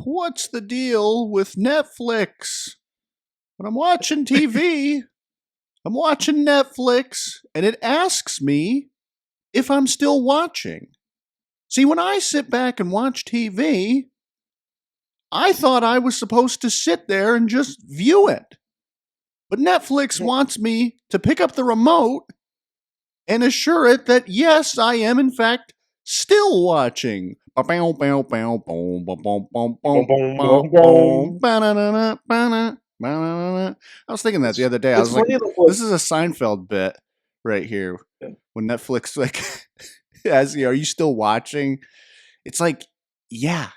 what's the deal with Netflix? When I'm watching TV, I'm watching Netflix, and it asks me if I'm still watching. See, when I sit back and watch TV, I thought I was supposed to sit there and just view it. But Netflix wants me to pick up the remote and assure it that, yes, I am, in fact, still watching. I was thinking that the other day. I It's was like, funny. this is a Seinfeld bit right here. When Netflix, like, asks you, are you still watching? It's like, yeah,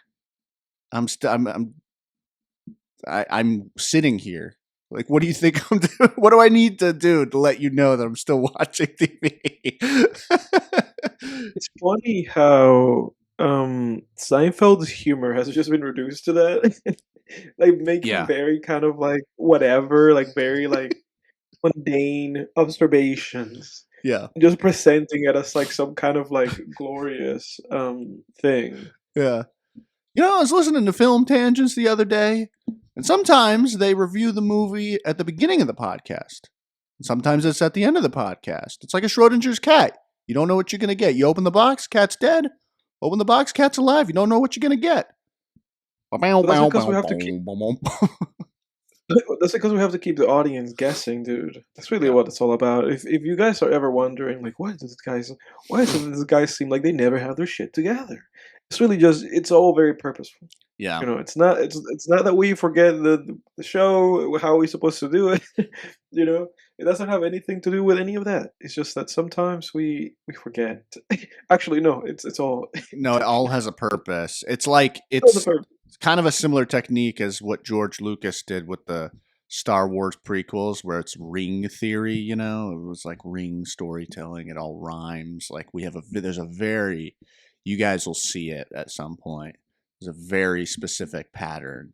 I'm sitting here. Like, what do you think I'm doing? What do I need to do to let you know that I'm still watching TV? It's funny how Seinfeld's humor has just been reduced to that. Like making very kind of like whatever, like very like mundane observations. Yeah. Just presenting it as like some kind of like glorious thing. Yeah. You know, I was listening to Film Tangents the other day, and sometimes they review the movie at the beginning of the podcast. And sometimes it's at the end of the podcast. It's like a Schrodinger's cat. You don't know what you're going to get. You open the box, cat's dead. Open the box, cat's alive. You don't know what you're going to get. That's because we have to keep. That's because we have to keep the audience guessing, dude. That's really what it's all about. If you guys are ever wondering, like, why does this guy seem like they never have their shit together? It's really just it's all very purposeful. Yeah. You know, it's not that we forget the show, how we're supposed to do it. You know, it doesn't have anything to do with any of that. It's just that sometimes we forget. Actually, no, it's all no, it all has a purpose. It's like it's kind of a similar technique as what George Lucas did with the Star Wars prequels, where it's ring theory. You know, it was like ring storytelling. It all rhymes. Like there's a very, you guys will see it at some point. There's a very specific pattern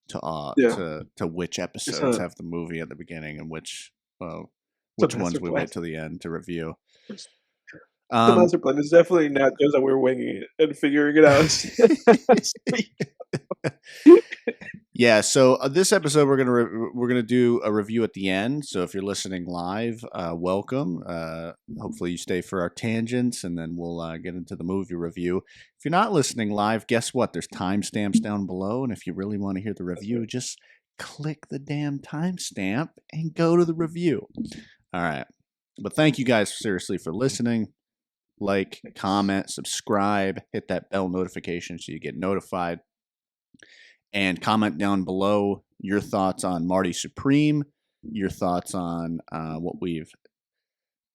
to which episodes have the movie at the beginning and which ones we wait till the end to review. The master plan is definitely not just that we're winging it and figuring it out. Yeah, so this episode we're gonna do a review at the end. So if you're listening live, welcome. Hopefully you stay for our tangents, and then we'll get into the movie review. If you're not listening live, guess what? There's timestamps down below, and if you really want to hear the review, just click the damn timestamp and go to the review. All right, but thank you guys seriously for listening. Like, comment, subscribe, hit that bell notification so you get notified. And comment down below your thoughts on Marty Supreme, your thoughts on what we've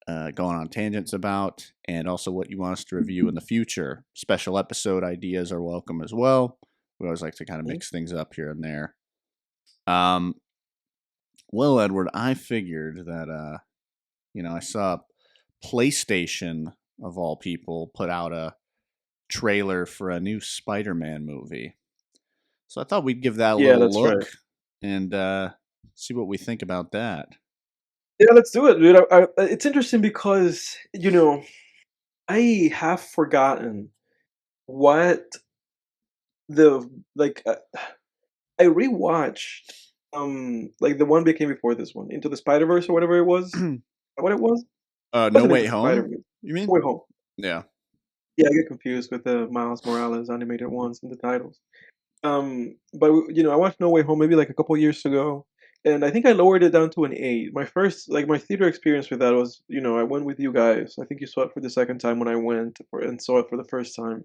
gone on tangents about, and also what you want us to review in the future. Special episode ideas are welcome as well. We always like to kind of mix things up here and there. Well, Edward, I figured that, I saw PlayStation, of all people, put out a trailer for a new Spider-Man movie. So I thought we'd give that a little look and see what we think about that. Yeah, let's do it, dude. It's interesting because, I have forgotten what I rewatched like the one that came before this one, Into the Spider-Verse or whatever it was. What it was? No Way Home? You mean? No Way Home. Yeah. Yeah, I get confused with the Miles Morales animated ones and the titles. But I watched No Way Home maybe like a couple years ago, and I think I lowered it down to an 8. My first, my theater experience with that was, I went with you guys. I think you saw it for the second time when I went and saw it for the first time.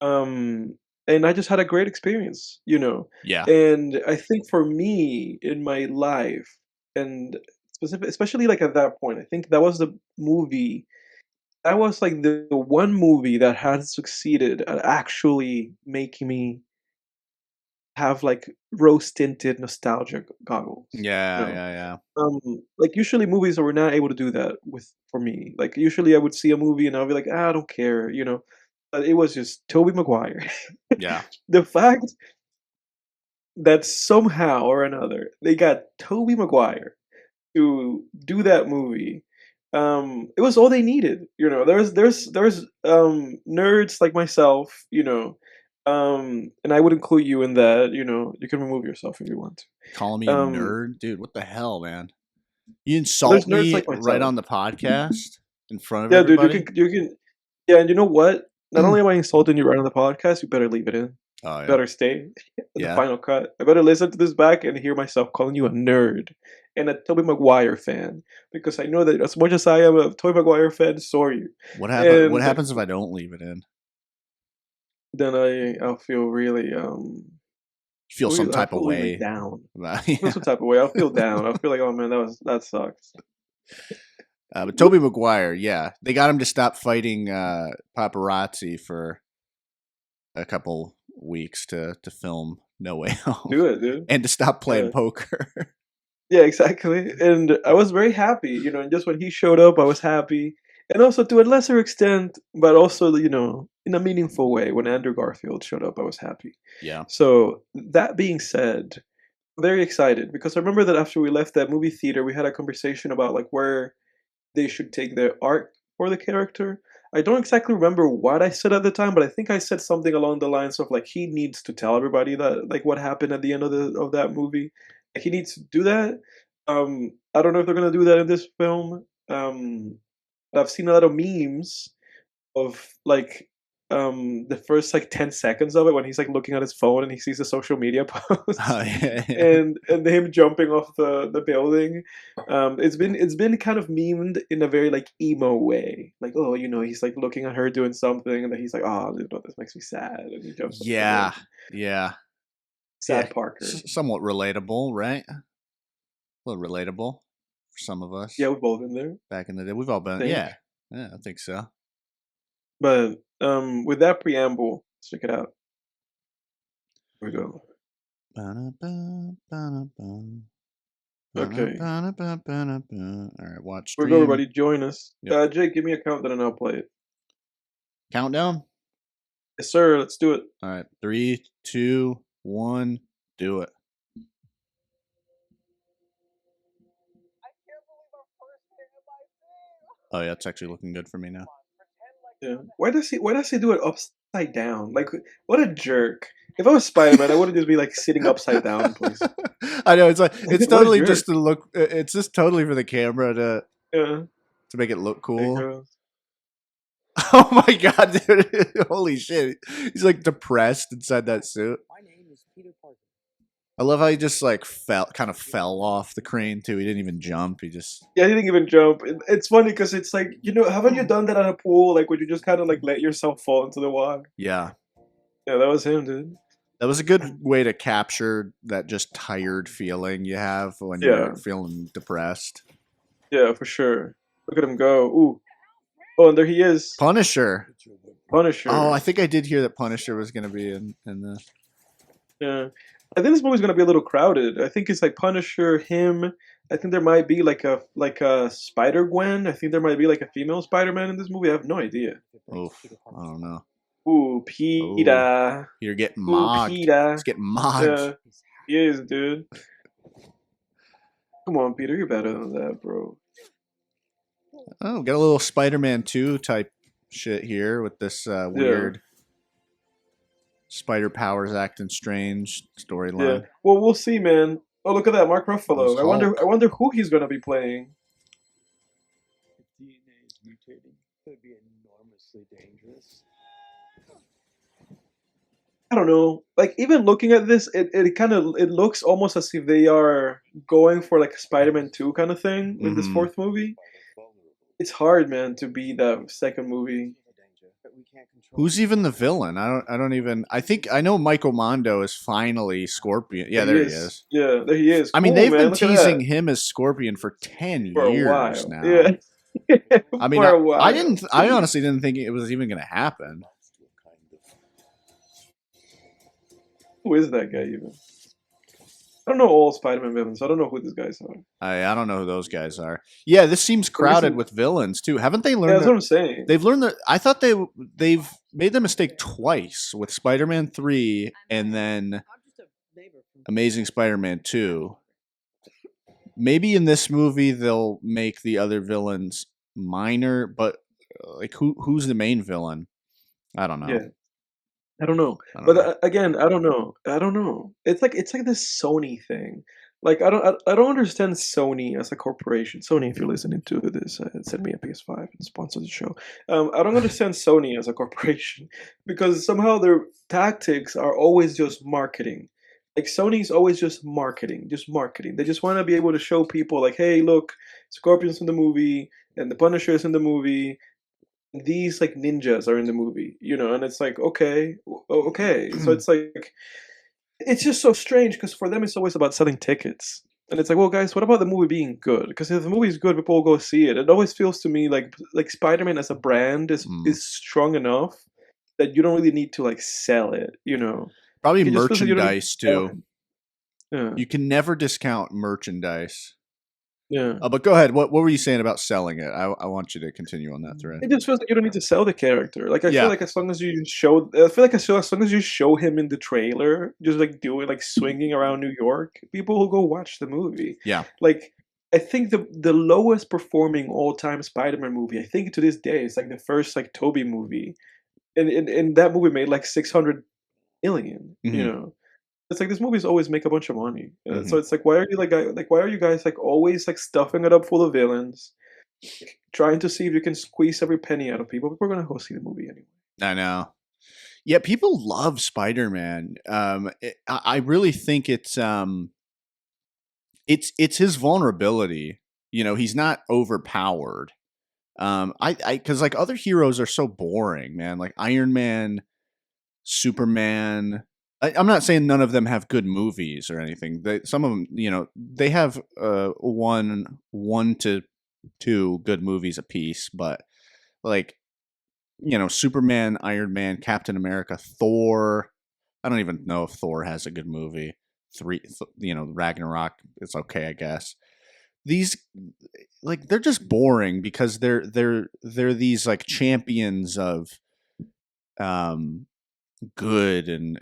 And I just had a great experience, Yeah. And I think for me in my life, and especially like at that point, I think that was the movie. That was like the one movie that had succeeded at actually making me have like rose tinted nostalgic goggles. Yeah. Like usually movies were not able to do that for me. Like usually I would see a movie and I'll be like, I don't care, But it was just Tobey Maguire. Yeah. The fact that somehow or another they got Tobey Maguire to do that movie. It was all they needed. There's nerds like myself, And I would include you in that. You can remove yourself if you want Calling me to. a nerd, dude. What the hell, man? You Well, there's insult nerds me like right myself. on the podcast in front of Yeah, dude, everybody. you can. Yeah, and you know what? Not Oh only am I insulting you right on the podcast, you better leave it in. yeah, Better stay in the yeah. final cut. I better listen to this back and hear myself calling you a nerd and a Tobey Maguire fan because I know that as much as I am a Tobey Maguire fan, so are you. What And happens if I don't leave it in? then I'll feel really You feel some I'll type of feel really way down. about I feel yeah. some type of way. I'll feel down. I'll feel like, oh man, that sucks. But Toby Maguire, yeah, they got him to stop fighting paparazzi for a couple weeks to film No Way Home Do it, dude. and to stop playing Yeah. poker. Yeah, exactly. And I was very happy, and just when he showed up, I was happy. And also to a lesser extent, but also, in a meaningful way, when Andrew Garfield showed up, I was happy. Yeah. So that being said, I'm very excited because I remember that after we left that movie theater, we had a conversation about like where they should take the arc for the character. I don't exactly remember what I said at the time, but I think I said something along the lines of like he needs to tell everybody that like what happened at the end of that movie. Like, he needs to do that. I don't know if they're gonna do that in this film. But I've seen a lot of memes of like the first like 10 seconds of it when he's like looking at his phone and he sees the social media posts Oh, yeah, yeah. and him jumping off the building. It's been kind of memed in a very like emo way, like, oh, he's like looking at her doing something and then he's like, oh, this makes me sad, and he jumps off the Yeah, building. yeah, yeah. Sad Parker. Somewhat relatable, right? A little relatable for some of Yeah, us we've both been there, back in the day. We've all I been, think. yeah, yeah. I think so. But with that preamble, let's check it out. Here we go. Ba-da-ba, ba-da-ba, Okay, ba-da-ba-da-ba-da-ba. All right, watch here we go, stream. everybody. Join us. Yep. Jake, give me a countdown and I'll play it. Countdown. Yes, sir. Let's do it. All right, 3, 2, 1, do it. Oh yeah, it's actually looking good for me now. Yeah. Why does he do it upside down? Like, what a jerk. If I was Spider-Man, I wouldn't just be like sitting upside down in place. I know it's like it's What a totally jerk. just to look. It's just totally for the camera Yeah. to make it look There you cool. go. Oh my god, dude! Holy shit! He's like depressed inside that suit. I love how he just like kind of fell off the crane too. He didn't even jump. He just Yeah, he didn't even jump. It's funny because it's like, haven't you done that at a pool? Like, would you just kind of like let yourself fall into the water? yeah. Yeah, that was him, dude. That was a good way to capture that just tired feeling you have when Yeah, you're feeling depressed. yeah, for sure. Look at him go. Ooh. Oh, and there he is. Punisher. Oh, I Punisher. think I did hear that Punisher was going to be in this. Yeah. I think this movie's gonna be a little crowded. I think it's like Punisher, him. I think there might be like a Spider Gwen. I think there might be like a female Spider Man in this movie. I have no idea. Oof, I don't know. Ooh, Oh, Peter. you're getting Ooh, mogged. It's Peter. getting mogged. Yeah, he is, dude. Come on, Peter, you're better than that, bro. Oh, got a little Spider-Man 2 type shit here with this Yeah, weird spider powers acting strange yeah. storyline. Well, we'll see, man. Oh, look at that, Mark There's Ruffalo. I wonder. I Hulk. wonder who he's gonna be playing. I don't know. Like, even looking at this, it kind of it looks almost as if they are going for like a Spider-Man 2 kind of thing with this Mm-hmm. fourth movie. It's hard, man, to be that second movie. Who's even the villain? I don't even. I think I know Michael Mondo is finally Scorpion. Yeah, There he there he is. is. Yeah, there he is. I mean, Cool, they've man. been Look at teasing that. him as Scorpion for 10 For a years while. now. Yeah. I mean, For a while. I Jeez. honestly didn't think it was even going to happen. Who is that guy even? I don't know all Spider-Man villains. I don't know who these guys are. I don't know who those guys are. Yeah, this seems But crowded with villains too. Haven't they yeah, learned that's that? what I'm saying. They've learned that. I thought they've made the mistake twice with Spider-Man 3 and then Amazing Spider-Man 2. Maybe in this movie they'll make the other villains minor, but like who's the main villain? I don't know. Yeah. I don't know, I don't but, know. again, I don't know. I don't know. It's like this Sony thing. Like, I don't understand Sony as a corporation. Sony, if you're listening to this, send me a PS5 and sponsor the show. I don't understand Sony as a corporation because somehow their tactics are always just marketing. Like, Sony's always just marketing, just marketing. They just wanna be able to show people like, "Hey, look, Scorpion's in the movie, and the Punisher is in the movie, these like ninjas are in the movie, and it's like, okay, okay. So it's like, it's just so strange because for them, it's always about selling tickets. And it's like, well, guys, what about the movie being good? Because if the movie is good, people will go see it. It always feels to me like Spider-Man as a brand is Mm. is strong enough that you don't really need to like sell it. Probably Like it just feels like you don't need to merchandise sell too. it. Yeah, You can never discount merchandise. yeah. But go ahead. What were you saying about selling it? I want you to continue on that thread. It just feels like you don't need to sell the character. Like I feel Yeah. like as long as you show, I feel like as long as you show him in the trailer, just like doing like swinging around New York, people will go watch the movie. Yeah. Like I think the lowest performing all time Spider-Man movie, I think to this day, is like the first like Toby movie, and that movie made like 600 million. Hmm. It's like this movies always make a bunch of money. So Hmm. it's like why are you guys like always like stuffing it up full of villains? Trying to see if you can squeeze every penny out of people, but we're gonna go see the movie anyway. I know. Yeah, people love Spider-Man. I really think it's his vulnerability. He's not overpowered. I because like other heroes are so boring, man. Like Iron Man, Superman. I'm not saying none of them have good movies or anything. Some of them, they have one to two good movies a piece, but like Superman, Iron Man, Captain America, Thor. I don't even know if Thor has a good movie. Ragnarok. It's okay, I guess. These like they're just boring because they're these like champions of um good and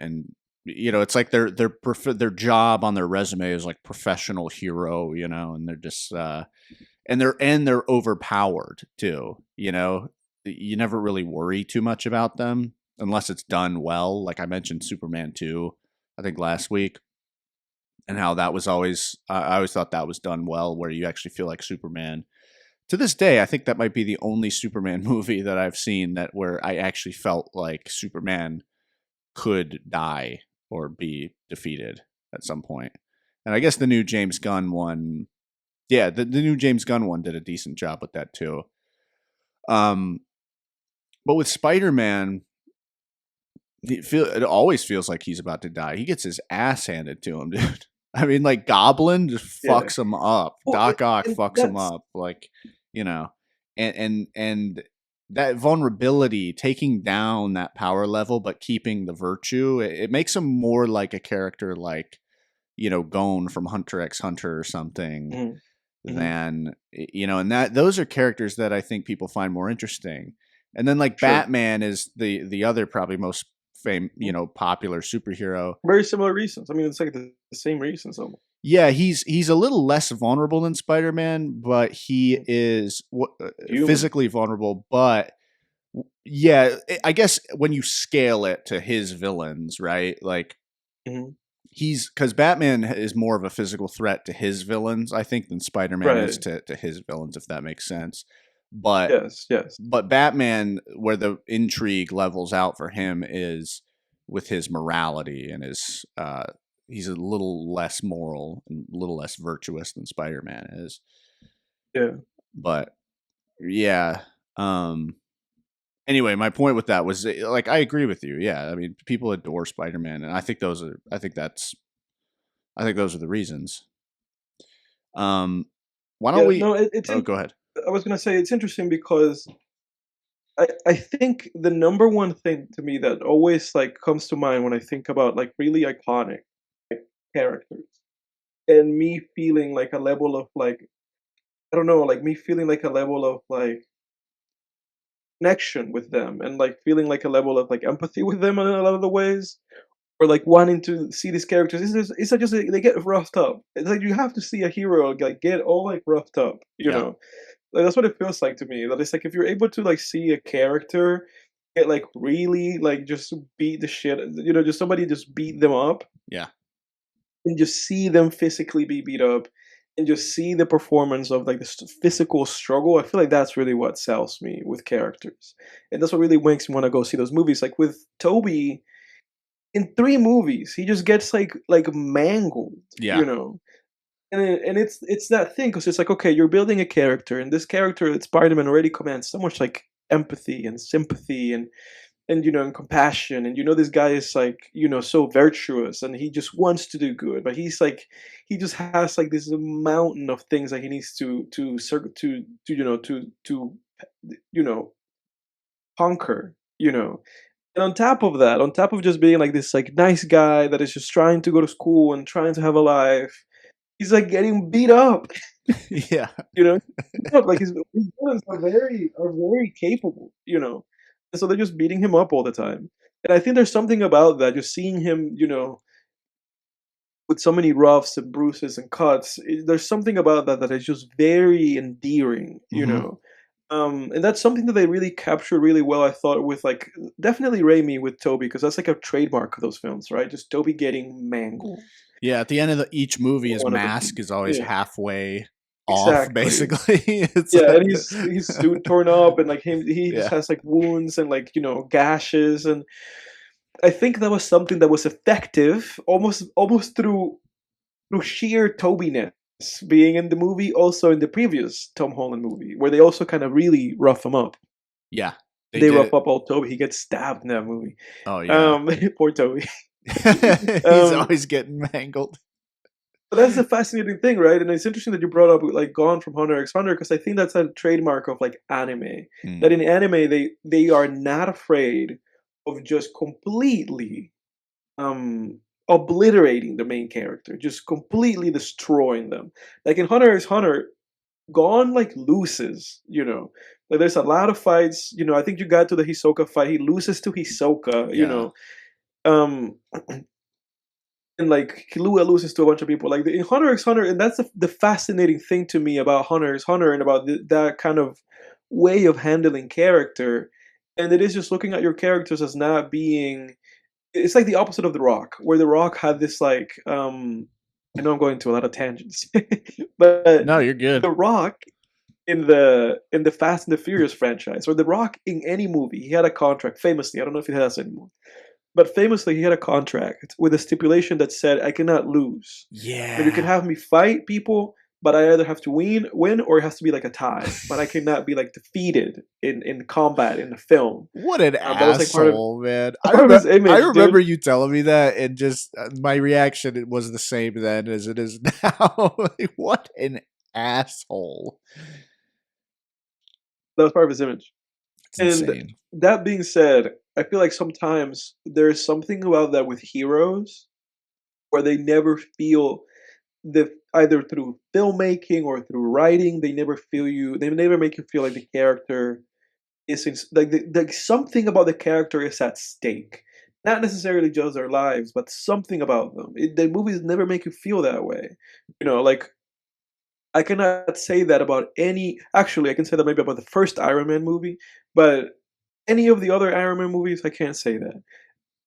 it's like their job on their resume is like professional hero, and they're just and they're overpowered too. You never really worry too much about them unless it's done well. Like I mentioned Superman 2, I think last week, and how that was always I always thought that was done well, where you actually feel like Superman. To this day, I think that might be the only Superman movie that I've seen that where I actually felt like Superman could die or be defeated at some point. And I guess the new James Gunn one, yeah, the new James Gunn one did a decent job with that too. Um, but with Spider-Man, it always feels like he's about to die. He gets his ass handed to him, dude. I mean, like Goblin just Yeah. fucks him up. Well, Doc Ock and fucks him that's up, like you know, and that vulnerability, taking down that power level but keeping the virtue, it makes him more like a character like Gon from Hunter x Hunter or something mhm, mhm, than and that those are characters that I think people find more interesting. And then like sure. Batman is the other probably most Mhm. popular superhero. Very similar reasons. I mean, it's like the same reasons almost. Yeah, he's a little less vulnerable than Spider-Man, but he Mhm. is Human. physically vulnerable. But yeah, I guess when you scale it to his villains, right? Like Mhm. he's because Batman is more of a physical threat to his villains, I think, than Spider-Man is Right. to his villains, if that makes sense. But Yes, yes. but Batman, where the intrigue levels out for him is with his morality and his he's a little less moral and a little less virtuous than Spider-Man is. Yeah. But yeah. Anyway, my point with that was like I agree with you. Yeah, I mean, people adore Spider-Man, and I think those are the reasons. Um, why don't Yeah, we? no, it's Oh, in go ahead. I was gonna say it's interesting because I think the number one thing to me that always, like, comes to mind when I think about, like, really iconic, like, characters, and me feeling like a level of, like I don't know, like, me feeling like a level of, like, connection with them and, like, feeling like a level of, like, empathy with them in a lot of the ways, or, like, wanting to see these characters. It's just like they get roughed up. It's like you have to see a hero, like, get all, like, roughed up, you Yeah. know? Like, that's what it feels like to me, that it's like if you're able to, like, see a character get like really like just beat the shit, just somebody just beat them up Yeah. and just see them physically be beat up and just see the performance of like this physical struggle. I feel like that's really what sells me with characters. And that's what really makes me want to go see those movies. Like with Toby, in 3 movies, he just gets like mangled, Yeah. And it's that thing because it's like, okay, you're building a character, and this character that Spider-Man already commands so much like empathy and sympathy and compassion, and this guy is like so virtuous, and he just wants to do good, but he's like he just has like this mountain of things that he needs to conquer. And on top of that, on top of just being like this like nice guy that is just trying to go to school and trying to have a life, he's like getting beat up. Yeah. you know like his villains are very capable. And so they're just beating him up all the time. And I think there's something about that, just seeing him, with so many roughs and bruises and cuts. There's something about that that is just very endearing. Hmm. And that's something that they really capture really well, I thought, with like definitely Raimi with Toby, because that's like a trademark of those films, right? Just Toby getting mangled. Yeah. At the end of each movie, his One of the mask is always yeah, halfway off, exactly. basically. It's Yeah, like, and his suit torn up, and like he just yeah. has like wounds and like gashes, and I think that was something that was effective almost through sheer Tobiness being in the movie, also in the previous Tom Holland movie, where they also kind of really rough him up. Yeah. They They did rough it. up old Toby. He gets stabbed in that movie. Oh, yeah. Poor Toby. He's um, always getting mangled. but that's the fascinating thing, right? And it's interesting that you brought up like Gone from Hunter x Hunter, because I think that's a trademark of like anime. That Mm. in anime they are not afraid of just completely um obliterating the main character, just completely destroying them. Like in Hunter x Hunter, Gon like loses, Like there's a lot of fights, I think you got to the Hisoka fight. He loses to Hisoka, Yeah. Um and like Killua loses to a bunch of people. Like in Hunter x Hunter, and that's the fascinating thing to me about Hunter x Hunter and about that kind of way of handling character. And it is just looking at your characters as not being. It's like the opposite of The Rock, where The Rock had this like. I know I'm going to a lot of tangents, but No, you're good. The Rock in the Fast and the Furious franchise, or The Rock in any movie, he had a contract. Famously, I don't know if he has anymore, but famously, he had a contract with a stipulation that said, "I cannot lose. Like, you can Yeah. have me fight people, but I either have to win, or it has to be like a tie. But I cannot be like defeated in combat in the film." What an That was like part of asshole, man. that's part of his I image, remember dude. you telling me that, and just my reaction it was the same then as it is now. Like, what an asshole. That was part of his image. It's And insane. that being said, I feel like sometimes there's something about that with heroes where they never feel the either through filmmaking or through writing, they never make you feel like the character is like something about the character is at stake. Not necessarily just their lives, but something about them. The movies never make you feel that way. Like I cannot say that about any. Actually, I can say that maybe about the first Iron Man movie, but any of the other Iron Man movies, I can't say that.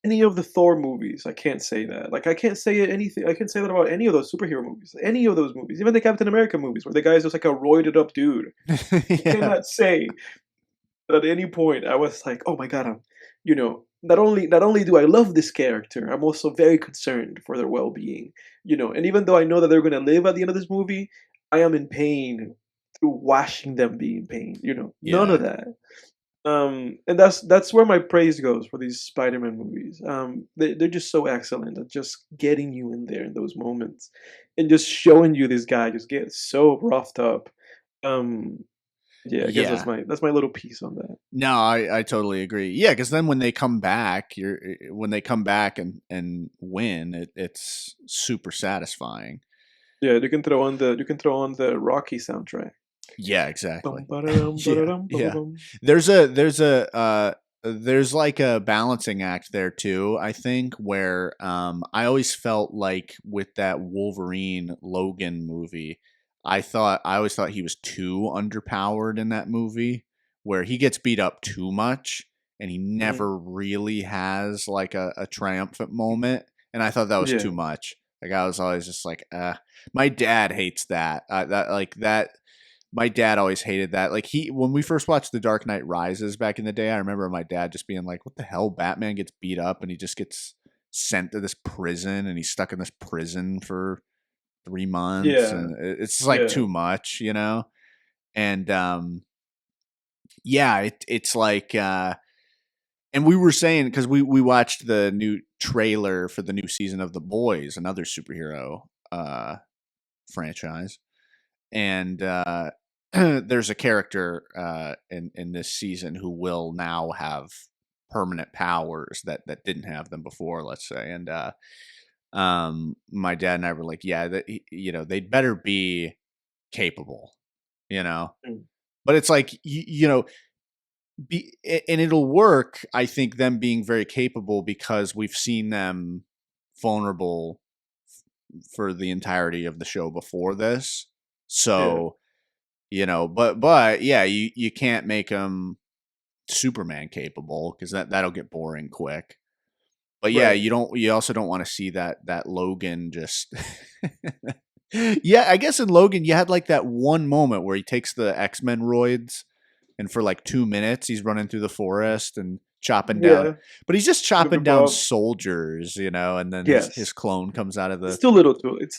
Any of the Thor movies, I can't say that. Like I can't say anything. I can't say that about any of those superhero movies. Any of those movies, even the Captain America movies, where the guy is just like a roided up dude. I Yeah. cannot say at any point I was like, "Oh my god, not only do I love this character, I'm also very concerned for their well-being." And even though I know that they're gonna live at the end of this movie, I am in pain through watching them be in pain. None Yeah. of that. And that's where my praise goes for these Spider-Man movies. They're just so excellent at just getting you in there in those moments, and just showing you this guy just get so roughed up. Um, yeah, I guess that's Yeah. my little piece on that. No, I totally agree. Yeah, because then when they come back, when they come back and win, it's super satisfying. Yeah, you can throw on the Rocky soundtrack. Yeah, Bum, exactly. ba-da-dum, Yeah, ba-da-dum, yeah. ba-ba-bum. There's like a balancing act there too, I think, where I always felt like with that Wolverine Logan movie, I always thought he was too underpowered in that movie, where he gets beat up too much, and he Mhm. never really has like a triumphant moment. And I thought that was too Yeah. much. Like I was always just like, my dad hates that. That like that. My dad always hated that. Like when we first watched The Dark Knight Rises back in the day, I remember my dad just being like, "What the hell? Batman gets beat up and he just gets sent to this prison and he's stuck in this prison for 3 months Yeah. and it's just like Yeah. too much, And yeah, it's like and we were saying because we watched the new trailer for the new season of The Boys, another superhero franchise, and there's a character in this season who will now have permanent powers that didn't have them before, let's say, and my dad and I were like, yeah, that they'd better be capable, you know, Mm. but it's like and it'll work. I think them being very capable because we've seen them vulnerable for the entirety of the show before this. Yeah. So, but yeah, you can't make them Superman capable because that'll get boring quick. But yeah, Right. you also don't want to see that Logan just yeah, I guess in Logan you had like that one moment where he takes the X-Men roids and for like 2 minutes he's running through the forest and chopping down, Yeah. but he's just Give chopping it down up. soldiers, and then his Yes. clone comes out of the It's a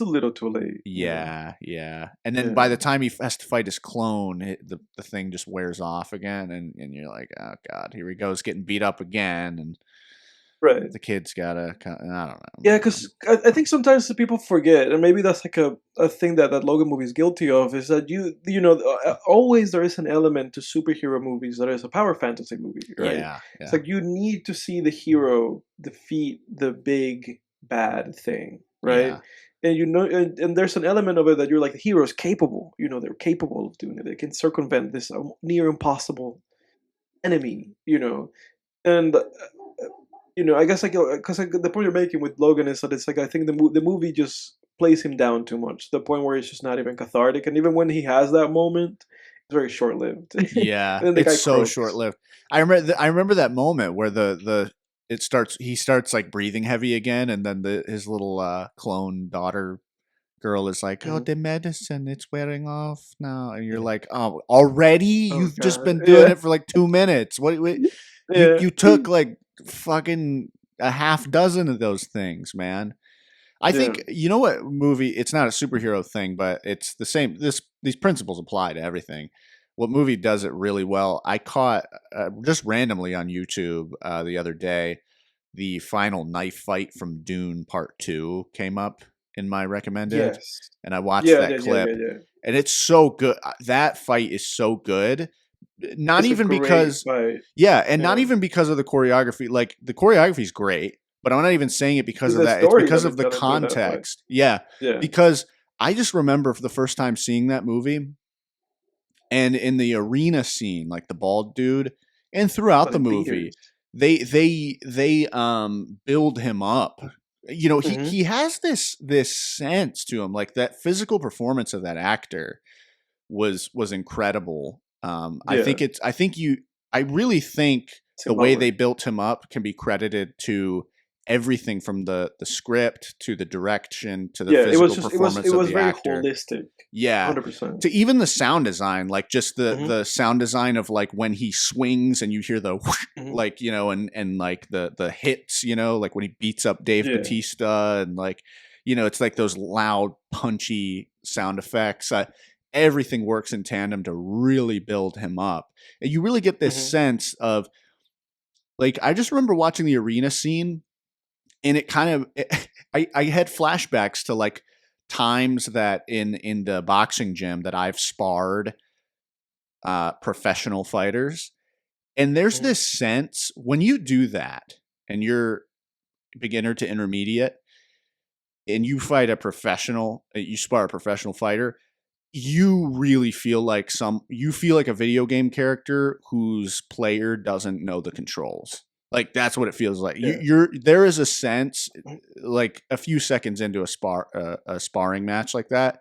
little too late, yeah. And then by Yeah. the time he has to fight his clone, the thing just wears off again, and you're like, oh god, here he goes getting beat up again, and Right. the kid's gotta, I don't know, Yeah, man. because I think sometimes the people forget, and maybe that's like a thing that Logan movie is guilty of, is that always there is an element to superhero movies that is a power fantasy movie, right? Yeah, It's yeah, like you need to see the hero defeat the big bad thing, right? yeah, And there's an element of it that you're like the hero is capable, they're capable of doing it. They can circumvent this near impossible enemy, and I guess like because the point you're making with Logan is that it's like I think the movie just plays him down too much to the point where it's just not even cathartic, and even when he has that moment, it's very short lived, and yeah. then the It's guy so short croaks. lived. I remember that moment where he starts like breathing heavy again, and then his little clone daughter girl is like, "Oh, Mhm. the medicine, it's wearing off now," and you're like, "Oh, already? Oh You've just god, been doing yeah, it for like 2 minutes. What yeah, you took like fucking a half dozen of those things, man." I yeah. think you know what movie? It's not a superhero thing, but it's the same. These principles apply to everything. What movie does it really well? I caught just randomly on YouTube the other day. The final knife fight from Dune Part Two came up in my recommended, Yes, and I watched yeah, that yeah, yeah, yeah, clip, yeah. and it's so good. That fight is so good. Not It's a even great because, fight. yeah, and not Yeah, even because of the choreography. Like the choreography is great, but I'm not even saying it because it's of the that. It's story that because they're of the telling through that fight. context. Yeah, Yeah, because I just remember for the first time seeing that movie and in the arena scene, like the bald dude, and throughout but the the movie, beaters. they build him up. Hmm. He has this sense to him, like that physical performance of that actor was incredible. Yeah, I really think the Tim way Butler. they built him up can be credited to everything from the script to the direction to the Yeah, it was physical just it performance of was the very actor. holistic, Yeah. 100%. To even the sound design, like just the Mhm, the sound design of like when he swings and you hear the whoosh, mhm. like, and like the hits, like when he beats up Dave Yeah, Batista and like, it's like those loud, punchy sound effects. Everything works in tandem to really build him up. And you really get this mhm, sense of like I just remember watching the arena scene and it kind of I had flashbacks to like times that in the boxing gym that I've sparred professional fighters, and there's mhm, this sense when you do that and you're beginner to intermediate and you fight a professional, you spar a professional fighter, you really feel like you feel like a video game character whose player doesn't know the controls. Like that's what it feels like. yeah, There is a sense mhm, like a few seconds into a sparring match like that,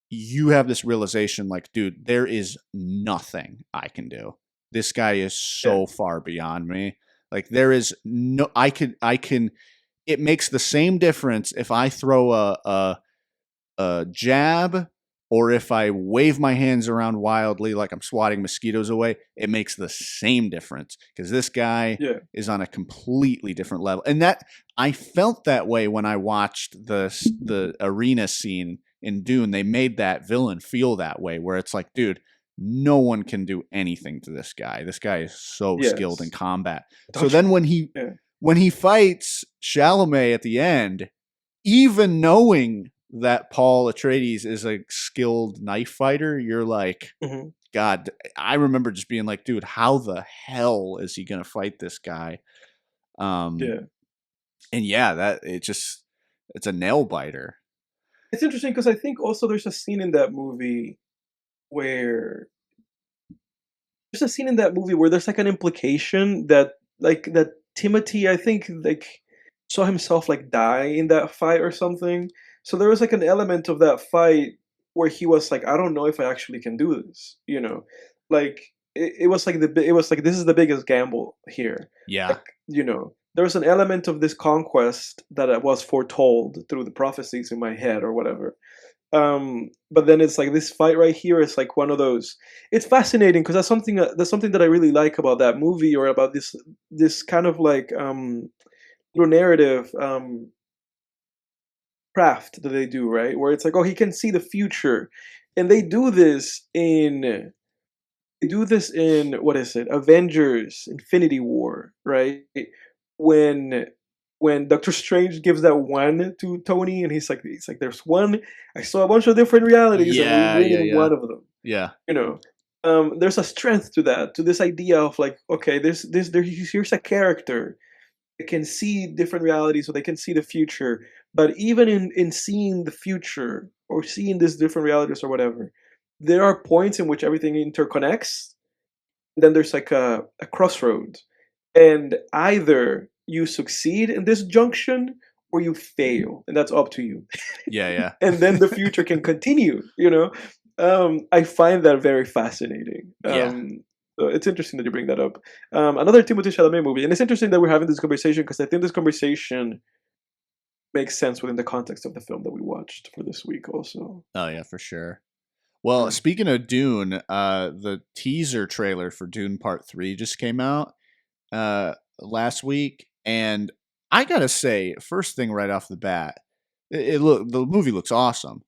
you have this realization like, dude, there is nothing I can do. This guy is Yeah. so far beyond me. Like there is no I can it makes the same difference if I throw a jab or if I wave my hands around wildly like I'm swatting mosquitoes away. It makes the same difference because this guy Yeah. is on a completely different level. And that I felt that way when I watched the arena scene in Dune. They made that villain feel that way, where it's like, dude, no one can do anything to this guy. This guy is so skilled in Yes. combat. So Don't then you? Yeah. when he fights Chalamet at the end, even knowing that Paul Atreides is a skilled knife fighter, you're like, Hmm. God, I remember just being like, dude, how the hell is he gonna fight this guy? Um, Yeah. and yeah, that it's a nail biter. It's interesting because I think also there's a scene in that movie where there's like an implication that that Timothy, I think, like saw himself like die in that fight or something. So there was like an element of that fight where he was like, I don't know if I actually can do this, Like it was like it was like this is the biggest gamble here. Yeah, Like, there was an element of this conquest that was foretold through the prophecies in my head or whatever. But then it's like this fight right here is like one of those. It's fascinating because that's something that I really like about that movie, or about this kind of like little narrative craft that they do, right? Where it's like, oh, he can see the future, and they do this in what is it? Avengers Infinity War, right? When when Doctor Strange gives that one to Tony, and he's like, there's one. I saw a bunch of different realities, and we yeah, win yeah, in yeah, one of them. yeah, You know, there's a strength to that, to this idea of like, okay, here's a character that can see different realities, so they can see the future. But even in seeing the future or seeing these different realities or whatever, there are points in which everything interconnects. Then there's like a crossroad, and either you succeed in this junction or you fail, and that's up to you. yeah, And then the future can continue. I find that very fascinating. yeah, So it's interesting that you bring that up. Another Timothée Chalamet movie, and it's interesting that we're having this conversation because I think this conversation makes sense within the context of the film that we watched for this week also. oh yeah, for sure. Well, Mm. speaking of Dune, the teaser trailer for Dune Part 3 just came out last week, and I gotta say, first thing right off the bat, the movie looks awesome.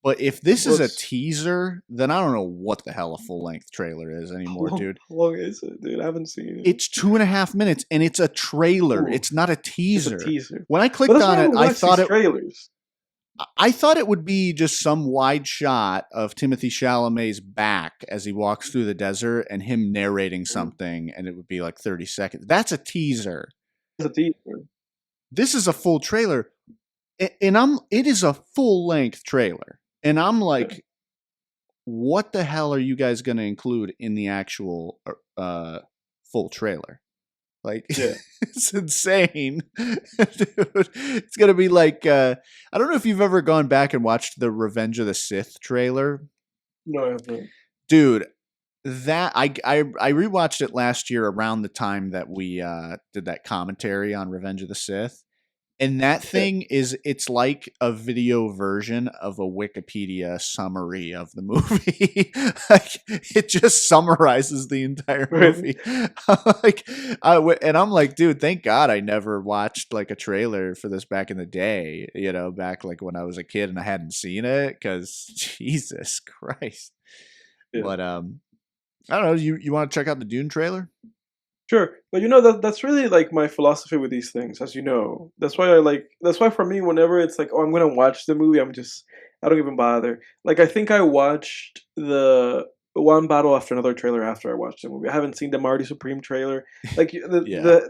But if It this is a looks teaser, then I don't know what the hell a full length trailer is how anymore, long dude. how long is it, dude? I haven't seen it. It's 2.5 minutes, and it's a trailer. Ooh, It's not a it's a teaser. teaser. When I But clicked that's why on I it, don't watch these trailers. I thought it would be just some wide shot of Timothy Chalamet's back as he walks through the desert and him narrating Mm. something, and it would be like 30 seconds. That's a teaser. It's a teaser. This is a full trailer, and it is a full length trailer, and I'm Yeah. like, what the hell are you guys going to include in the actual full trailer? Like, Yeah. it's insane. Dude, it's going to be like, I don't know if you've ever gone back and watched the Revenge of the Sith trailer. No, I haven't. Dude, that I rewatched it last year around the time that we did that commentary on Revenge of the Sith. And that Yeah. thing it's like a video version of a Wikipedia summary of the movie. Like it just summarizes the entire Really? movie. Like and I'm like, dude, thank God I never watched like a trailer for this back in the day, back like when I was a kid and I hadn't seen it cuz Jesus Christ. Yeah. But I don't know, you want to check out the Dune trailer? Sure, but that's really like my philosophy with these things, as you know. That's why for me, whenever it's like, oh, I'm gonna watch the movie, I don't even bother. Like I think I watched the one battle after another trailer after I watched the movie. I haven't seen the Marty Supreme trailer. Like Yeah.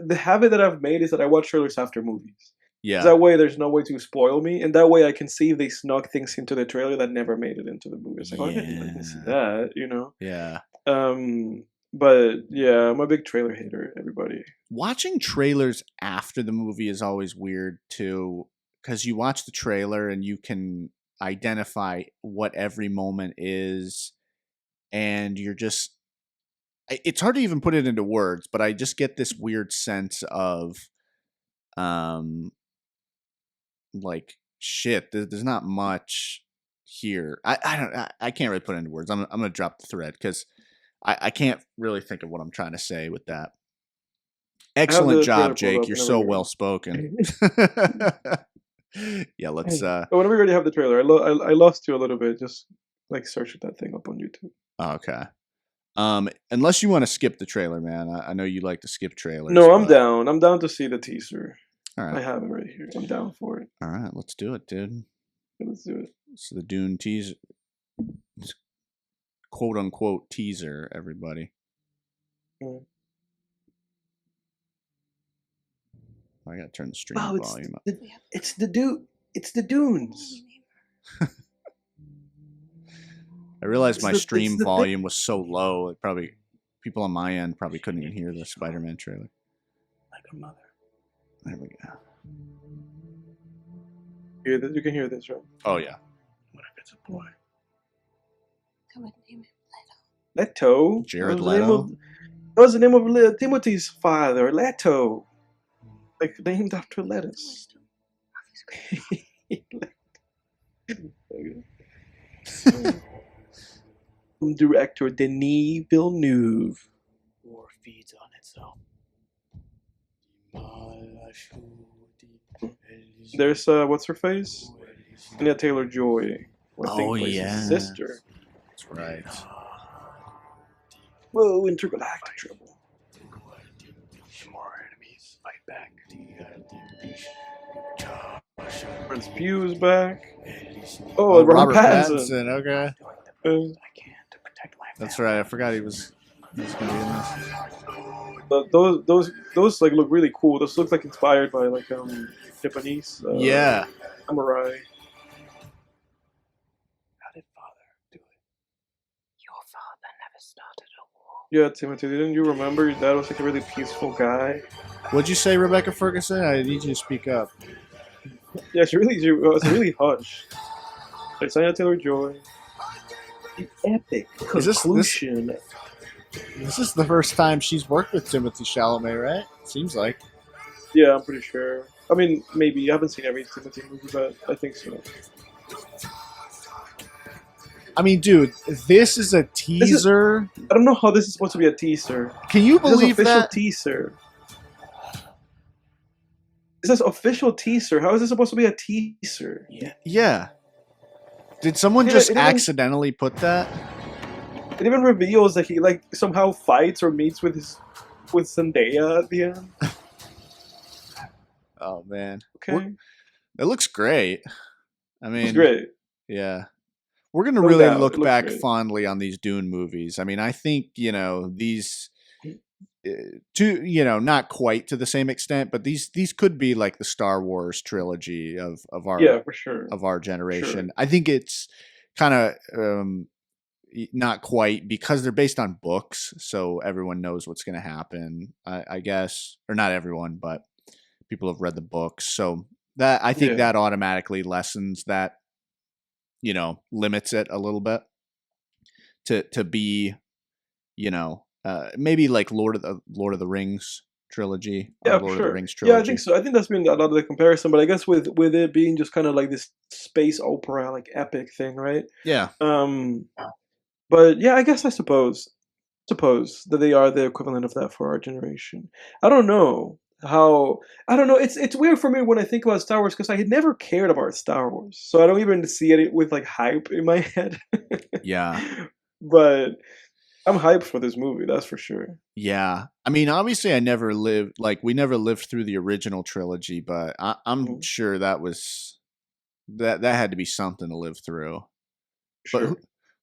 the habit that I've made is that I watch trailers after movies. 'Cause Yeah. that way there's no way to spoil me, and that way I can see if they snuck things into the trailer that never made it into the movie. It's like, oh, I didn't see Yeah. that. Yeah. Um, but yeah, I'm a big trailer hater, everybody. Watching trailers after the movie is always weird too, because you watch the trailer and you can identify what every moment is, and you're just it's hard to even put it into words, but I just get this weird sense of, like, shit. There's not much here. I can't really put it into words. I'm gonna drop the thread because I can't really think of what I'm trying to say with that. I have Excellent the trailer job, pulled Jake. up You're whenever so you're well ready. spoken. Yeah, let's. But whenever you already have the trailer, I lost you a little bit. Just like searching that thing up on YouTube. Okay. Unless you want to skip the trailer, man. I know you like to skip trailers. No, I'm but- down. I'm down to see the teaser. All I right. have it right here. I'm down for it. All right. Let's do it, dude. Let's do it. It's the Dune teaser, quote unquote teaser. Everybody. Mm. I gotta turn the stream Wow, volume up. it's the dude. It's the Dunes. I realized It's my the- stream it's the volume was so low. It probably people on my end probably couldn't even hear the Spider-Man trailer. Like a mother. There we go. You can hear this, right? Oh yeah. What if it's a boy? I would name it Leto. Jared That was the name Leto? of- That was the name of Timothy's father, Leto. Like named after lettuce. Director Denis Villeneuve. War feeds on itself. There's what's her face? Anya Taylor-Joy. who I think Oh, plays his yeah. sister. That's right. Whoa, intergalactic trouble. More enemies fight back. Prince Pew's back. Oh, Robert Pattinson. Okay. I can to protect my family. That's right. I forgot he was gonna be in this. But those like look really cool. Those look like inspired by like Japanese Yeah. samurai. How did father do it? Your father never started a war. Yeah, Timothy, didn't you remember your dad was like a really peaceful guy? What'd you say, Rebecca Ferguson? I need you to speak up. Yeah, it's really hush. It's Anya Taylor-Joy. The epic Is this- conclusion. This is the first time she's worked with Timothy Chalamet, right? Seems like. Yeah, I'm pretty sure. I mean, maybe I haven't seen every Timothy movie, but I think so. I mean, dude, this is a teaser. I don't know how this is supposed to be a teaser. Can you This is believe official that? teaser. This is official teaser. How is this supposed to be a teaser? Yeah. Did someone Yeah, just it even- accidentally put that? It even reveals that he like somehow fights or meets with Zendaya at the end. Oh man, Okay, it looks great. I mean, it's great. Yeah, we're gonna No really doubt, look it looks back great. fondly on these Dune movies. I mean, I think these, not quite to the same extent, but these could be like the Star Wars trilogy of our Yeah, for sure. of our generation. I think it's kind of not quite because they're based on books, so everyone knows what's going to happen. I guess, or not everyone, but people have read the books, so that I think Yeah. that automatically lessens that, limits it a little bit to be, maybe like Lord of the Rings trilogy. Or Yeah, for Lord of sure. the Rings trilogy. Yeah, I think so. I think that's been a lot of the comparison, but I guess with it being just kind of like this space opera, like epic thing, right? Yeah. But yeah, I suppose that they are the equivalent of that for our generation. I don't know how. I don't know. It's weird for me when I think about Star Wars because I had never cared about Star Wars, so I don't even see it with like hype in my head. Yeah. But I'm hyped for this movie. That's for sure. Yeah. I mean, obviously we never lived through the original trilogy, but I'm Mhm. sure that had to be something to live through. But Sure.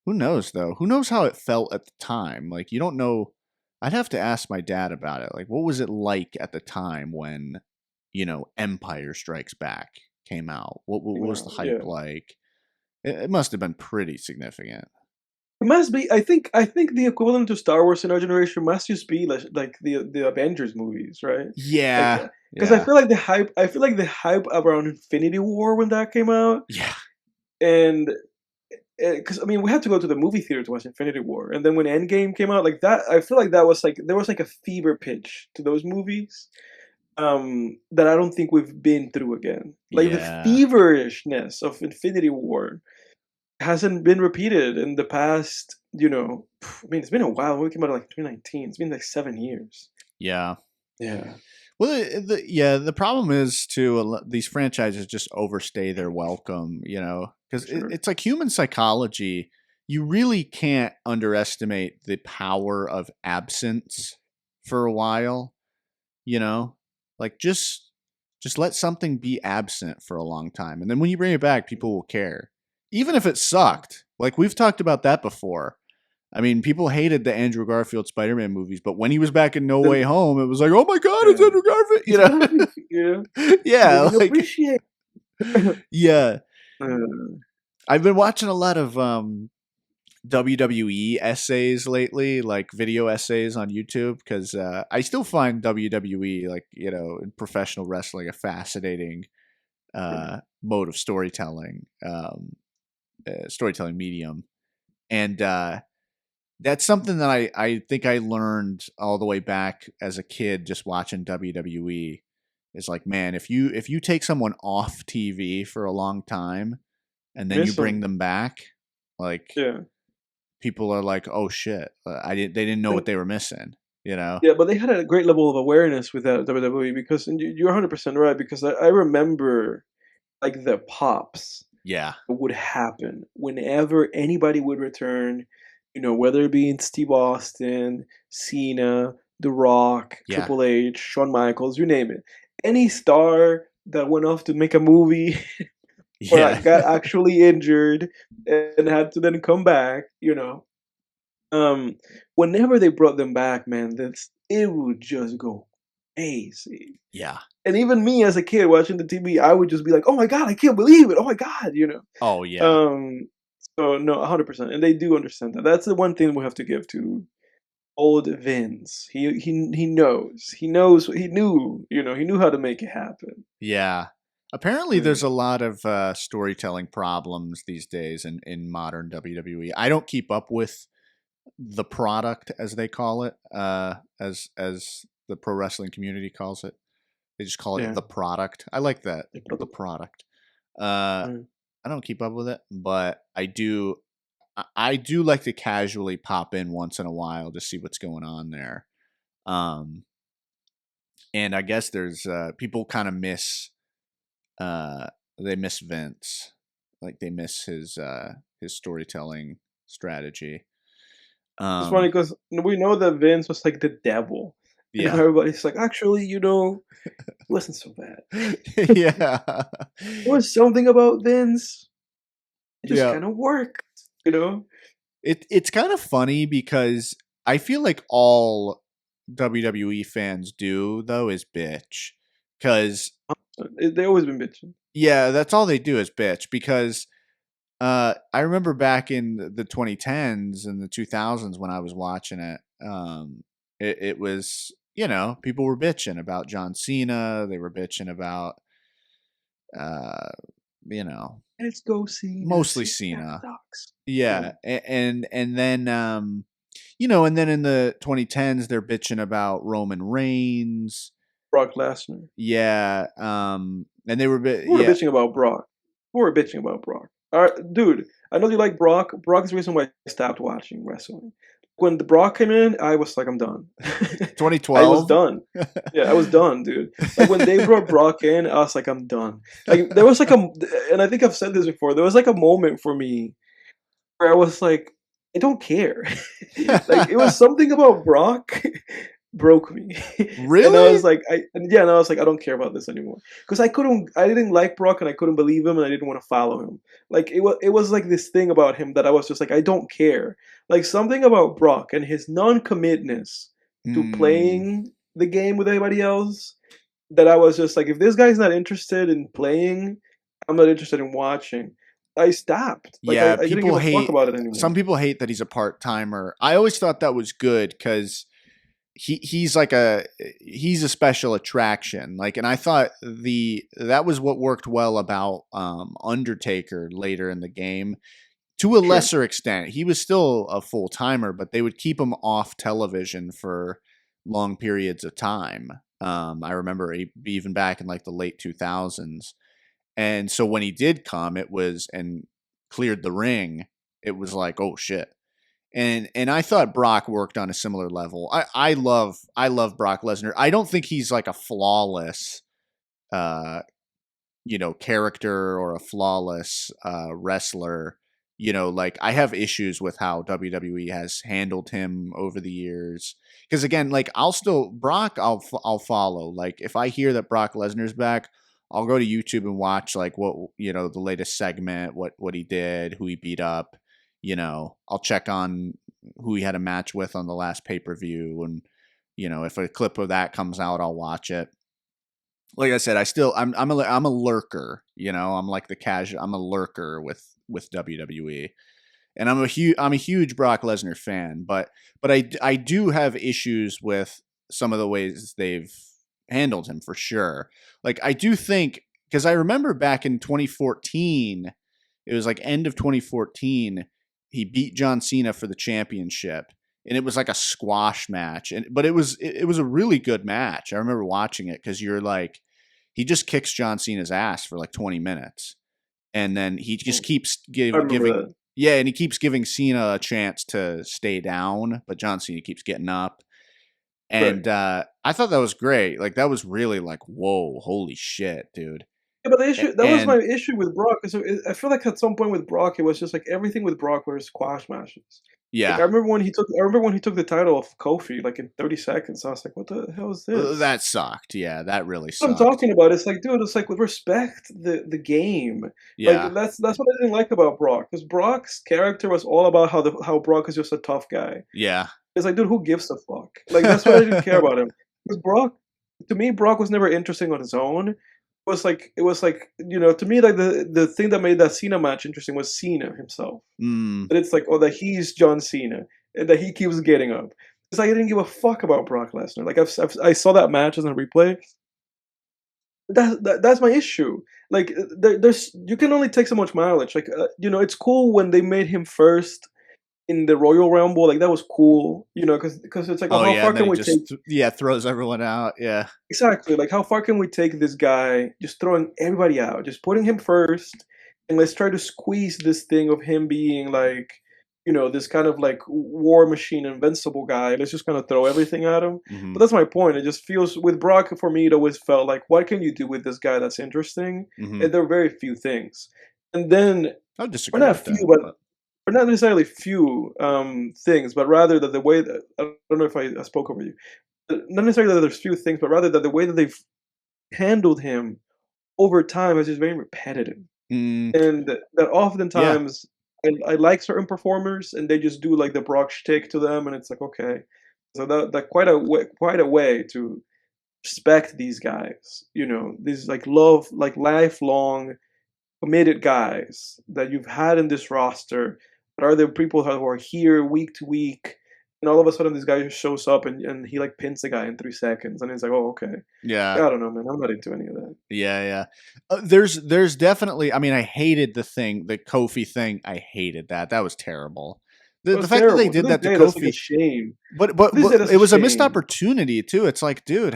who knows though? Who knows how it felt at the time? Like, you don't know. I'd have to ask my dad about it. Like, what was it like at the time when, Empire Strikes Back came out? What was the hype Yeah. like? It must have been pretty significant. It must be. I think the equivalent to Star Wars in our generation must just be like the Avengers movies, right? Yeah. Because I feel like the hype. I feel like the hype around Infinity War when that came out, Yeah. and because I mean, we had to go to the movie theater to watch Infinity War, and then when Endgame came out, like that, I feel like that was like there was like a fever pitch to those movies, that I don't think we've been through again. Like the Yeah. feverishness of Infinity War hasn't been repeated in the past. I mean, it's been a while. We came out like 2019. It's been like 7 years. Yeah. Yeah. Well, the problem is too, these franchises just overstay their welcome, because Sure. it's like human psychology. You really can't underestimate the power of absence for a while, like just let something be absent for a long time. And then when you bring it back, people will care. Even if it sucked. Like we've talked about that before. I mean, people hated the Andrew Garfield Spider-Man movies, but when he was back in No Way Home, it was like, oh my God, it's Yeah. Andrew Garfield. Yeah. Yeah. You Like, appreciate. yeah. Uh, I've been watching a lot of WWE essays lately, like video essays on YouTube, because I still find WWE, like, in professional wrestling, a fascinating mode of storytelling, storytelling medium. And that's something that I think I learned all the way back as a kid, just watching WWE. Is like, man, if you take someone off TV for a long time and then you miss bring 'em. them back, like Yeah. people are like, oh shit, they didn't know what they were missing, Yeah, but they had a great level of awareness with that WWE because and you're 100% right because I remember like the pops Yeah, that would happen whenever anybody would return, whether it be in Steve Austin, Cena, The Rock, yeah, Triple H, Shawn Michaels, you name it. Any star that went off to make a movie or yeah, like got actually injured and had to then come back, whenever they brought them back, man, it would just go crazy. yeah. And even me as a kid watching the TV, I would just be like, "Oh my god, I can't believe it! Oh my god!" Oh yeah, Um, so no, 100%, and they do understand that. That's the one thing we have to give to old Vince. He knows. He knows. He knew. He knew how to make it happen. yeah. Apparently, Mm. there's a lot of storytelling problems these days in modern WWE. I don't keep up with the product, as they call it, as the pro wrestling community calls it. They just call it Yeah. the product. I like that, the product. Uh, Mm. I don't keep up with it, but I do. I do like to casually pop in once in a while to see what's going on there. And I guess there's people kind of miss. They miss Vince, like they miss his storytelling strategy. It's funny Um, because we know that Vince was like the devil, and yeah, everybody's like, actually, it wasn't so bad. yeah, There was something about Vince. It just yeah. kind of worked. It's kind of funny because I feel like all WWE fans do though is bitch. Because They always been bitching. yeah, that's all they do is bitch. Because I remember back in the 2010s and the 2000s when I was watching it, it was people were bitching about John Cena. They were bitching about uh, you know Let's go see mostly Cena Cena. sucks. Yeah, and then and then in the 2010s they're bitching about Roman Reigns. Brock Lesnar. Yeah, and they were Who were yeah, bitching about Brock? Who were bitching about Brock? All right, dude. I know you like Brock. Brock is the reason why I stopped watching wrestling. When the Brock came in, I was like, I'm done. I was 2012. done. Yeah, I was done, dude. Like when they brought Brock in, I was like, I'm done. Like there was like and I think I've said this before. There was like a moment for me where I was like, I don't care. Like it was something about Brock broke me, and I Really? was like, and I was like, I don't care about this anymore because I didn't like Brock, and I couldn't believe him, and I didn't want to follow him. Like it was like this thing about him that I was just like, I don't care. Like something about Brock and his non-commitness to Mm, playing the game with anybody else that I was just like, if this guy's not interested in playing, I'm not interested in watching. I stopped. Like yeah, I didn't give people a fuck hate. about it anymore. Some people hate that he's a part timer. I always thought that was good because he's like he's a special attraction. Like, and I thought that was what worked well about Undertaker later in the game. to a Sure. lesser extent. He was still a full timer, but they would keep him off television for long periods of time. I remember even back in like the late 2000s. And so when he did come, it was and cleared the ring, it was like, oh shit. And I thought Brock worked on a similar level. I love Brock Lesnar. I don't think he's like a flawless uh character or a flawless wrestler. Like I have issues with how WWE has handled him over the years. Because again, like I'll follow. Like if I hear that Brock Lesnar's back, I'll go to YouTube and watch like what the latest segment, what he did, who he beat up. I'll check on who he had a match with on the last pay-per-view, and if a clip of that comes out, I'll watch it. Like I said, I'm a lurker. I'm like I'm a lurker with WWE, and I'm a huge Brock Lesnar fan. But I do have issues with some of the ways they've handled him for sure. Like I do think, because I remember back in 2014, it was like end of 2014, he beat John Cena for the championship. And it was like a squash match, but it was a really good match. I remember watching it because you're like, he just kicks John Cena's ass for like 20 minutes, and then he just keeps I remember giving that. and he keeps giving Cena a chance to stay down, but John Cena keeps getting up. Right. And I thought that was great. Like that was really like, whoa, holy shit, dude. Yeah, but the issue that was And my issue with Brock. So I feel like at some point with Brock, it was just like everything with Brock were squash matches. Like yeah, I remember when he took the title of Kofi like in 30 seconds. I was like, what the hell is this? that sucked. Yeah, that really What I'm sucked. talking about. It's like, dude, it's like respect the game. Like Yeah, that's what I didn't like about Brock, because Brock's character was all about how Brock is just a tough guy. yeah. It's like, dude, who gives a fuck? Like that's what I didn't care about him. Because Brock, to me, Brock was never interesting on his own. It was like to me, like the thing that made that Cena match interesting was Cena himself. Mm, That it's like, oh, that he's John Cena and that he keeps getting up. It's like I didn't give a fuck about Brock Lesnar. Like I saw that match as a replay. That's my issue. Like there's you can only take so much mileage. Like it's cool when they made him first in the Royal Rumble. Like that was cool. Because it's like, oh, oh how yeah, far and then can he we take? just throws everyone out. Yeah, Exactly. Like how far can we take this guy? Just throwing everybody out, just putting him first, and let's try to squeeze this thing of him being like, this kind of like war machine, invincible guy. Let's just kind of throw everything at him. mm-hmm, But that's my point. It just feels with Brock, for me, it always felt like, what can you do with this guy that's interesting? mm-hmm. And there are very few things. And then, I or disagree not with few, that, but but or not necessarily few things, but rather that the way that I don't know if I spoke over you. Not necessarily that there's few things, but rather that the way that they've handled him over time is just very repetitive, mm, and that yeah, oftentimes I like certain performers and they just do like the Brock shtick to them, and it's like, okay, so that quite a way to respect these guys, these like lifelong committed guys that you've had in this roster, but are there people who are here week to week, and all of a sudden this guy just shows up and he like pins the guy in 3 seconds, and it's like, oh, okay. yeah. I don't know, man. I'm not into any of that. Yeah, yeah. There's definitely. I mean, I hated the Kofi thing. I hated that. That was terrible. It The was fact that they terrible. To did this that to day, that's like a Kofi, shame. but To this day, that's it a was a missed shame. opportunity too. It's like, dude,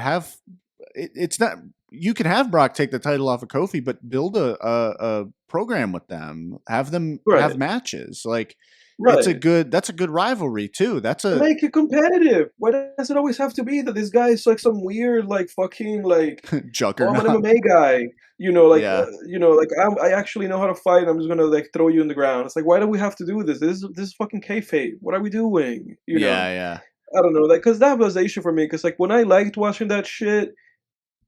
it's not. You can have Brock take the title off of Kofi, but build a program with them. Have them have Right. matches. Like Right. that's a good rivalry too. That's And a make it competitive. Why does it always have to be that this guy is like some weird, like fucking, like, oh, I'm an juggernaut. MMA guy. Yeah, Like I actually know how to fight. I'm just gonna like throw you in the ground. It's like, why do we have to do this? This is fucking kayfabe. What are we doing? yeah, yeah. I don't know. Like, cause that was the issue for me. Cause like when I liked watching that shit,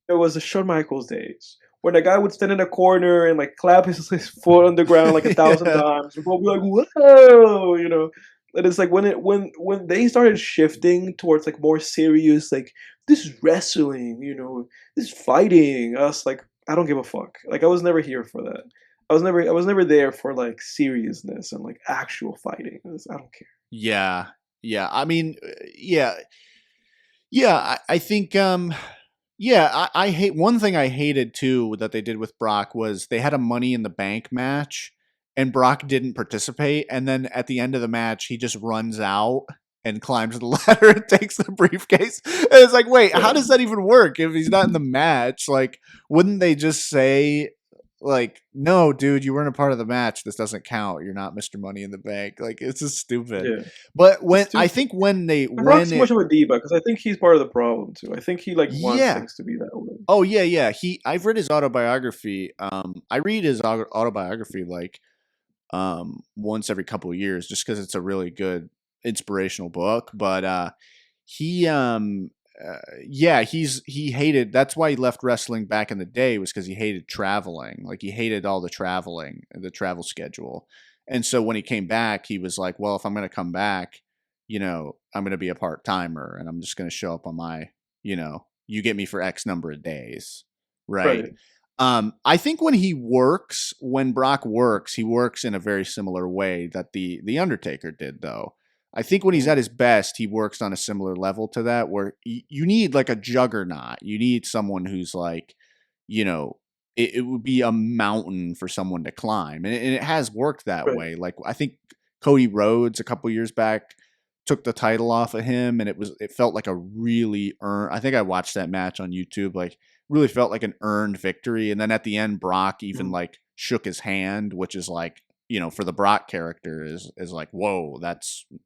it was the Shawn Michaels days when the guy would stand in a corner and like clap his foot on the ground like 1,000 Yeah. times. And people would be like, "Whoa!" And it's like when they started shifting towards like more serious, like, this is wrestling, this is fighting. I was like, I don't give a fuck. Like I was never here for that. I was never there for like seriousness and like actual fighting. I don't care. Yeah, yeah. I mean, yeah, yeah. I think, yeah. I hate one thing I hated too that they did with Brock was they had a Money in the Bank match, and Brock didn't participate. And then at the end of the match, he just runs out and climbs the ladder and takes the briefcase. And it's like, wait, how does that even work if he's not in the match? Like, wouldn't they just say, like, no, dude, you weren't a part of the match. This doesn't count. You're not Mr. Money in the Bank. Like, it's just stupid. Yeah. But when It's I stupid. think when they And Brock's when too it, much of a diva because I think he's part of the problem too. I think he like wants yeah. things to be that way. Oh yeah. I've read his autobiography. I read his autobiography like once every couple of years just because it's a really good inspirational book. But he he hated, that's why he left wrestling back in the day, was because he hated traveling. Like he hated all the traveling, the travel schedule. And so when he came back, he was like, well, if I'm going to come back, I'm going to be a part-timer and I'm just going to show up on my, you get me for X number of days. Right. I think when Brock works, he works in a very similar way that the Undertaker did, though. I think when he's at his best, he works on a similar level to that, where you need like a juggernaut. You need someone who's like, it would be a mountain for someone to climb. And it has worked that way. Like, I think Cody Rhodes a couple years back took the title off of him, and it felt like a really earned. I think I watched that match on YouTube, like really felt like an earned victory. And then at the end, Brock even like shook his hand, which is like, for the Brock character is like, whoa,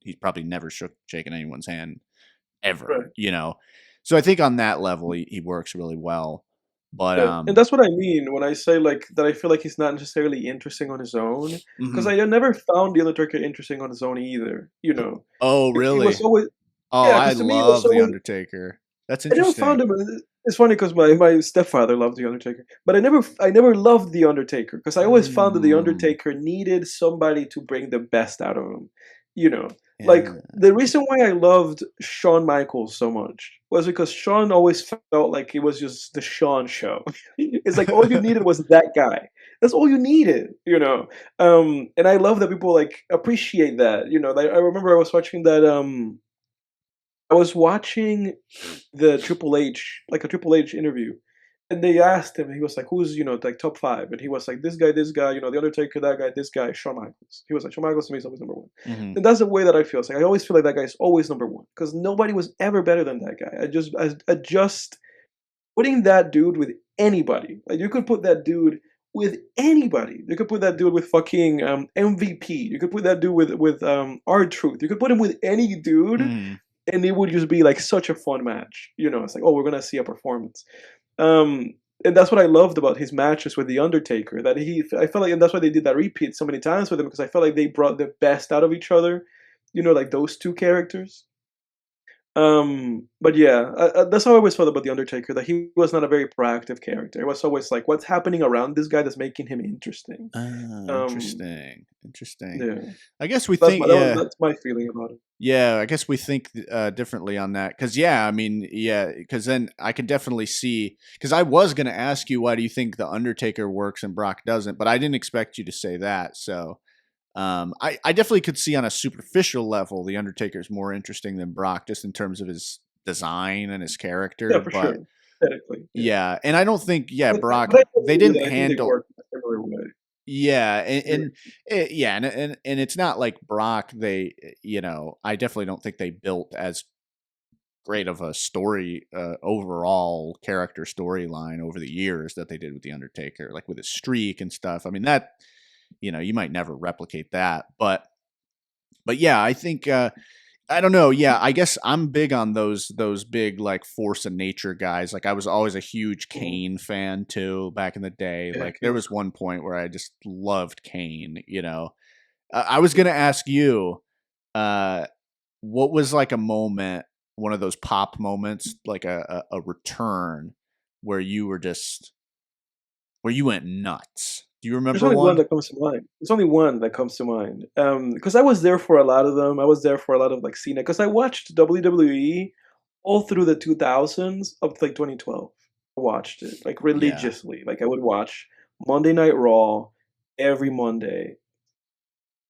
he's probably never shaken anyone's hand ever, So I think on that level, he works really well. But and that's what I mean when I say like that. I feel like he's not necessarily interesting on his own because I never found the Undertaker interesting on his own either. Oh, really? He was always, I to me, it was love the always, Undertaker. That's I never interesting. found him. It's funny because my stepfather loved the Undertaker, but I never loved the Undertaker because I always found that the Undertaker needed somebody to bring the best out of him. Like the reason why I loved Shawn Michaels so much was because Shawn always felt like it was just the Shawn show. It's like all you needed was that guy. That's all you needed, And I love that people like appreciate that. Like, I remember I was watching that. I was watching the Triple H, like a Triple H interview, and they asked him, he was like, who's, like top 5? And he was like, this guy, The Undertaker, that guy, this guy, Shawn Michaels. He was like, Shawn Michaels to me is always number 1. And that's the way that I feel. It's like, I always feel like that guy is always number 1 because nobody was ever better than that guy. I just putting that dude with anybody. Like, you could put that dude with anybody. You could put that dude with fucking MVP. You could put that dude with R-Truth. You could put him with any dude. And it would just be like such a fun match. It's like, oh, we're gonna see a performance. And that's what I loved about his matches with the Undertaker. That I felt like, and that's why they did that repeat so many times with him, because I felt like they brought the best out of each other. Like those two characters. But yeah, that's how I always felt about the Undertaker. That he was not a very proactive character. It was always like, what's happening around this guy that's making him interesting. Interesting. Yeah. I guess we think. That's my feeling about it. Yeah, I guess we think differently on that. Because because then I could definitely see. Because I was going to ask you, why do you think the Undertaker works and Brock doesn't? But I didn't expect you to say that. So. I definitely could see on a superficial level the Undertaker is more interesting than Brock, just in terms of his design and his character. Yeah, for sure. Aesthetically, yeah, and I don't think Brock, but they didn't handle. Yeah, and it's not like Brock. I definitely don't think they built as great of a story overall character storyline over the years that they did with the Undertaker, like with his streak and stuff. I mean that. You might never replicate that, but yeah, I think I don't know. Yeah, I guess I'm big on those big like force of nature guys. Like I was always a huge Kane fan too back in the day. Yeah, like there was one point where I just loved Kane. I was gonna ask you, what was like a moment, one of those pop moments, like a return where you went nuts. Do you remember There's only one that comes to mind. There's only one that comes to mind. Because I was there for a lot of them. I was there for a lot of like Cena. Because I watched WWE all through the 2000s up to like 2012. I watched it like religiously. Like I would watch Monday Night Raw every Monday.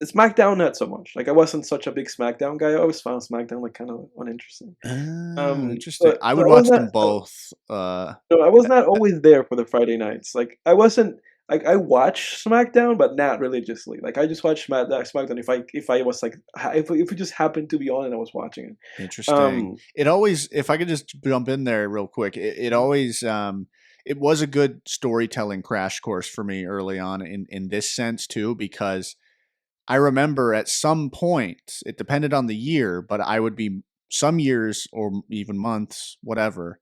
SmackDown not so much. Like I wasn't such a big SmackDown guy. I always found SmackDown like kind of uninteresting. Interesting. I would watch them both. No, I was not always there for the Friday nights. Like I wasn't I watch SmackDown, but not religiously. Like I just watch SmackDown if I was like if it just happened to be on and I was watching it. Interesting. It always, if I could just jump in there real quick, it always, it was a good storytelling crash course for me early on in this sense too, because I remember at some point, it depended on the year, but I would be some years or even months, whatever,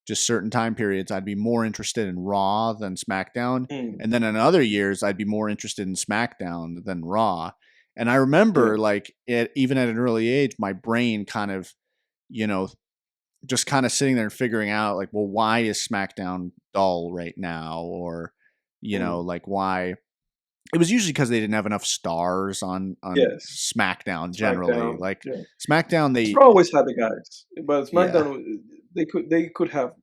just certain time periods, I'd be more interested in Raw than SmackDown. Mm, And then in other years, I'd be more interested in SmackDown than Raw. And I yeah, remember, like, even at an early age, my brain kind of, you know, just kind of sitting there and figuring out, like, well, why is SmackDown dull right now? Or, mm, like, why it was usually because they didn't have enough stars on yes, SmackDown generally. SmackDown. Like Yeah, SmackDown, because they Raw always had the guys, but yeah SmackDown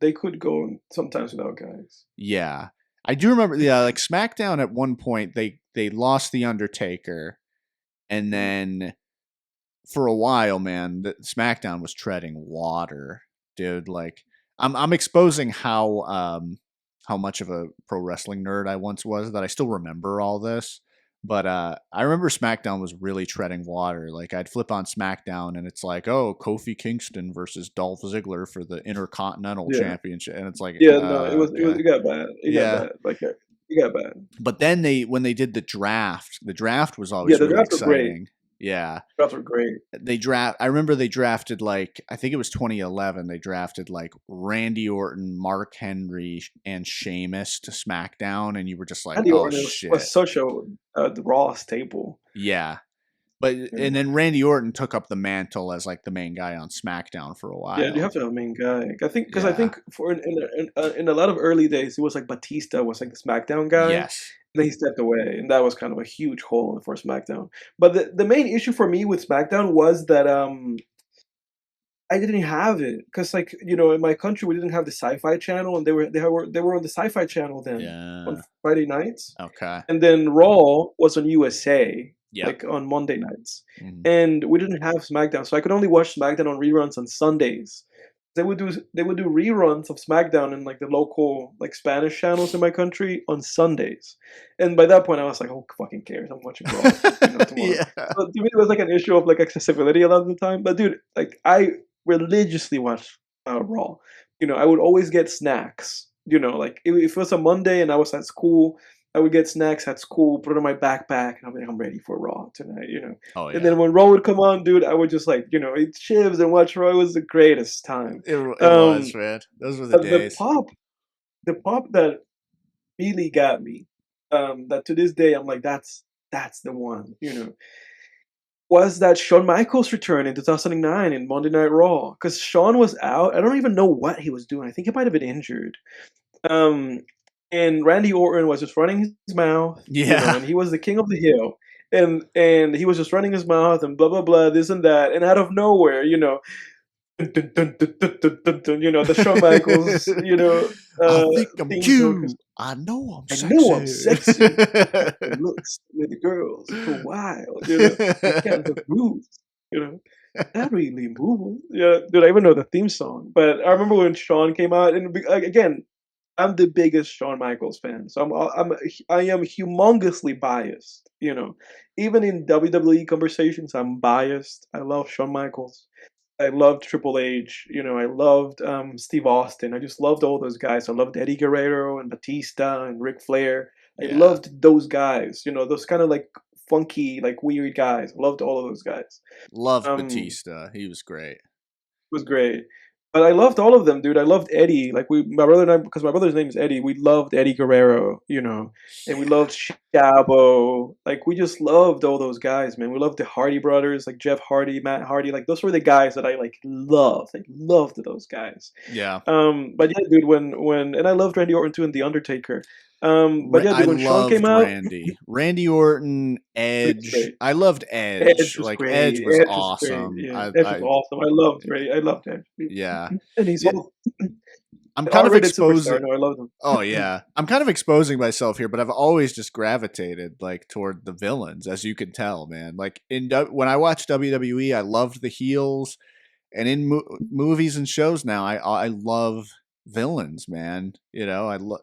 they could go sometimes without guys. yeah. I do remember like SmackDown at one point they lost the Undertaker, and Mm, then for a while, man, the SmackDown was treading water, dude. Like I'm exposing how much of a pro wrestling nerd I once was that I still remember all this. But I remember SmackDown was really treading water. Like I'd flip on SmackDown and it's like, oh, Kofi Kingston versus Dolph Ziggler for the Intercontinental yeah, Championship, and it's like, yeah. No, okay, it got bad. It got yeah. bad. Like it got bad. But then when they did the draft was Yeah, always the really drafts were great. exciting. Yeah, Drafts were great. I remember they drafted, like, I think it was 2011, they drafted like Randy Orton, Mark Henry, and Sheamus to SmackDown, and you were just like, Randy oh Orton was shit. such a the Raw staple. Yeah. But Yeah. and then Randy Orton took up the mantle as like the main guy on SmackDown for a Yeah, you while. have to have a main guy. I think because I Yeah. think for in a lot of early days, it was like Batista was like the SmackDown guy. Yes. Then he stepped away, and that was kind of a huge hole for SmackDown. But the main issue for me with SmackDown was that I didn't have it because like in my country we didn't have the Sci-Fi channel, and they were on the Sci-Fi channel then on Yeah. Friday nights. Okay. And then Raw was on USA, Yep. like on Monday nights. Mhm. And we didn't have SmackDown, so I could only watch SmackDown on reruns on Sundays. They would do reruns of SmackDown in like the local like Spanish channels in my country on Sundays. And by that point I was like, "Oh, fucking cares. I'm watching Raw, tomorrow." Yeah. So to me it was like an issue of like accessibility a lot of the time. But dude, like I religiously watch Raw. I would always get snacks. Like if it was a Monday and I was at school, I would get snacks at school, put it in my backpack, and I'm like, I'm ready for Raw tonight. Oh And yeah. then when Raw would come on, dude, I would just like, eat chips and watch Raw. It was the greatest time. It Um, was, man. Those were the but days. the pop that really got me, that to this day I'm like, that's the one, was that Shawn Michaels return in 2009 in Monday Night Raw. Because Shawn was out. I don't even know what he was doing. I think he might have been injured. Um, and Randy Orton was just running his mouth, Yeah. and he was the king of the hill. And he was just running his mouth and blah blah blah, this and that, and out of nowhere, dun, dun, dun, dun, dun, dun, dun, dun, the Shawn Michaels, I think I'm theme song. 'Cause cute. I know I'm I know I'm sexy. sexy. The looks with the girls for a while, I got the moves, you know. Not really moving. Yeah, dude, I even know the theme song. But I remember when Shawn came out, and again, I'm the biggest Shawn Michaels fan, so I am humongously biased. Even in WWE conversations, I'm biased. I love Shawn Michaels. I loved Triple H. I loved Steve Austin. I just loved all those guys. I loved Eddie Guerrero and Batista and Ric Flair. I Yeah. loved those guys. Those kind of like funky, like weird guys. I loved all of those guys. Loved Um, Batista. He was great. was great. But I loved all of them, dude. I loved Eddie. Like my brother and I, because my brother's name is Eddie. We loved Eddie Guerrero, and we loved Shabo. Like we just loved all those guys, man. We loved the Hardy brothers, like Jeff Hardy, Matt Hardy. Like those were the guys that I like loved. I loved those guys. Yeah. But yeah, dude, when and I loved Randy Orton too and The Undertaker. But yeah, I dude, when Shawn came loved out, Randy. Randy Orton, it was Edge. great. I loved Edge Edge. was Like great. Edge was Edge was great. awesome. Yeah, Edge was I awesome. I loved Ray. I loved Edge. yeah. And he's Yeah. all I'm an kind of R-rated superstar. exposing. No, I love him. Oh yeah, I'm kind of exposing myself here, but I've always just gravitated like toward the villains, as you can tell, man. Like when I watched WWE, I loved the heels, and in movies and shows now, I love villains, man. I love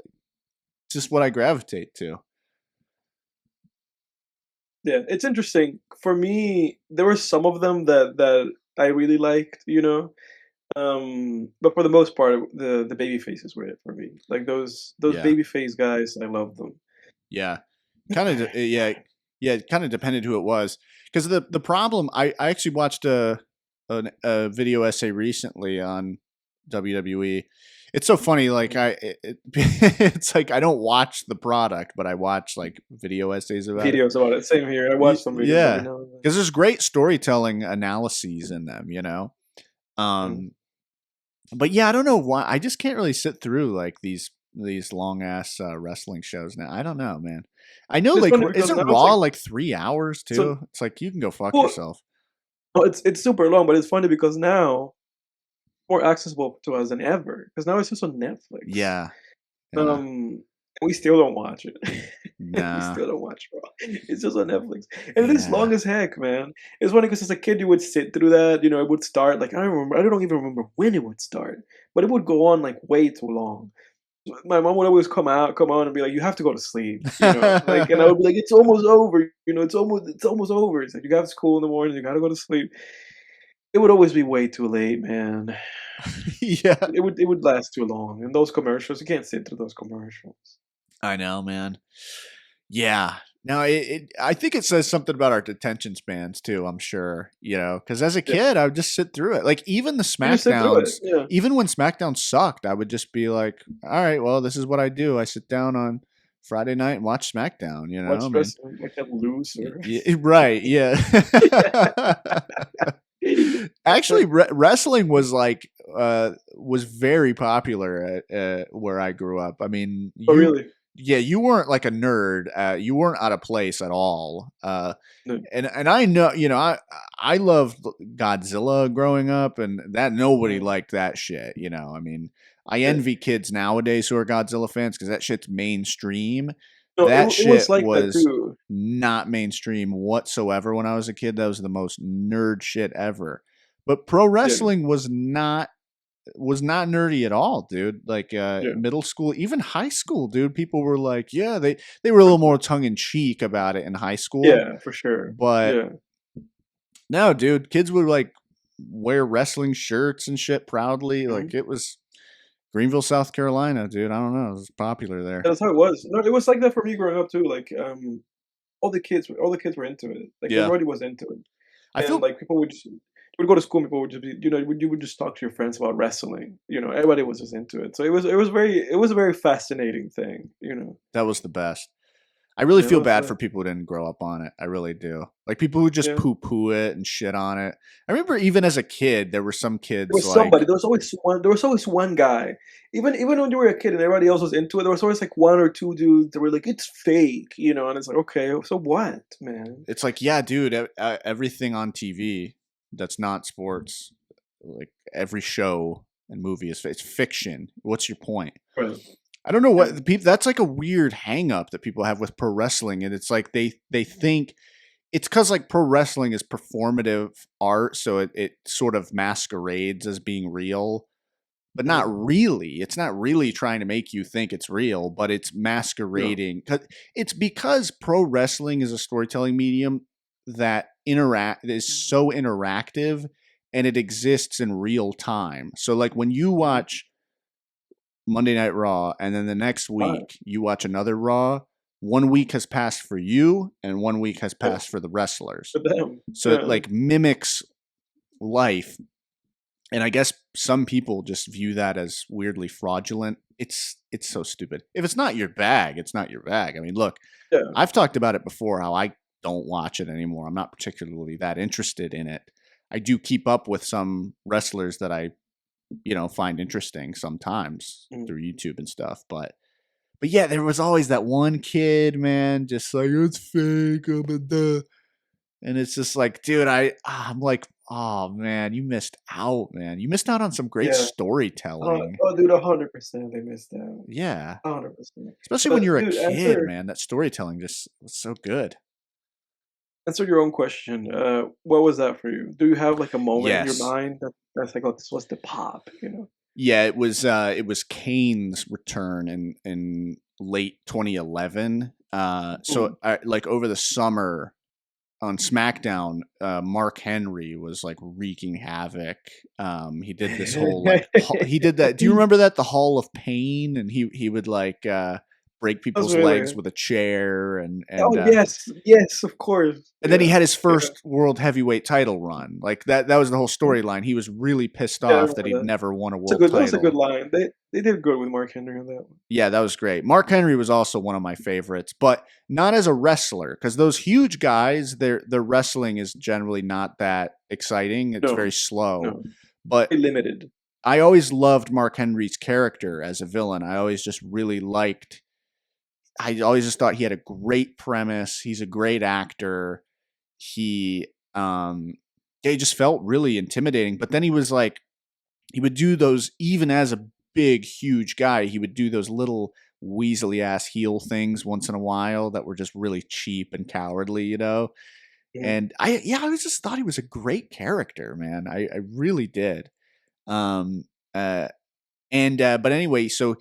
just what I gravitate to. Yeah, it's interesting. For me, there were some of them that I really liked, you know. But for the most part, the baby faces were it for me. Like those Yeah. baby face guys, I love them. Yeah. Kind of, yeah. Yeah. It kind of depended who it was. Because the problem, I actually watched a video essay recently on WWE. It's so funny. Like it's like I don't watch the product, but I watch like video essays about it. Videos about it. Same here. I watch some videos every Yeah. now and then. Because there's great storytelling analyses in them, you know? But yeah, I don't know why. I just can't really sit through like these long ass wrestling shows now. I don't know, man. I know, It's like, funny because isn't now it's Raw like like 3 hours too? so. It's like you can go fuck Well, yourself. well, it's super long, but it's funny because now more accessible to us than ever. Because now it's just on Netflix. Yeah. Yeah. We still don't watch it. We Nah. still don't watch Raw. It's just on Netflix, and it is Yeah. long as heck, man. It's funny because as a kid, you would sit through that. You know, it would start like I don't remember. I don't even remember when it would start, but it would go on like way too long. My mom would always come on and be like, "You have to go to sleep," you know. Like, and I would be like, "It's almost over," you know. It's almost over. It's like you have school in the morning. You got to go to sleep. It would always be way too late, man. Yeah. It would last too long, and those commercials, you can't sit through those commercials. I know, man. Yeah. Now, I think it says something about our detention spans too. I'm sure, you know, because as a Yeah. kid, I would just sit through it. Like even the You just sit through it. Smackdowns, Yeah. even when SmackDown sucked, I would just be like, "All right, well, this is what I do. I sit down on Friday night and watch SmackDown." You know, Watch I mean, wrestling like that loser. right? Yeah. Actually, wrestling was like was very popular at where I grew up. I mean, Oh, really? yeah, you weren't like a nerd. You weren't out of place at all. No. And I know, you know, I loved Godzilla growing up, and that nobody liked that shit. You know, I mean, I Yeah. envy kids nowadays who are Godzilla fans because that shit's mainstream. No, That it was shit like that was too. not mainstream whatsoever when I was a kid. That was the most nerd shit ever. But pro Yeah. wrestling was not nerdy at all, dude. Like Yeah. middle school, even high school, dude. People were like, yeah, they were a little more tongue in cheek about it in high school. Yeah, for sure. But Yeah. no, dude, kids would like wear wrestling shirts and shit proudly. Mhm. Like it was Greenville, South Carolina, dude. I don't know. It was popular there. That's how it was. No, it was like that for me growing up too. Like, all the kids were into it. Like Yeah. everybody was into it. I And feel like people would just you would go to school and people would just be, you know, you would just talk to your friends about wrestling. You know, everybody was just into it. So it was a very fascinating thing, you know. that was the best. I really Yeah, feel it bad was. for people who didn't grow up on it. I really do. Like people who just Yeah. poo-poo it and shit on it. I remember even as a kid, there were some kids There was like somebody. There was always one guy. Even when you were a kid and everybody else was into it, there was always like one or two dudes that were like, "It's fake," you know. And it's like, okay, so what, man? it's like, yeah, dude, everything on TV that's not sports, like every show and movie it's fiction. What's your point? Right. I don't know Yeah. what the people. That's like a weird hang up that people have with pro wrestling, and it's like they think it's because like pro wrestling is performative art, so it sort of masquerades as being real, but not really. It's not really trying to make you think it's real, but it's masquerading. It's because pro wrestling is a storytelling medium that is so interactive, and it exists in real time. So like when you watch Monday Night Raw, and then the next week you watch another Raw. 1 week has passed for you, and 1 week has passed for the wrestlers. For them. So Yeah. it like mimics life, and I guess some people just view that as weirdly fraudulent. It's so stupid. If it's not your bag, it's not your bag. I mean, look, Yeah. I've talked about it before how I don't watch it anymore. I'm not particularly that interested in it. I do keep up with some wrestlers that I find interesting sometimes through YouTube and stuff. But yeah, there was always that one kid, man, just like, it's fake, and it's just like, dude, I'm like, oh man, you missed out, man. You missed out on some great Yeah. storytelling. Oh, dude, 100% they missed out. Yeah, 100%. especially when But, you're a dude, kid, man. That storytelling just was so good. answer your own question. What was that for you? Do you have like a moment in Yes. your mind that's like, oh, this was the pop, you know? Yeah, it was Kane's return in late 2011. Mm. Like over the summer on SmackDown, Mark Henry was like wreaking havoc. He did this whole like he did that. Do you remember that, the Hall of Pain? And he would like break That's people's legs really. with a chair Oh yes, yes, of course. and then he Yeah, had his yeah, first world heavyweight title run. Like that was the whole storyline. He was really pissed yeah. I off that remember he'd that. never won a It's a world good. That was a good title. line. They did good with Mark Henry on that one. Yeah, that was great. Mark Henry was also one of my favorites, but not as a wrestler, because those huge guys, their wrestling is generally not that exciting. It's very No, slow. no, But very limited. I always loved Mark Henry's character as a villain. I always just really liked. I always just thought he had a great premise. He's a great actor. He yeah, he just felt really intimidating. But then he was like, he would do those, even as a big, huge guy, he would do those little weaselly ass heel things once in a while that were just really cheap and cowardly, you know? Mhm. And I just thought he was a great character, man. I really did. Um, uh, but anyway, so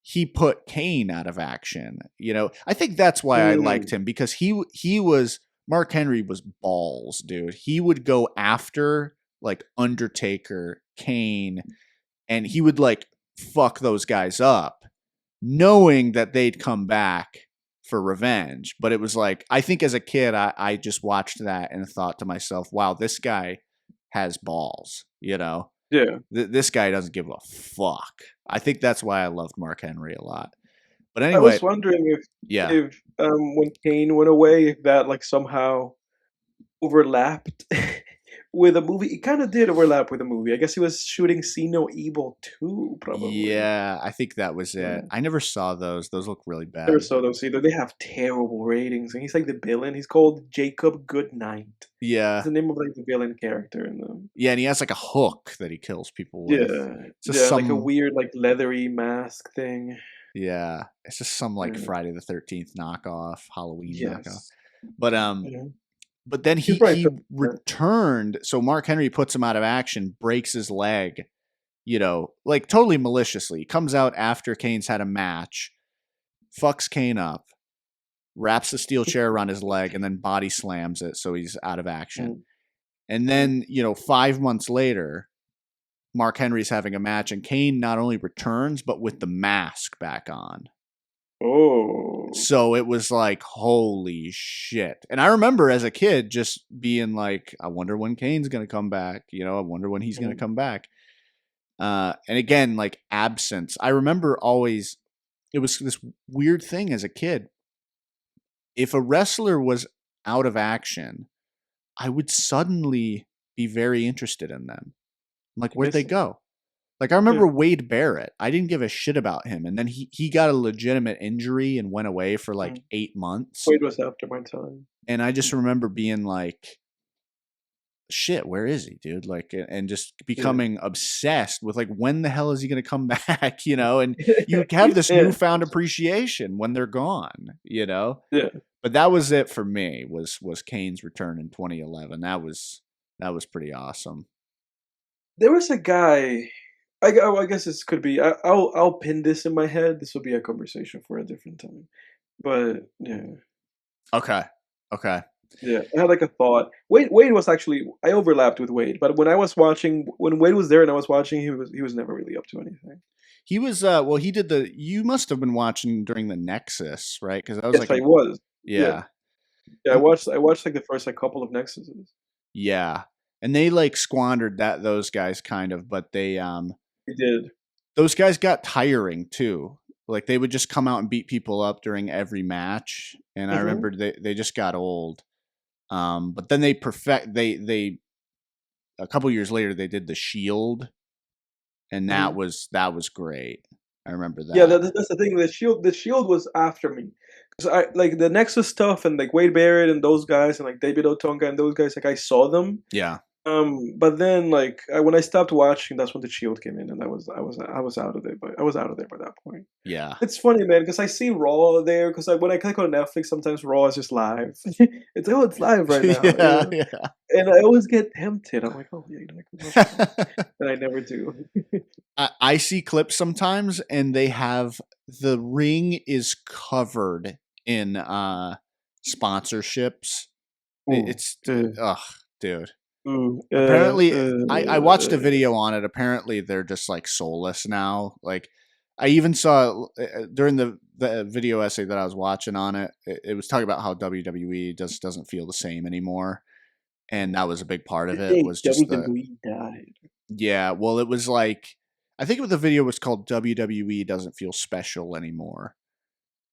he put Kane out of action. You know, I think that's why I liked Mm. him, because he was, Mark Henry was balls, dude. He would go after like Undertaker, Kane, and he would like fuck those guys up, knowing that they'd come back for revenge. But it was like, I think as a kid, I just watched that and thought to myself, wow, this guy has balls, you know? Yeah. This guy doesn't give a fuck. I think that's why I loved Mark Henry a lot. But I anyway, was wondering yeah. if when Kane went away, if that like somehow overlapped with a movie. It kind of did overlap with a movie. I guess he was shooting See No Evil 2, probably. Yeah, I think that was Yeah. it. I never saw those. Those look really Never bad. saw those either. They have terrible ratings, and he's like the villain. He's called Jacob Goodnight. Yeah. It's the name of like the villain character in them. Yeah, and he has like a hook that he kills people with. Yeah, It's just yeah, some, like a weird like leathery mask thing. yeah, it's just some like Yeah. Friday the 13th knockoff, Halloween knockoff. Yes. But Yeah. but then He's probably he filmed that. returned. So Mark Henry puts him out of action, breaks his leg, you know, like totally maliciously. Comes out after Kane's had a match, fucks Kane up, wraps the steel chair around his leg, and then body slams it so he's out of action. Mm. And then, you know, 5 months later, Mark Henry's having a match, and Kane not only returns, but with the mask back on. Oh. So it was like, holy shit. And I remember as a kid just being like, I wonder when Kane's going to come back. You know, I wonder when he's going to come back. And again, like absence. I remember always, it was this weird thing as a kid. If a wrestler was out of action, I would suddenly be very interested in them. Like, where'd they go? Like, I remember Wade Barrett. I didn't give a shit about him. And then he got a legitimate injury and went away for like 8 months. Wade was after my time. And I just remember being like, shit, where is he, dude? Like, and just becoming obsessed with like, when the hell is he going to come back? You know, and you have this newfound appreciation when they're gone, you know? Yeah. But that was it for me, was Kane's return in 2011. That was pretty awesome. There was a guy. I guess this could be. I'll pin this in my head. This will be a conversation for a different time. But yeah. Okay. Yeah, I had like a thought. Wade was actually, I overlapped with Wade, but when Wade was there and I was watching, he was never really up to anything. He was well. He did you must have been watching during the Nexus, right? Because that was Yes, I was. Yeah. Yeah, I watched like the first like couple of Nexuses. Yeah, and they like squandered those guys kind of, but they did. Those guys got tiring too. Like they would just come out and beat people up during every match, and I remember they just got old. But then they a couple years later they did the Shield, and that was great. I remember that. Yeah, that's the thing. The Shield was after me, because I like the Nexus stuff and like Wade Barrett and those guys and like David Otunga and those guys. Like I saw them. Yeah. But then like when I stopped watching, that's when the Shield came in, and I was out of it. But I was out of there by that point. Yeah. It's funny, man, because I see Raw there. Because when I click on Netflix, sometimes Raw is just live. It's like, oh, it's live right now. Yeah, And I always get tempted. I'm like, oh yeah, I could watch Raw. yeah. And I never do. I see clips sometimes, and they have the ring is covered in sponsorships. Ooh, It's uh, ugh, dude. ooh, Apparently, I watched a video on it. Apparently, they're just like soulless now. Like, I even saw during the video essay that I was watching on it, it was talking about how WWE just doesn't feel the same anymore, and that was a big part of it. hey, Was just the WWE died. yeah. Well, it was like I think the video was called WWE doesn't feel special anymore,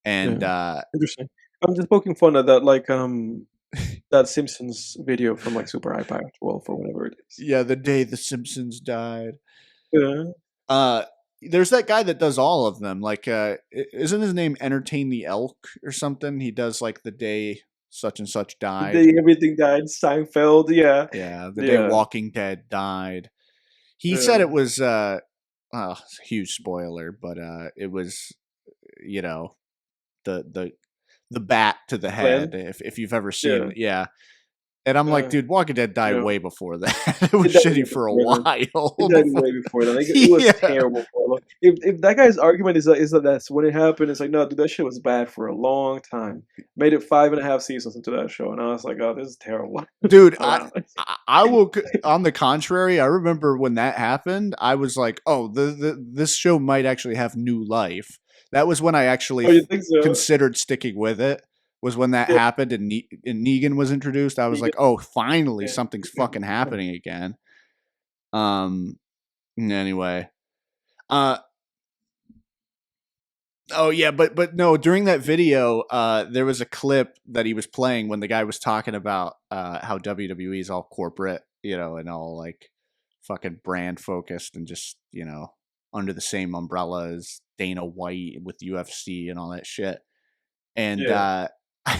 and Yeah, interesting. I'm just poking fun at that, like that Simpsons video from like Super High Power 12 or whatever it is. yeah, the day the Simpsons died. Yeah, Uh, there's that guy that does all of them. Like, isn't his name Entertain the Elk or something? He does like the day such and such the died. day everything died. Seinfeld. Yeah, Yeah, the day yeah, Walking Dead died. He yeah. said it was huge spoiler, but it was you know the the bat to the head Glenn. if you've ever seen Yeah, it. Yeah. And I'm like, dude, Walking Dead died yeah. way before that. It was It died way shitty for a before then. while. It died way before then. Like, it was Yeah. terrible for a long. If that guy's argument is that that's when it happened, it's like no, dude, that shit was bad for a long time. Made it 5.5 seasons into that show, and I was like, oh, this is terrible. Dude, I'm out. I will. On the contrary, I remember when that happened, I was like, "Oh, this show might actually have new life." That was when I actually Oh, you think so? considered sticking with it. Was when that Yeah. happened and Negan was introduced. I was like, Negan. "Oh, finally, Yeah. something's Yeah. fucking happening again." Anyway, uh, oh yeah, but no, during that video, there was a clip that he was playing when the guy was talking about how WWE is all corporate, and all like fucking brand focused and just, under the same umbrella as Dana White with UFC and all that shit. And Yeah.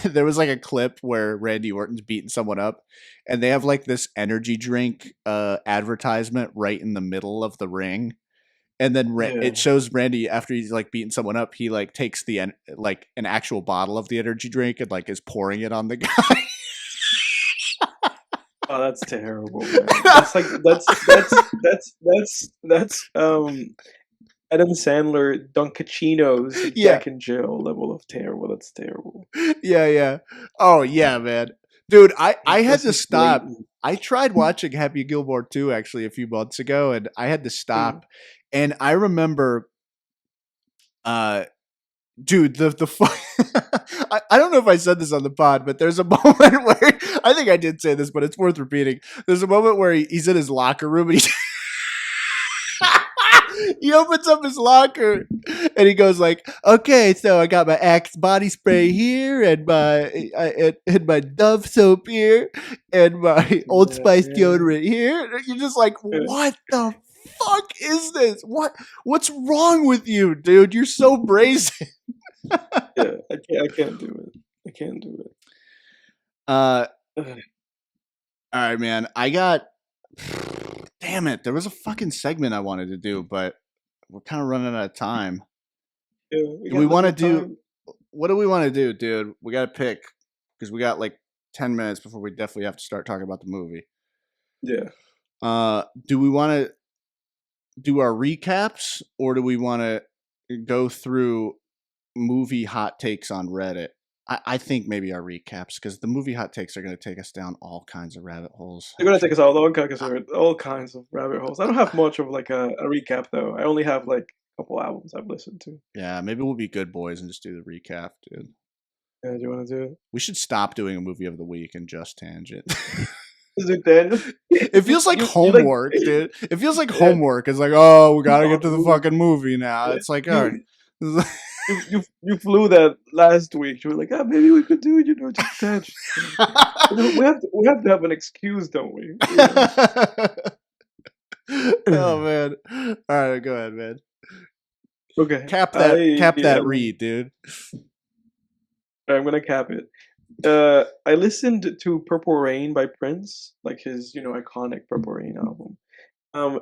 there was like a clip where Randy Orton's beating someone up, and they have like this energy drink advertisement right in the middle of the ring. And then Yeah. it shows Randy after he's like beating someone up, he like takes like an actual bottle of the energy drink and like is pouring it on the guy. Oh, that's terrible, man. That's like that's Adam Sandler Dunkachino's Yeah. Jack and Jill level of terrible. That's terrible. Yeah. Oh yeah, man. Dude, I had That's to just stop. blatant. I tried watching Happy Gilmore 2 actually a few months ago, and I had to stop. And I remember, dude, I don't know if I said this on the pod, but there's a moment where I think I did say this, but it's worth repeating. There's a moment where he's in his locker room and he opens up his locker and he goes like, "Okay, so I got my Axe body spray here, and my Dove soap here, and my Old Spice deodorant here." And you're just like, what the fuck is this? What's wrong with you, dude? You're so brazen. Yeah, I can't do it. I can't do it. All right, man. I got. Damn it! There was a fucking segment I wanted to do, but we're kind of running out of time. Yeah, Do we want to do? What do we want to do, dude? We got to pick because we got like 10 minutes before we definitely have to start talking about the movie. Yeah. Do we want to do our recaps, or do we want to go through movie hot takes on Reddit? I think maybe our recaps, because the movie hot takes are going to take us down all kinds of rabbit holes. They're gonna take us all kinds of rabbit holes. I don't have much of like a recap though. I only have like a couple albums I've listened to. Yeah, maybe we'll be good boys and just do the recap, dude. Yeah, do you want to do it? We should stop doing a movie of the week and just tangent. Is it then? It feels like You homework, dude. It feels like homework. It's like, oh, we gotta get to the fucking movie now. It's like, all right. You flew that last week. You were like, maybe we could do just tangent. we have to have an excuse, don't we? Oh man! All right, go ahead, man. Okay, Cap that read, dude. I'm gonna cap it. I listened to Purple Rain by Prince, like his, iconic Purple Rain album.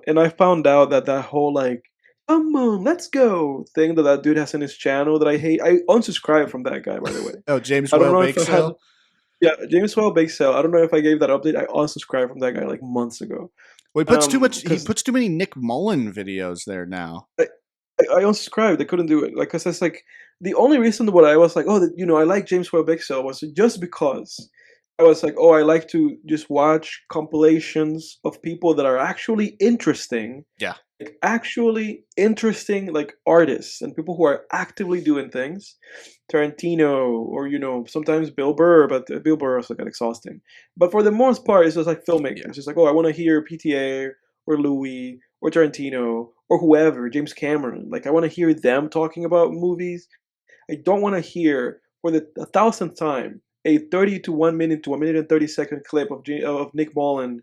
And I found out that that whole like, "Come on, let's go" thing that dude has in his channel that I hate. I unsubscribed from that guy, by the way. Oh, James I don't Whale know Bake if I had, Sale. yeah, James Whale Bake Sale. I don't know if I gave that update. I unsubscribed from that guy like months ago. Well, he puts too much. He Because puts too many Nick Mullen videos there now. I unsubscribed. I couldn't do it. Like, cause it's like the only reason why I was like, oh, I like James Webb Excel was just because I was like, oh, I like to just watch compilations of people that are actually interesting, Yeah. like actually interesting, like artists and people who are actively doing things. Tarantino or sometimes Bill Burr, but Bill Burr also got exhausting. But for the most part, it's just like filmmakers. Yeah. It's like, oh, I want to hear PTA or Louis or Tarantino or whoever, James Cameron. Like I want to hear them talking about movies. I don't want to hear for the 1,000th time a 30 to 1 minute to 1 minute and 30 second clip of Nick Mullen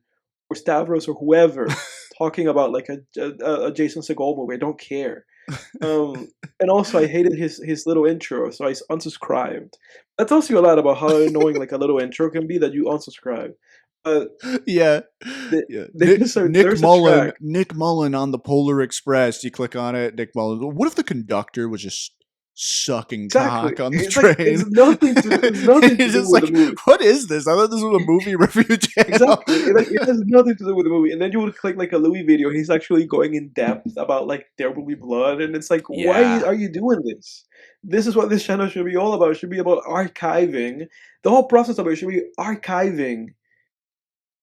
or Stavros or whoever talking about like a Jason Segel movie. I don't care. And also I hated his little intro, so I unsubscribed. That tells you a lot about how annoying like a little intro can be that you unsubscribe. But Yeah. the, Yeah. there's a Nick there's a Mullen. track. Nick Mullen on the Polar Express. You click on it. Nick Mullen. What if the conductor was just sucking Exactly. cock on the It's like train? it's nothing to He's do just with like, the movie. what is this? I thought this was a movie review channel. Exactly. It has nothing to do with the movie. And then you would click like a Louis video and he's actually going in depth about like There Will Be Blood and it's like, why Yeah. are you doing this? This is what this channel should be all about. It should be about archiving. The whole process of it should be archiving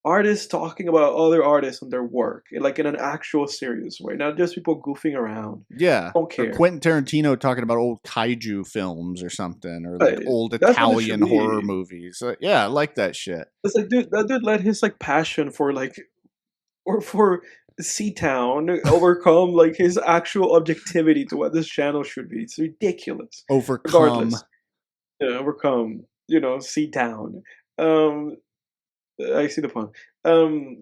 artists talking about other artists and their work, like in an actual serious way, not just people goofing around. Yeah. Don't Or care. Quentin Tarantino talking about old kaiju films or something, or like Right. old That's what it should Italian horror be. movies. Yeah, I like that shit. It's like, dude, that dude let his like passion for like or for Town overcome like his actual objectivity to what this channel should be. It's ridiculous. Overcome. Regardless, overcome. Town. Um, I see the pun.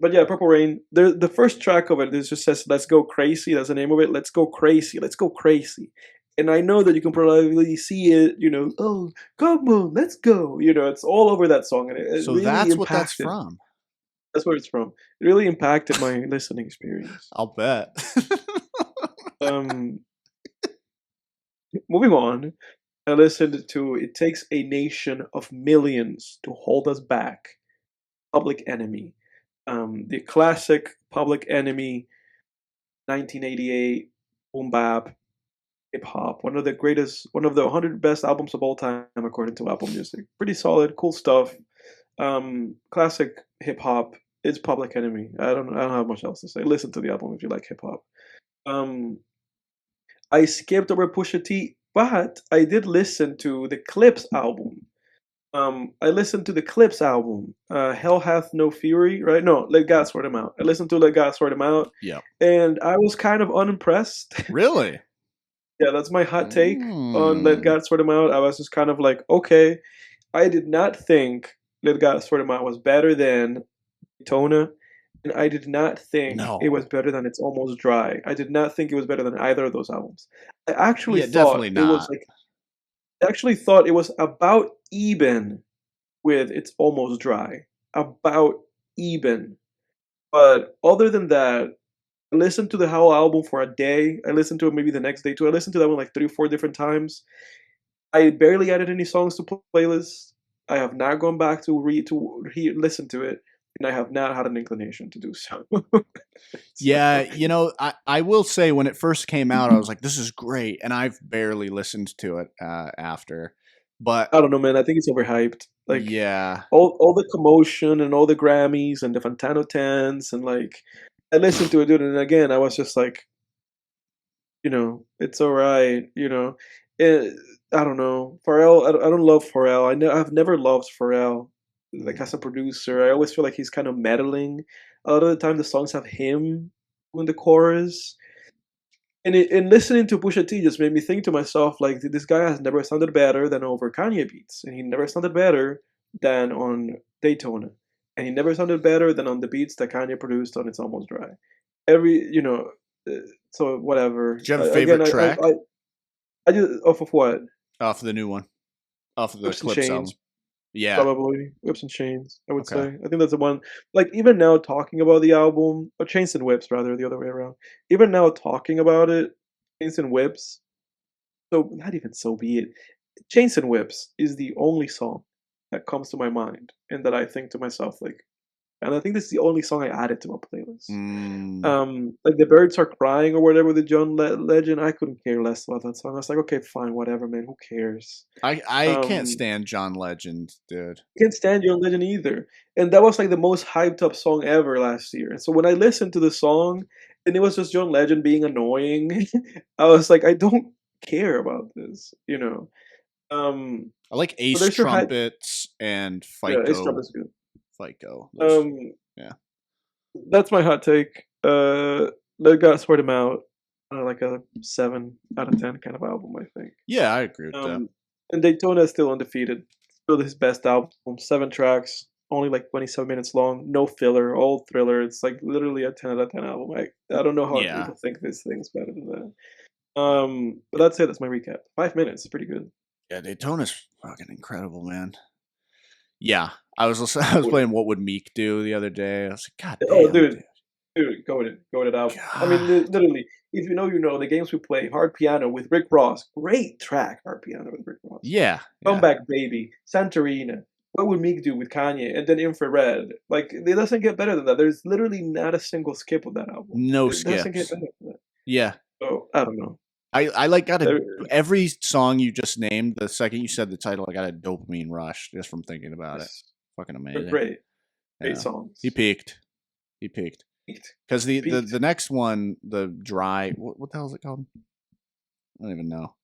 But yeah, Purple Rain. The first track of it just says "Let's Go Crazy." That's the name of it. Let's go crazy. Let's go crazy. And I know that you can probably see it. Oh, come on, let's go. It's all over that song, and it So really that's what that's impacted. from. That's where it's from. It really impacted my listening experience. I'll bet. Um, Moving on, I listened to "It Takes a Nation of Millions to Hold Us Back." Public Enemy, the classic Public Enemy, 1988 boom bap hip hop, one of the 100 best albums of all time according to Apple Music. Pretty solid, cool stuff. Classic hip hop. It's Public Enemy. I don't have much else to say. Listen to the album if you like hip hop. I skipped over Pusha T, but I did listen to the Clips album. I listened to the Clips album. Hell Hath No Fury, right? No, Let God Sort Him Out. I listened to Let God Sort Him Out. Yeah. And I was kind of unimpressed. Really? Yeah, that's my hot take on Let God Sort Him Out. I was just kind of like, okay. I did not think Let God Sort Him Out was better than Daytona. And I did not think it was better than It's Almost Dry. I did not think it was better than either of those albums. I actually thought definitely it was not. like I actually thought it was about even with It's Almost Dry. About even. But other than that, I listened to the whole album for a day. I listened to it maybe the next day too. I listened to that one like 3 or 4 different times. I barely added any songs to playlists. I have not gone back to listen to it, and I have not had an inclination to do so. Yeah, I will say when it first came out, I was like, this is great. And I've barely listened to it after. But I don't know, man. I think it's overhyped. Like, yeah. all the commotion and all the Grammys and the Fantano 10s and like, I listened to it, dude, and again, I was just like, it's all right, I don't know. Pharrell, I don't love Pharrell. I've never loved Pharrell, like as a producer. I always feel like he's kind of meddling. A lot of the time, the songs have him doing the chorus. And listening to Pusha T just made me think to myself, like, this guy has never sounded better than over Kanye beats, and he never sounded better than on Daytona, and he never sounded better than on the beats that Kanye produced on It's Almost Dry. So whatever. Do you have a favorite track? I just off of what? Off of the new one. Off of the Whips and Clips album. Chains. Yeah. probably Whips and Chains. I would Okay. say. I think that's the one. Like even now, talking about the album, or Chains and Whips, rather the other way around. Even now, talking about it, Chains and Whips. So not even so be it. Chains and Whips is the only song that comes to my mind, and that I think to myself like, and I think this is the only song I added to my playlist. Mm. Like the birds are crying or whatever the Legend. I couldn't care less about that song. I was like, okay, fine, whatever, man. Who cares? I can't Um, stand John Legend, dude. can't stand John Legend either. And that was like the most hyped up song ever last year. And so when I listened to the song and it was just John Legend being annoying, I was like, I don't care about this, you know. I like So Ace there's your hype. Trumpets and Yeah, Ace FICO. is good. FICO. Those. Um, Yeah. that's my hot take. Let God Sort Him Out. Like a 7 out of 10 kind of album, I think. Yeah, I agree with that. And Daytona is still undefeated. Still his best album. 7 tracks, only like 27 minutes long, no filler, all thriller. It's like literally a 10 out of 10 album. I don't know how Yeah. people think this thing's better than that. But that's it. That's my recap. 5 minutes, pretty good. Yeah, Daytona's fucking incredible, man. Yeah, I was playing What Would Meek Do the other day. I was like, God Oh, damn, dude, go with it out. I mean, God. literally, if you know, you know. The games we play, Hard Piano with Rick Ross, great track. Hard Piano with Rick Ross. Yeah. Comeback Baby, Santorina. What would Meek do with Kanye? And then Infrared. Like, it doesn't get better than that. There's literally not a single skip of that album. No It doesn't get skips. better than that. Yeah. So, I don't know. I like got They're, every song you just named. The second you said the title, I got a dopamine rush just from thinking about it. Fucking they're amazing. great. Great Yeah. songs. He peaked. Because the next one, the dry, what the hell is it called? I don't even know.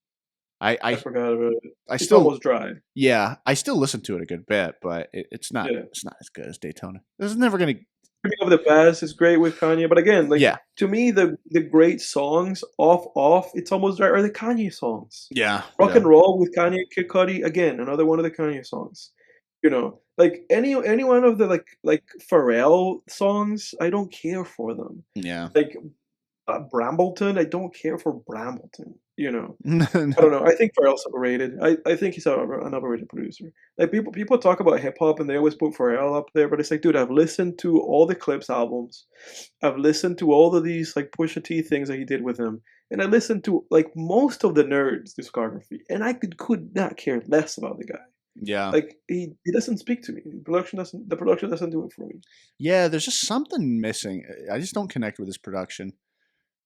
I forgot about it. I It's still almost dry. Yeah, I still listen to it a good bit, but it's not Yeah. it's not as good as Daytona. This is never gonna. Dreaming of the Past is great with Kanye, but again, like Yeah, to me, the great songs off, it's almost dry are the Kanye songs. yeah, Rock yeah. and Roll with Kanye and Kid Cudi, again, another one of the Kanye songs. You know, like any one of the like Pharrell songs, I don't care for them. Yeah. Like Brambleton, I don't care for Brambleton. You know, No. I don't know. I think Pharrell's overrated. I think he's an overrated producer. Like people talk about hip hop and they always put Pharrell up there, but it's like, dude, I've listened to all the Clips albums. I've listened to all of these like Pusha T things that he did with him, and I listened to like most of the Nerds discography, and I could not care less about the guy. Yeah. Like he doesn't speak to me. The production doesn't do it for me. Yeah, there's just something missing. I just don't connect with his production.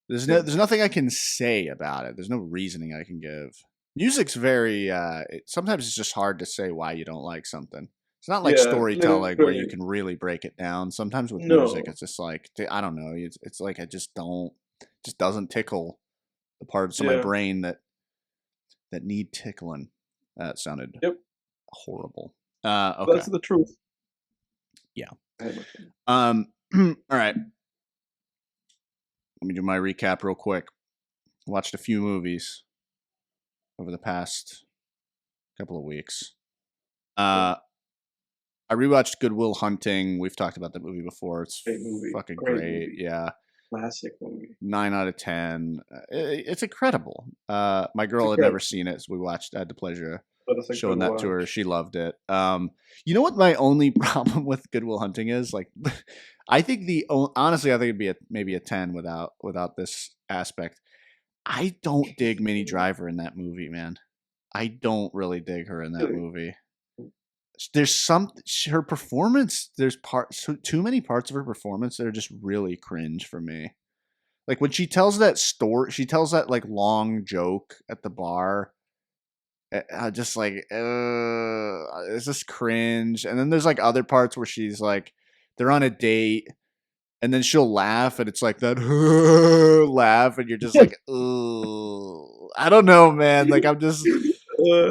There's Yeah. there's nothing I can say about it. There's no reasoning I can give. Music's very sometimes it's just hard to say why you don't like something. It's not like Yeah, storytelling where you literally. can really break it down. Sometimes with No. music it's just like I don't know, it's like I just just doesn't tickle the parts of my Yeah. brain that need tickling. That sounded Yep. horrible. Okay. That's the truth. Yeah. I had my fun. All right. Let me do my recap real quick. Watched a few movies over the past couple of weeks. I rewatched Good Will Hunting. We've talked about that movie before. It's Great movie. fucking Great great. movie. Yeah. Classic movie. 9 out of 10. It's incredible. My girl had never seen it, so I had the pleasure But it's a showing good that to her. watch. She loved it. You know what my only problem with Good Will Hunting is? Like, I think honestly, I think it'd be maybe a 10 without this aspect. I don't dig Minnie Driver in that movie, man. I don't really dig her in that Really? movie. There's her performance. There's too many parts of her performance that are just really cringe for me. Like when she tells that story, she tells that like long joke at the bar. I just like, it's just cringe. And then there's like other parts where she's like, they're on a date, and then she'll laugh, and it's like that laugh, and you're just like, oh, I don't know, man. Like I'm just.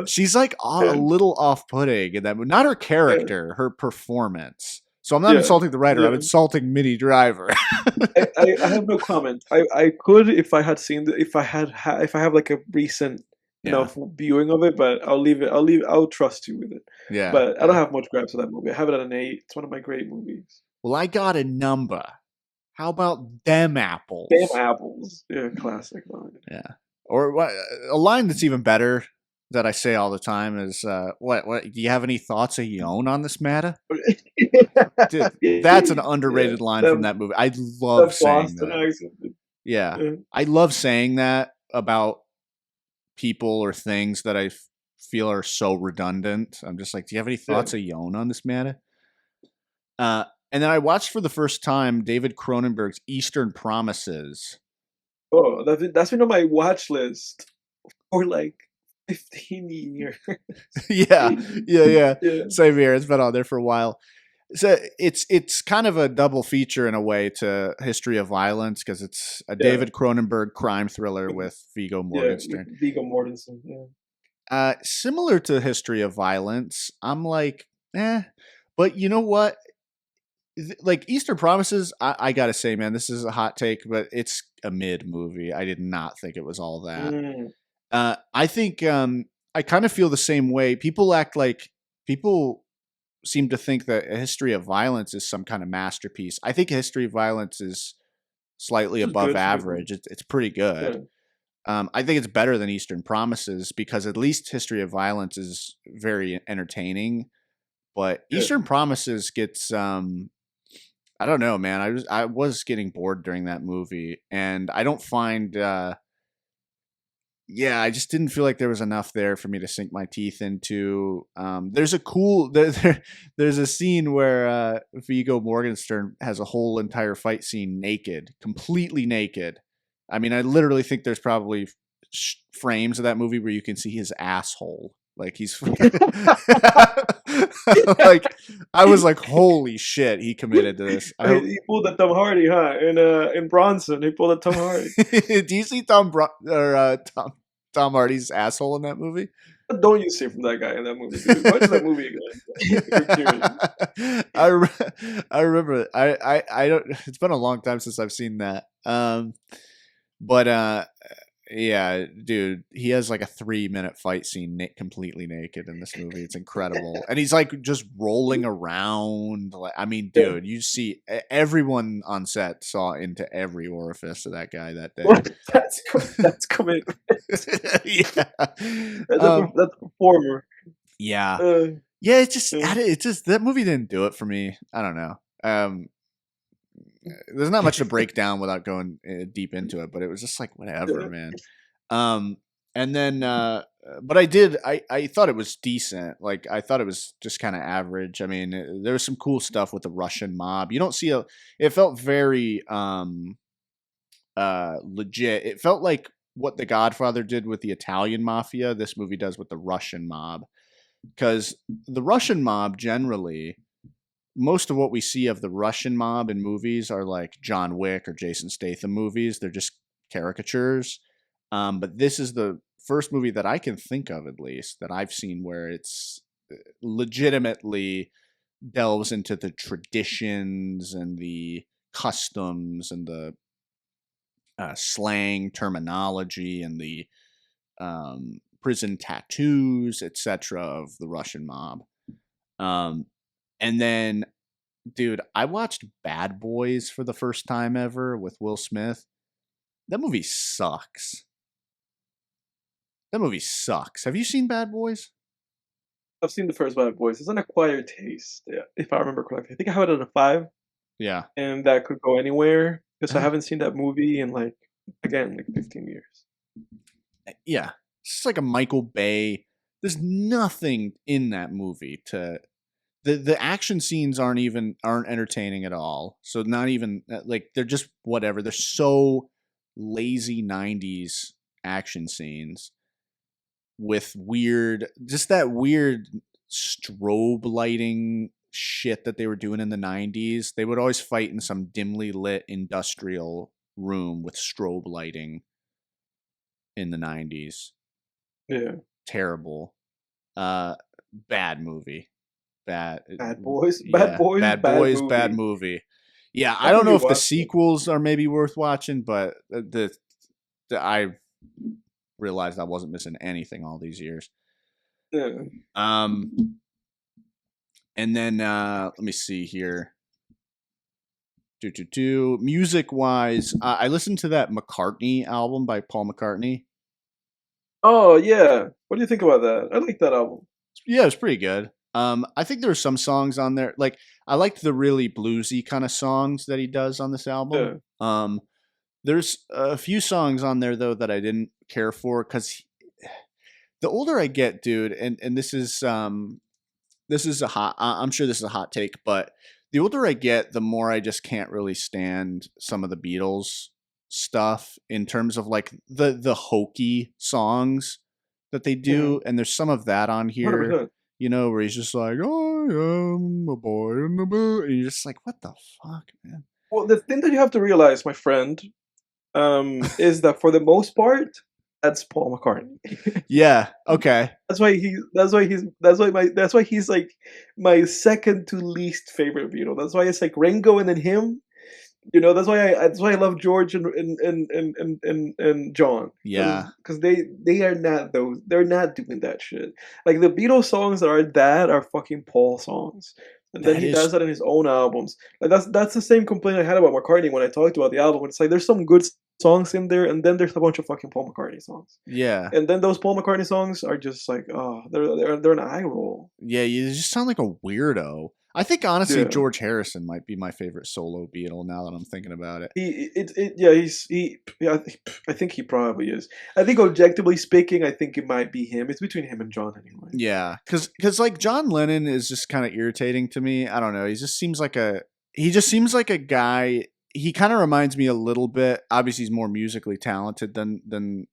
She's like a little off-putting in that movie. Not her character, her performance. So I'm not insulting the writer. I'm insulting Minnie Driver. I have no comment. I could if I had seen if I have like a recent enough viewing of it, but I'll trust you with it. Yeah. But I don't have much grabs of that movie. I have it at an 8. It's one of my great movies. Well, I got a number. How about them apples? Damn apples. Yeah, classic line. Yeah. Or a line that's even better. that I say all the time is, what do you have any thoughts of your own on this matter? Dude, that's an Yeah, underrated line from that movie. I love that saying Boston that. accent. Yeah. Yeah. I love saying that about people or things that feel are so redundant. I'm just like, do you have any Yeah. thoughts of your own on this matter? And then I watched for the first time David Cronenberg's Eastern Promises. Oh, that's been on my watch list for like 15 years. yeah. Yeah. Same here. It's been on there for a while. So it's kind of a double feature in a way to History of Violence because it's a Yeah. David Cronenberg crime thriller with Viggo Yeah, Mortensen. Viggo Mortensen. Yeah. Similar to History of Violence, I'm like, but you know what? Like Eastern Promises, I gotta say, man, this is a hot take, but it's a mid movie. I did not think it was all that. I think I kind of feel the same way. People seem to think that A History of Violence is some kind of masterpiece. I think A History of Violence is slightly It's above good. average. It's pretty good. Yeah. I think it's better than Eastern Promises because at least History of Violence is very entertaining. But Yeah. Eastern Promises gets I don't know, man. I was getting bored during that movie, and I don't find I just didn't feel like there was enough there for me to sink my teeth into. There's a cool there's a scene where Viggo Mortensen has a whole entire fight scene naked, completely naked. I mean, I literally think there's probably frames of that movie where you can see his asshole. Like he's like I was like, holy shit, he committed to this. I hope... He pulled a Tom Hardy, huh? In Bronson, he pulled a Tom Hardy. Do you see Tom Hardy's asshole in that movie? What don't you see from that guy in that movie, dude? Watch that movie again. I remember it. I don't. It's been a long time since I've seen that. But yeah, dude, he has like a 3-minute fight scene completely naked in this movie. It's incredible. And he's like just rolling around. Like, I mean, dude, you see everyone on set saw into every orifice of that guy that day. That's commitment. Yeah. That's a performer. Yeah. Yeah, it's just that movie didn't do it for me. I don't know. There's not much to break down without going deep into it, but it was just like whatever, man. And then but I thought it was decent. Like I thought it was just kind of average. I mean, there was some cool stuff with the Russian mob. You don't see it felt very legit. It felt like what The Godfather did with the Italian mafia, this movie does with the Russian mob. Because the Russian mob generally, most of what we see of the Russian mob in movies are like John Wick or Jason Statham movies. They're just caricatures. But this is the first movie that I can think of, at least, that I've seen where it's legitimately delves into the traditions and the customs and the slang terminology and the prison tattoos, etc., of the Russian mob. And then, dude, I watched Bad Boys for the first time ever with Will Smith. That movie sucks. Have you seen Bad Boys? I've seen the first Bad Boys. It's an acquired taste, if I remember correctly. I think I have it at a 5. Yeah. And that could go anywhere because I haven't seen that movie in like 15 years. Yeah. It's just like a Michael Bay. There's nothing in that movie to the action scenes aren't entertaining at all. So not even like they're just whatever. They're so lazy 90s action scenes with that weird strobe lighting shit that they were doing in the 90s. They would always fight in some dimly lit industrial room with strobe lighting in the 90s. Yeah. Terrible. Bad movie. Bad Boys. Bad movie. Yeah, I don't know if the sequels are maybe worth watching, but I realized I wasn't missing anything all these years. Yeah. And then let me see here. Music wise, I listened to that McCartney album by Paul McCartney. Oh yeah, what do you think about that? I like that album. Yeah, it was pretty good. I think there were some songs on there like I liked the really bluesy kind of songs that he does on this album. Yeah, There's a few songs on there though that I didn't care for because the older I get, dude, and this is a hot. I'm sure this is a hot take, but the older I get, the more I just can't really stand some of the Beatles stuff in terms of like the hokey songs that they mm-hmm. do, and there's some of that on here. 100%. You know, where he's just like, "I am a boy in the blue," and you're just like, "What the fuck, man?" Well, the thing that you have to realize, my friend, is that for the most part, that's Paul McCartney. Yeah. Okay. That's why he's like my second to least favorite Beatle. That's why it's like Ringo and then him. You know, that's why I love George and John, Yeah. because they are not those, they're not doing that shit. Like the Beatles songs that are fucking Paul songs, and then That he does is. that in his own albums. Like that's the same complaint I had about McCartney when I talked about the album. It's like there's some good songs in there, and then there's a bunch of fucking Paul McCartney songs, Yeah. and then those Paul McCartney songs are just like, oh, they're an eye roll. Yeah, you just sound like a weirdo. I think honestly, Yeah. George Harrison might be my favorite solo Beatle now that I'm thinking about it. I think he probably is. I think objectively speaking, I think it might be him. It's between him and John anyway. Yeah, because like John Lennon is just kind of irritating to me. I don't know. He just seems like a guy. He kind of reminds me a little bit. Obviously, he's more musically talented than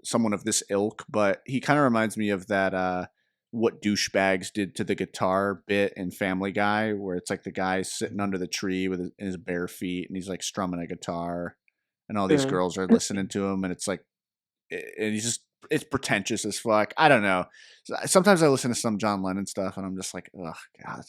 someone of this ilk, but he kind of reminds me of that what douchebags did to the guitar bit in Family Guy, where it's like the guy's sitting under the tree with his bare feet and he's like strumming a guitar, and all these Yeah. girls are listening to him, and it's like, and he's just it's pretentious as fuck. I don't know. Sometimes I listen to some John Lennon stuff, and I'm just like, oh god,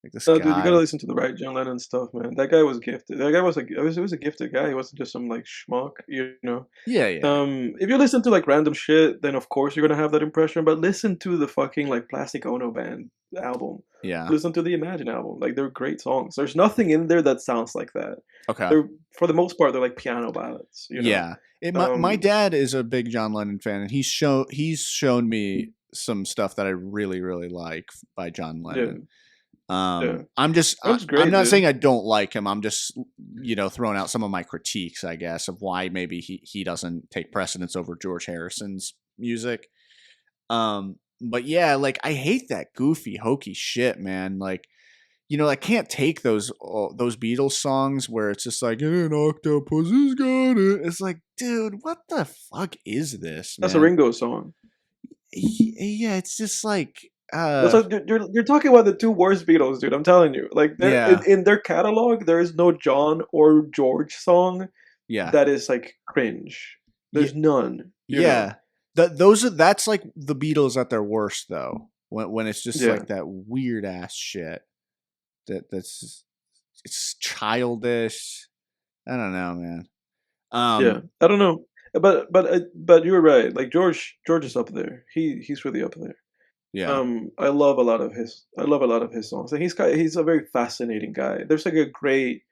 like this No, dude, you gotta guy. listen to the right John Lennon stuff, man. That guy was gifted. That guy was like, it was a gifted guy. He wasn't just some like schmuck, you know. Yeah, yeah, If you listen to like random shit, then of course you're gonna have that impression. But listen to the fucking like Plastic Ono Band album. yeah. Listen to the Imagine album. Like they're great songs. There's nothing in there that sounds like that. Okay. They're for the most part they're like piano ballads. You know. Yeah. My Um, dad is a big John Lennon fan, and he's shown me some stuff that I really really like by John yeah, Lennon. yeah. I'm That's great, not saying dude. I don't like him. I'm just throwing out some of my critiques, I guess, of why maybe he doesn't take precedence over George Harrison's music. But yeah, like I hate that goofy hokey shit, man. Like I can't take those Beatles songs where it's just like an octopus has got it. It's like, dude, what the fuck is this, That's a man? Ringo song. Yeah, it's just like That's what you're talking about the two worst Beatles, dude. I'm telling you. Like they're yeah, in their catalog, there is no John or George song yeah. that is like cringe. There's none. You know. Yeah, that's like the Beatles at their worst though. When it's just Yeah. like that weird ass shit that's it's childish. I don't know, man. Yeah. I don't know. But you were right. Like George is up there. He's really up there. Yeah, I love a lot of his songs. And he's a very fascinating guy. There's like a great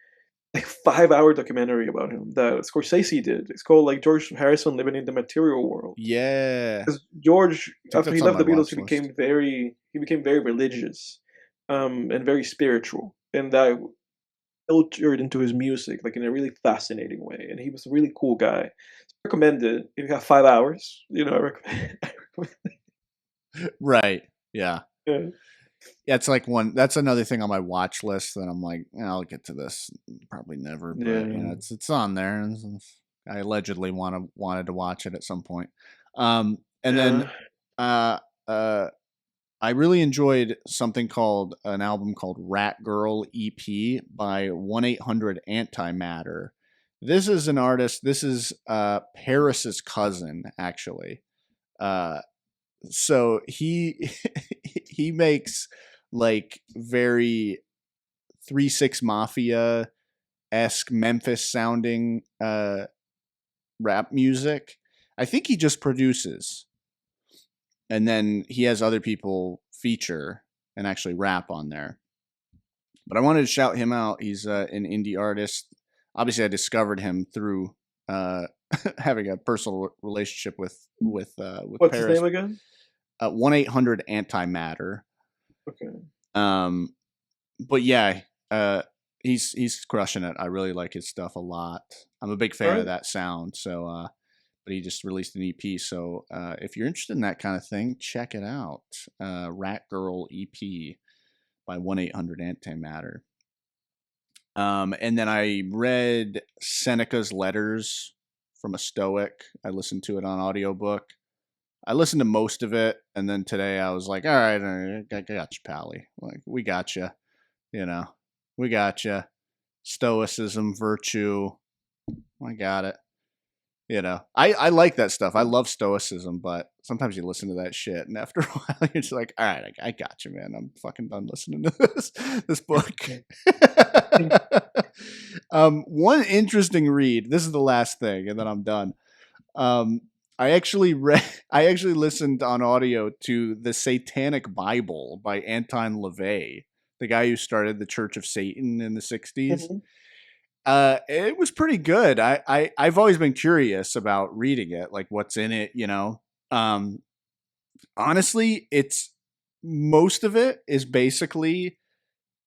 like 5 hour documentary about him that Scorsese did. It's called like George Harrison Living in the Material World. yeah. Because George, I think after he that's on left my the Beatles, watch list. he became very religious, and very spiritual, and that filtered into his music like in a really fascinating way. And he was a really cool guy. So I recommend it if you have 5 hours. You know, I recommend. I recommend Right. Yeah. yeah. Yeah, it's like that's another thing on my watch list that I'm like, I'll get to this probably never, but Yeah. it's on there. And I allegedly wanted to watch it at some point. And then Yeah. uh uh I really enjoyed something called an album called Rat Girl EP by 1-800 Antimatter. This is an artist, this is Paris's cousin actually. Uh so he he makes like very 3-6 Mafia esque Memphis sounding rap music. I think he just produces, and then he has other people feature and actually rap on there. But I wanted to shout him out. He's an indie artist. Obviously, I discovered him through having a personal relationship with What's his Paris. name again? 1-800-antimatter. Okay. But yeah, he's crushing it. I really like his stuff a lot. I'm a big fan of Alright. that sound. So, but he just released an EP. So, if you're interested in that kind of thing, check it out. Rat Girl EP by 1-800-antimatter. And then I read Seneca's Letters from a Stoic. I listened to it on audiobook. I listened to most of it, and then today I was like, all right, I got you, Pally. Like, we got you. We got you. Stoicism, virtue. I got it. I like that stuff. I love Stoicism, but sometimes you listen to that shit, and after a while, you're just like, all right, I got you, man. I'm fucking done listening to this book. One interesting read. This is the last thing, and then I'm done. I actually listened on audio to the Satanic Bible by Anton LaVey, the guy who started the Church of Satan in the 60s. Mhm. It was pretty good. I've always been curious about reading it, like what's in it, honestly, most of it is basically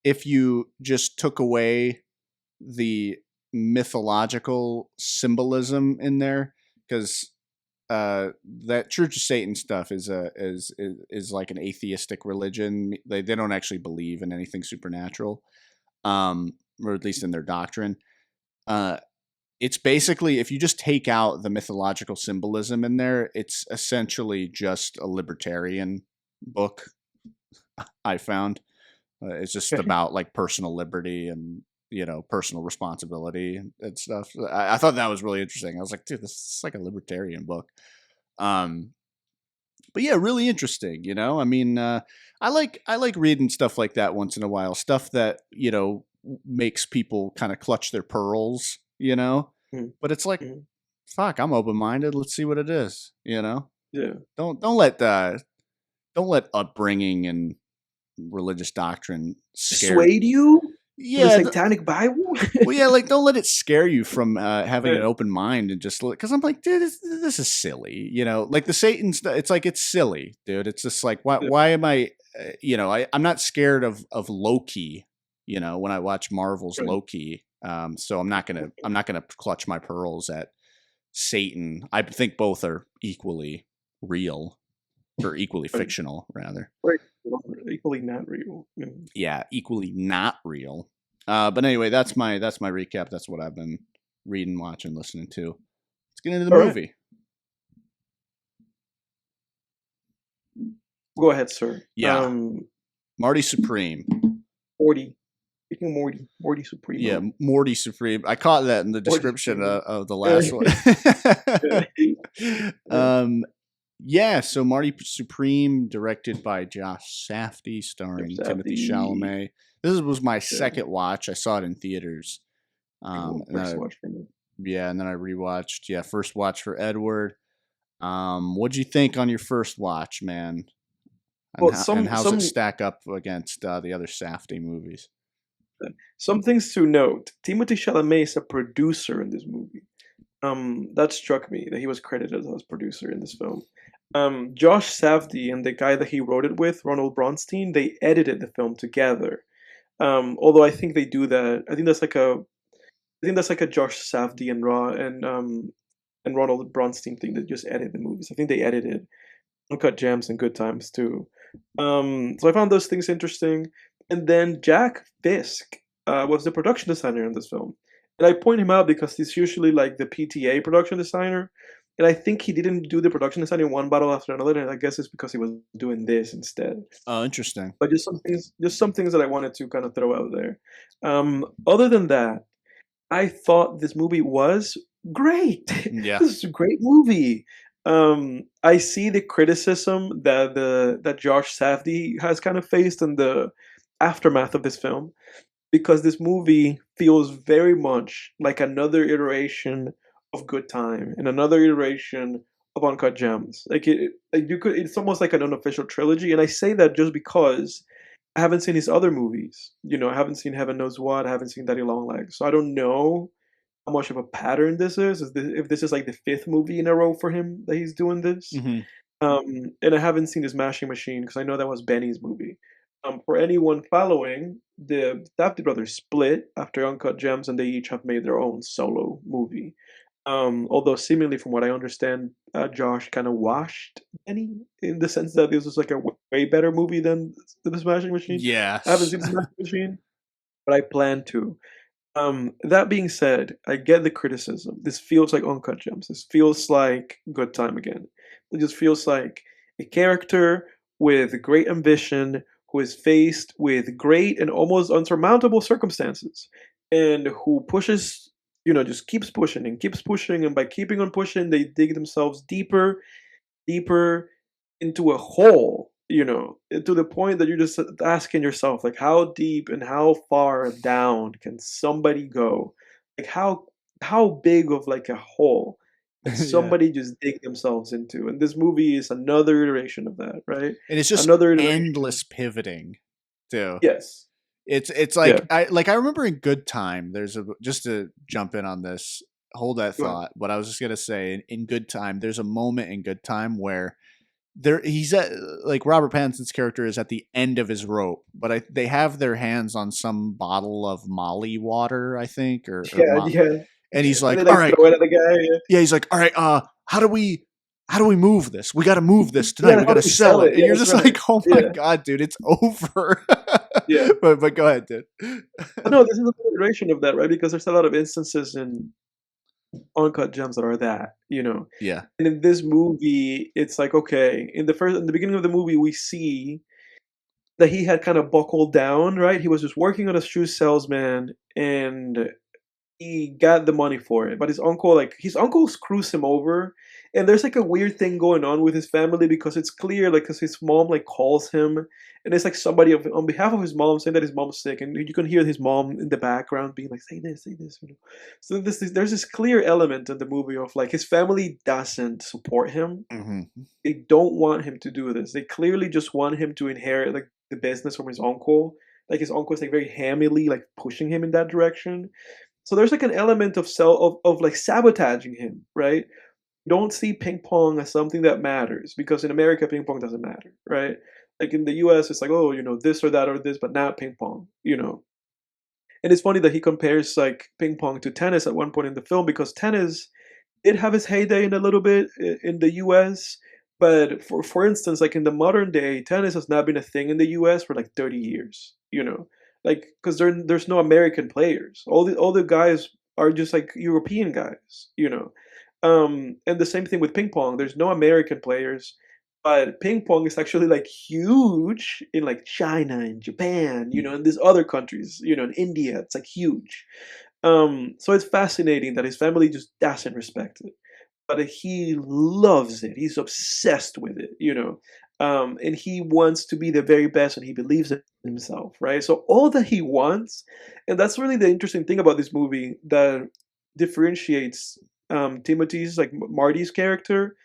if you just took away the mythological symbolism in there, because that Church of Satan stuff is like an atheistic religion. They don't actually believe in anything supernatural, or at least in their doctrine. It's basically, if you just take out the mythological symbolism in there, it's essentially just a libertarian book. I found it's just about like personal liberty and personal responsibility and stuff. I thought that was really interesting. I was like, dude, this is like a libertarian book. But yeah, really interesting. I mean, I like reading stuff like that once in a while. Stuff that makes people kind of clutch their pearls. Mhm. But it's like, Mhm. fuck, I'm open minded. Let's see what it is. Yeah. Don't let upbringing and religious doctrine scare. Swayed you? The Yeah, Satanic Bible? well, yeah, like don't let it scare you from having an Yeah. open mind and just because I'm like, dude, this is silly, like the Satan stuff. It's like it's silly, dude. It's just like Yeah. why am I, I'm not scared of Loki, when I watch Marvel's Right. Loki. So I'm not gonna clutch my pearls at Satan. I think both are equally real or equally Right. fictional, rather. Right. Equally not real. Yeah, equally not real. But anyway, that's my recap. That's what I've been reading, watching, listening to. Let's get into the All right. movie. Go ahead, sir. Yeah. Marty Supreme. Morty. Speaking of Morty Supreme. Yeah, Marty Supreme. I caught that in the description Supreme. of the last one. Yeah, so Marty Supreme, directed by Josh Safdie, starring Timothy Chalamet. This was my second watch. I saw it in theaters. First watch for me. Yeah, and then I rewatched. Yeah, first watch for Edward. What'd you think on your first watch, man? And, Well, and how's it stack up against the other Safdie movies? Some things to note. Timothy Chalamet is a producer in this movie. That struck me that he was credited as producer in this film. Josh Safdie and the guy that he wrote it with, Ronald Bronstein, they edited the film together. Although I think they do that. I think that's like a Josh Safdie and Ronald Bronstein thing that just edit the movies. I think they edited Uncut Gems and Good Times too. So I found those things interesting. And then Jack Fisk was the production designer in this film. And I point him out because he's usually like the PTA production designer. And I think he didn't do the production design in one battle after another. And I guess it's because he was doing this instead. Oh, interesting. But just some things that I wanted to kind of throw out there. Other than that, I thought this movie was great. Yeah. This is a great movie. I see the criticism that Josh Safdie has kind of faced in the aftermath of this film, because this movie feels very much like another iteration of Good Time and another iteration of Uncut Gems. It's almost like an unofficial trilogy, and I say that just because I haven't seen his other movies. I haven't seen Heaven Knows What. I haven't seen Daddy Long Legs, so I don't know how much of a pattern this is. If this is like the fifth movie in a row for him that he's doing this. Hmm. And I haven't seen his Mashing Machine because I know that was Benny's movie. For anyone following, the Safdie brothers split after Uncut Gems, and they each have made their own solo movie. Although seemingly, from what I understand, Josh kind of washed Benny in the sense that this was like a way better movie than the Smashing Machine. I haven't Yes. seen the Smashing Machine, but I plan to. That being said, I get the criticism. This feels like Uncut Gems. This feels like Good Time Again. It just feels like a character with great ambition who is faced with great and almost unsurmountable circumstances and who pushes, just keeps pushing and keeps pushing. And by keeping on pushing, they dig themselves deeper, deeper into a hole, to the point that you're just asking yourself, like, how deep and how far down can somebody go? Like, how big of like a hole can Yeah. somebody just dig themselves into? And this movie is another iteration of that, right? And it's just Another iteration. endless pivoting too. Yes. It's Yeah. like I remember in Good Time, just to jump in on this, hold that Go ahead. thought. But I was just gonna say, in Good Time, there's a moment in Good Time where he's at, like, Robert Pattinson's character is at the end of his rope, but they have their hands on some bottle of Molly water, I think, Yeah, yeah. and he's And like, they all like right, throw it at the guy. yeah, he's like, all right, how do we move this? We got to move this Yeah, tonight. We how got to do we sell sell it. it? And Yeah, you're that's just right. like, oh my Yeah. god, dude, it's over. Yeah. But go ahead, dude. No, this is a iteration of that, right? Because there's a lot of instances in Uncut Gems that are that. Yeah. And in this movie, it's like, okay, in the beginning of the movie, we see that he had kind of buckled down, right? He was just working on a shoe salesman, and he got the money for it. But his uncle screws him over, and there's like a weird thing going on with his family because it's clear, like, because his mom like calls him, and it's like somebody on behalf of his mom saying that his mom's sick, and you can hear his mom in the background being like, say this. So there's this clear element in the movie of like his family doesn't support him. Hmm. They don't want him to do this. They clearly just want him to inherit like the business from his uncle. Like his uncle is like very hammily like pushing him in that direction. So there's like an element of like sabotaging him, right? Don't see ping pong as something that matters because in America ping pong doesn't matter, right? Like in the US it's like, oh, this or that or this, but not ping pong. And it's funny that he compares like ping pong to tennis at one point in the film because tennis did have its heyday in a little bit in the US, but for instance, like in the modern day, tennis has not been a thing in the US for like 30 years, like because there's no American players. All the guys are just like European guys. And the same thing with ping pong. There's no American players, but ping pong is actually like huge in like China and Japan, and these other countries, in India, it's like huge. So it's fascinating that his family just doesn't respect it, but he loves it. He's obsessed with it. And he wants to be the very best, and he believes in himself, right? So all that he wants, and that's really the interesting thing about this movie that differentiates Timothy's like Marty's character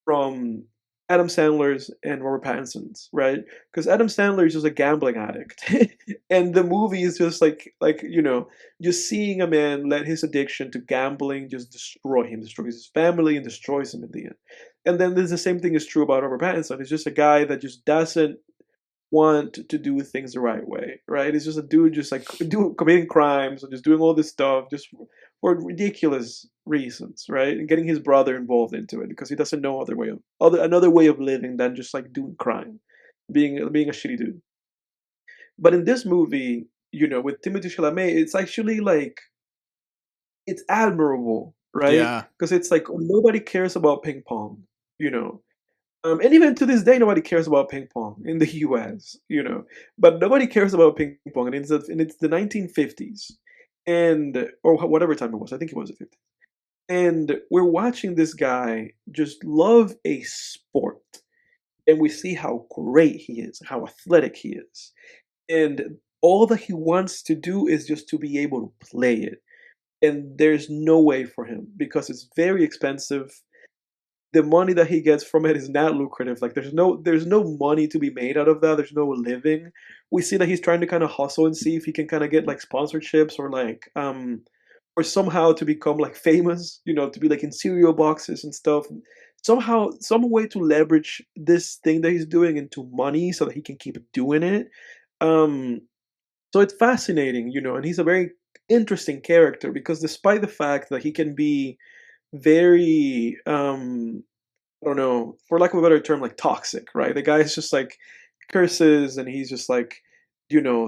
from Adam Sandler's and Robert Pattinson's, right? Because Adam Sandler is just a gambling addict, and the movie is just just seeing a man let his addiction to gambling just destroy him, destroys his family, and destroys him in the end. And then there's the same thing is true about Robert Pattinson. He's just a guy that just doesn't want to do things the right way, right? He's just a dude just like committing crimes and just doing all this stuff just for ridiculous reasons, right? And getting his brother involved into it because he doesn't know another way of living than just like doing crime, being a shitty dude. But in this movie, with Timothée Chalamet, it's actually like it's admirable, right? Yeah. Because it's like nobody cares about ping pong, you know. And even to this day, nobody cares about ping pong in the U.S. But nobody cares about ping pong, and it's the 1950s, and or whatever time it was. I think it was the 50s, and we're watching this guy just love a sport, and we see how great he is, how athletic he is, and all that he wants to do is just to be able to play it, and there's no way for him because it's very expensive. The money that he gets from it is not lucrative. Like there's no money to be made out of that. There's no living. We see that he's trying to kind of hustle and see if he can kind of get like sponsorships or like or somehow to become like famous, to be like in cereal boxes and stuff. Somehow, some way to leverage this thing that he's doing into money so that he can keep doing it. Um, so it's fascinating, and he's a very interesting character because despite the fact that he can be very, I don't know, for lack of a better term, like toxic, right? The guy is just like curses and he's just like,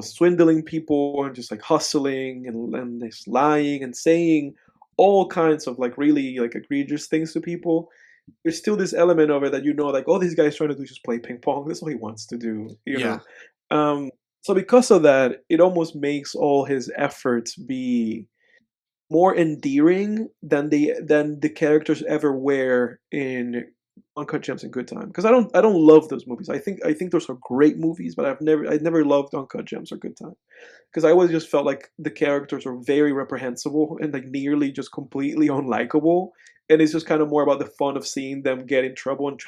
swindling people and just like hustling and just lying and saying all kinds of like really like egregious things to people. There's still this element of it that like all these guys trying to do is just play ping pong. That's all he wants to do, Yeah. So because of that, it almost makes all his efforts be more endearing than the characters ever were in Uncut Gems and Good Time. Because I don't love those movies. I think those are great movies, but I never loved Uncut Gems or Good Time because I always just felt like the characters were very reprehensible and like nearly just completely unlikable. And it's just kind of more about the fun of seeing them get in trouble and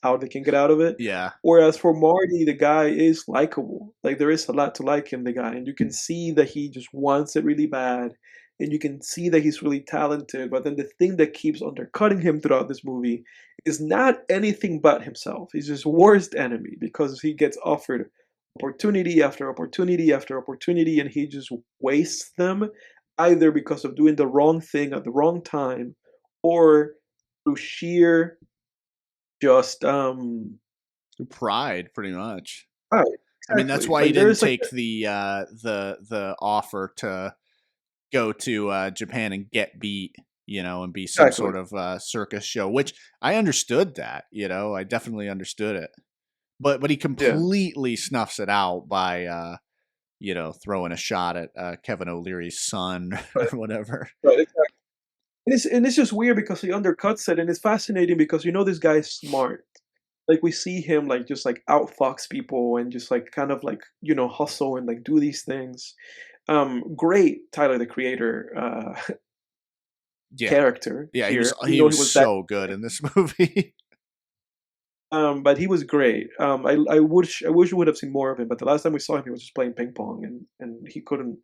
how they can get out of it. Yeah. Whereas for Marty, the guy is likable. Like there is a lot to like in the guy, and you can see that he just wants it really bad, and you can see that he's really talented. But then the thing that keeps undercutting him throughout this movie is not anything but himself. He's his worst enemy because he gets offered opportunity after opportunity after opportunity, and he just wastes them either because of doing the wrong thing at the wrong time or through sheer just Pride, pretty much. right, I mean, that's exactly. why he Like didn't there's like take the offer to go to Japan and get beat, and be some exactly. sort of circus show. Which I understood that, I definitely understood it. But he Yeah. completely snuffs it out by throwing a shot at Kevin O'Leary's son Right. or whatever. Right, exactly. And it's just weird because he undercuts it, and it's fascinating because this guy is smart. Like we see him like just like outfox people and just like kind of like hustle and like do these things. Great Tyler the Creator Yeah, character yeah, he was here, even he though was he was bad. so good in this movie. But he was great. I wish we would have seen more of him. But the last time we saw him, he was just playing ping pong, and he couldn't.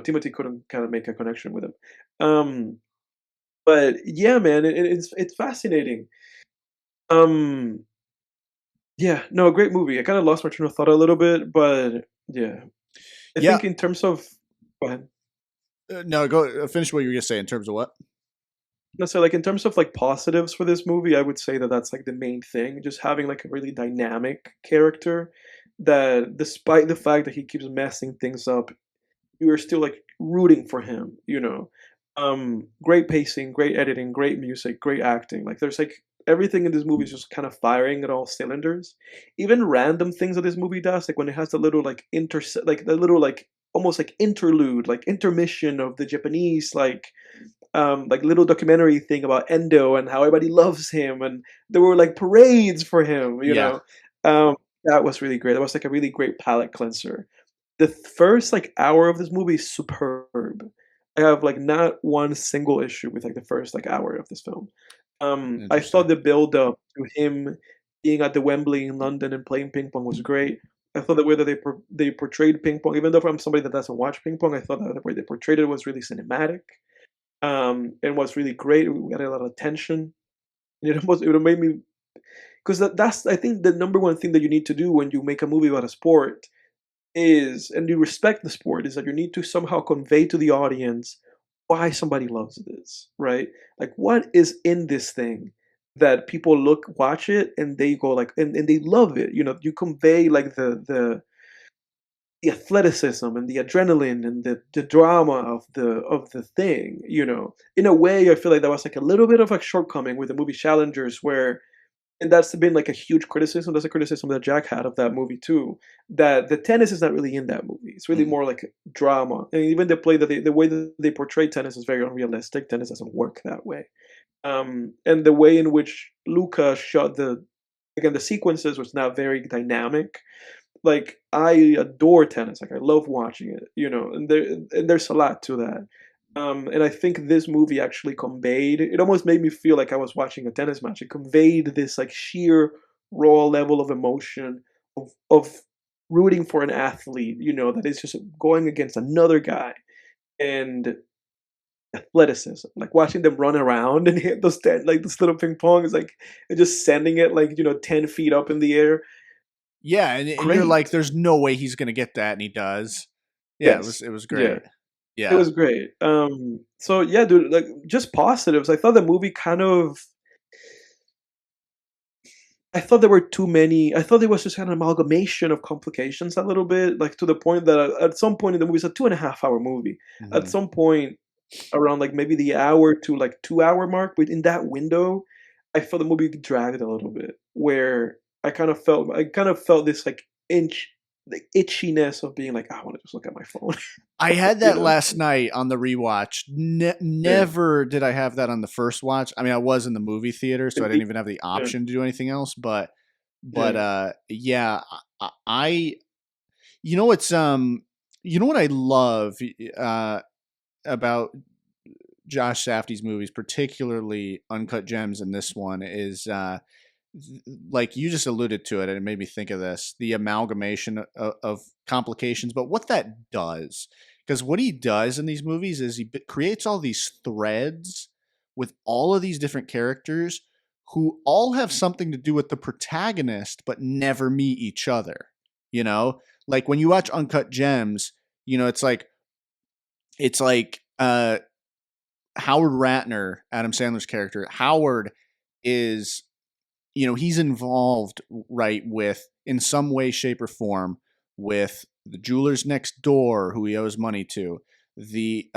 Timothy couldn't kind of make a connection with him. Um, but yeah, man, it's fascinating. Um, yeah, no, a great movie. I kind of lost my train of thought a little bit, but yeah, I Yeah, think in terms of go ahead. no, go finish what you were gonna say in terms of what. No, so like in terms of like positives for this movie, I would say that that's like the main thing. Just having like a really dynamic character that, despite the fact that he keeps messing things up, you are still like rooting for him. Great pacing, great editing, great music, great acting. Like there's like everything in this movie is just kind of firing at all cylinders. Even random things that this movie does, like when it has the little like like the little like almost like interlude, like intermission of the Japanese like little documentary thing about Endo and how everybody loves him, and there were like parades for him. Yeah, That was really great. That was like a really great palate cleanser. The first like hour of this movie is superb. I have like not one single issue with like the first like hour of this film. I interesting. thought the build up to him being at the Wembley in London and playing ping pong was great. I thought the way that they portrayed ping pong, even though I'm somebody that doesn't watch ping pong, I thought that the way they portrayed it was really cinematic. And was really great. We got a lot of tension. It made me because that's I think the number one thing that you need to do when you make a movie about a sport is, and you respect the sport, is that you need to somehow convey to the audience why somebody loves this, right? Like what is in this thing that people watch it and they go like and they love it. You convey like the athleticism and the adrenaline and the drama of the thing. In a way I feel like that was like a little bit of a shortcoming with the movie Challengers, where and that's been like a huge criticism. That's a criticism that Jack had of that movie too, that the tennis is not really in that movie. It's really Mm. more like drama, and even the way that they portray tennis is very unrealistic. Tennis doesn't work that way. And the way in which Luca shot the sequences was not very dynamic. Like I adore tennis. Like I love watching it, and there's a lot to that. And I think this movie actually conveyed. It almost made me feel like I was watching a tennis match. It conveyed this like sheer raw level of emotion of rooting for an athlete, that is just going against another guy, and athleticism, like watching them run around and hit those like this little ping pong is like and just sending it like 10 feet up in the air. Yeah, and you're Great. like, there's no way he's gonna get that, and he does. Yeah, Yes. it was Yeah. great. It Yeah. was great. So yeah, dude, like just positives. I thought the movie kind of. I thought there were too many. I thought it was just kind of amalgamation of complications a little bit, like to the point that at some point in the movie, it's a 2.5 hour movie. At Mhm. some point, around like maybe the hour to like 2 hour mark, within that window, I felt the movie dragged a little bit. Where I kind of felt this like the itchiness of being like, I want to just look at my phone. I had you that know? last night on the rewatch. Yeah. Never did I have that on the first watch. I mean, I was in the movie theater, so I Indeed. didn't even have the Yeah. option to do anything else. Yeah. Yeah, I you know what's you know what I love about Josh Safdie's movies, particularly Uncut Gems, and this one is like you just alluded to it, and it made me think of this: the amalgamation of complications. But what that does, because what he does in these movies is he creates all these threads with all of these different characters who all have something to do with the protagonist, but never meet each other. You know, like when you watch Uncut Gems, it's like Howard Ratner, Adam Sandler's character. Howard is, he's involved, right, with, in some way, shape, or form, with the jewelers next door who he owes money to, the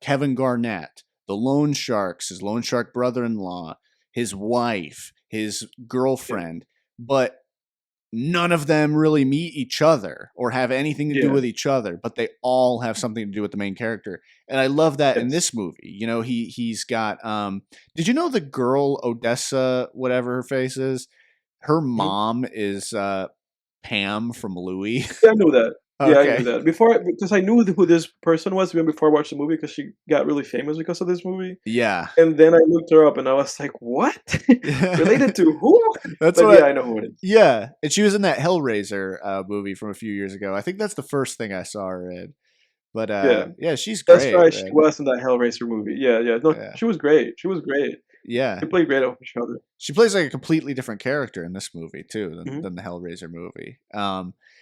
Kevin Garnett, the loan sharks, his loan shark brother-in-law, his wife, his Yeah. girlfriend, but none of them really meet each other or have anything to do Yeah. with each other, but they all have something to do with the main character. And I love that in Yes. this movie. He's got did you know the girl Odessa, whatever her face is, her Mhm. mom is Pam from Louie? Yeah, I knew that. Yeah, I knew Okay. that. Because I knew who this person was even before I watched the movie because she got really famous because of this movie, Yeah. and then I looked her up and I was like, "What? Related to who?" That's But what yeah, I know who it is. yeah. And she was in that Hellraiser movie from a few years ago. I think that's the first thing I saw her in. But Yeah, yeah, she's that's great, right, she man. was in that Hellraiser movie. Yeah, yeah. No, Yeah. she was great. She was great. Yeah. They played great off each other. She plays like a completely different character in this movie too Mhm. than the Hellraiser movie.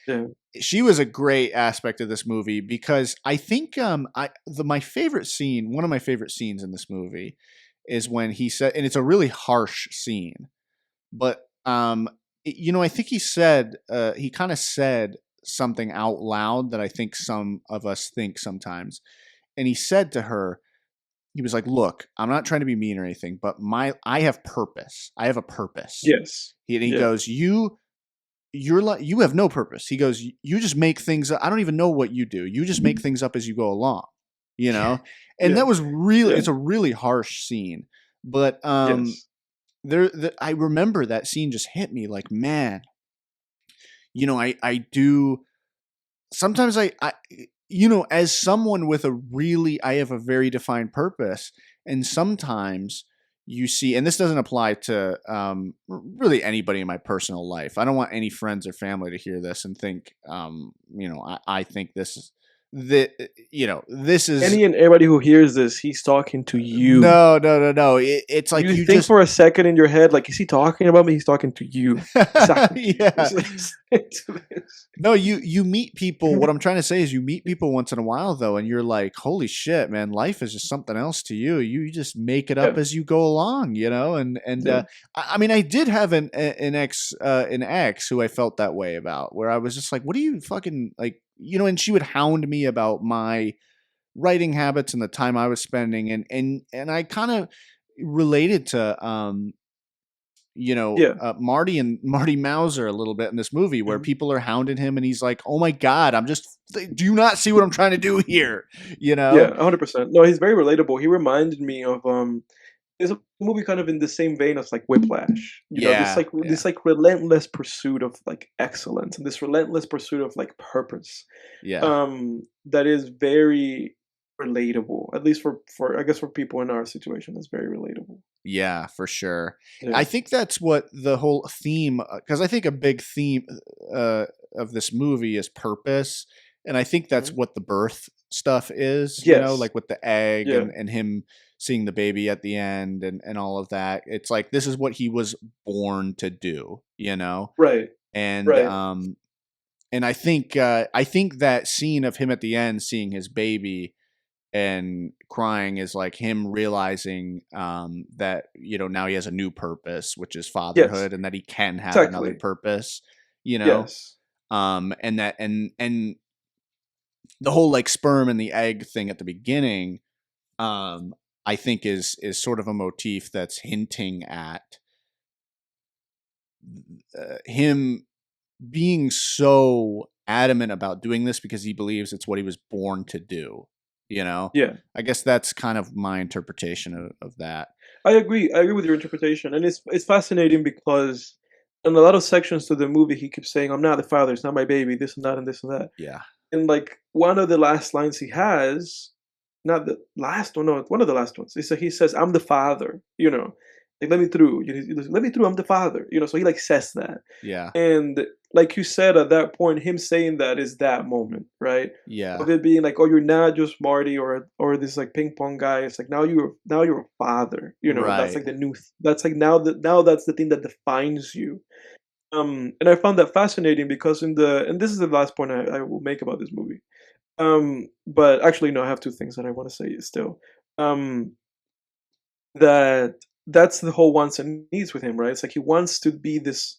Yeah. She was a great aspect of this movie because I think my favorite scene, one of my favorite scenes in this movie, is when he said, and it's a really harsh scene, but I think he kind of said something out loud that I think some of us think sometimes, and he said to her, he was like, "Look, I'm not trying to be mean or anything, but I have purpose. I have a purpose." Yes. He Yeah. goes, "You're like, you have no purpose." He goes, "You just make things up. I don't even know what you do. You just make things up as you go along." You know, and Yeah. that was really, Yeah. it's a really harsh scene, but Yes. I remember that scene just hit me like, man, I do sometimes as someone with I have a very defined purpose, and sometimes you see, and this doesn't apply to really anybody in my personal life. I don't want any friends or family to hear this and think, I think this is Any and everybody who hears this, he's talking to you. no, no, no, no. It's like You you think just for a second in your head, like, is he talking about me? He's talking to you. Exactly to you. yeah. Listen to this. No, you meet people. What I'm trying to say is you meet people once in a while though, and you're like, holy shit, man, life is just something else to you. You just make it up Yeah, as you go along, and yeah, I mean, I did have an ex who I felt that way about, where I was just like, what do you fucking like, and she would hound me about my writing habits and the time I was spending, and I kind of related to yeah. Marty Mauser a little bit in this movie, where Mhm. people are hounding him and he's like, "Oh my god, do you not see what I'm trying to do here?" You Yeah, know? 100%. No, he's very relatable. He reminded me of there's a movie kind of in the same vein as like Whiplash. Yeah, This yeah, like relentless pursuit of like excellence and this relentless pursuit of like purpose. yeah, That is very relatable. At least for I guess for people in our situation, that's very relatable. yeah, for sure. Yeah. I think that's what the whole theme, because I think a big theme of this movie is purpose, and I think that's Mhm. what the birth stuff is, Yes. like with the egg Yeah. and him seeing the baby at the end and all of that. It's like this is what he was born to do, Right. and Right. and I think that scene of him at the end seeing his baby and crying is like him realizing that now he has a new purpose, which is Yes. fatherhood, and that he can have another Exactly. purpose, Yes. and that and the whole like sperm and the egg thing at the beginning, I think is sort of a motif that's hinting at him being so adamant about doing this because he believes it's what he was born to do. Yeah. I guess that's kind of my interpretation of that. I agree. I agree with your interpretation, and it's fascinating because in a lot of sections to the movie, he keeps saying, "I'm not the father. It's not my baby. This and that, and this and that." Yeah. And like one of the last lines he has, not the last one, no, it's one of the last ones. He says, "I'm the father." Like let me through. Let me through. I'm the father. So he like says that, Yeah. and like you said at that point, him saying that is that moment, right? Yeah. Of it being like, oh, you're not just Marty or this like ping pong guy. It's like now you're a father. That's like Right. the new. That's like now that's the thing that defines you. And I found that fascinating because and this is the last point I will make about this movie. But actually, no, I have two things that I want to say still. Um, that that's the whole wants and needs with him, right? It's like he wants to be this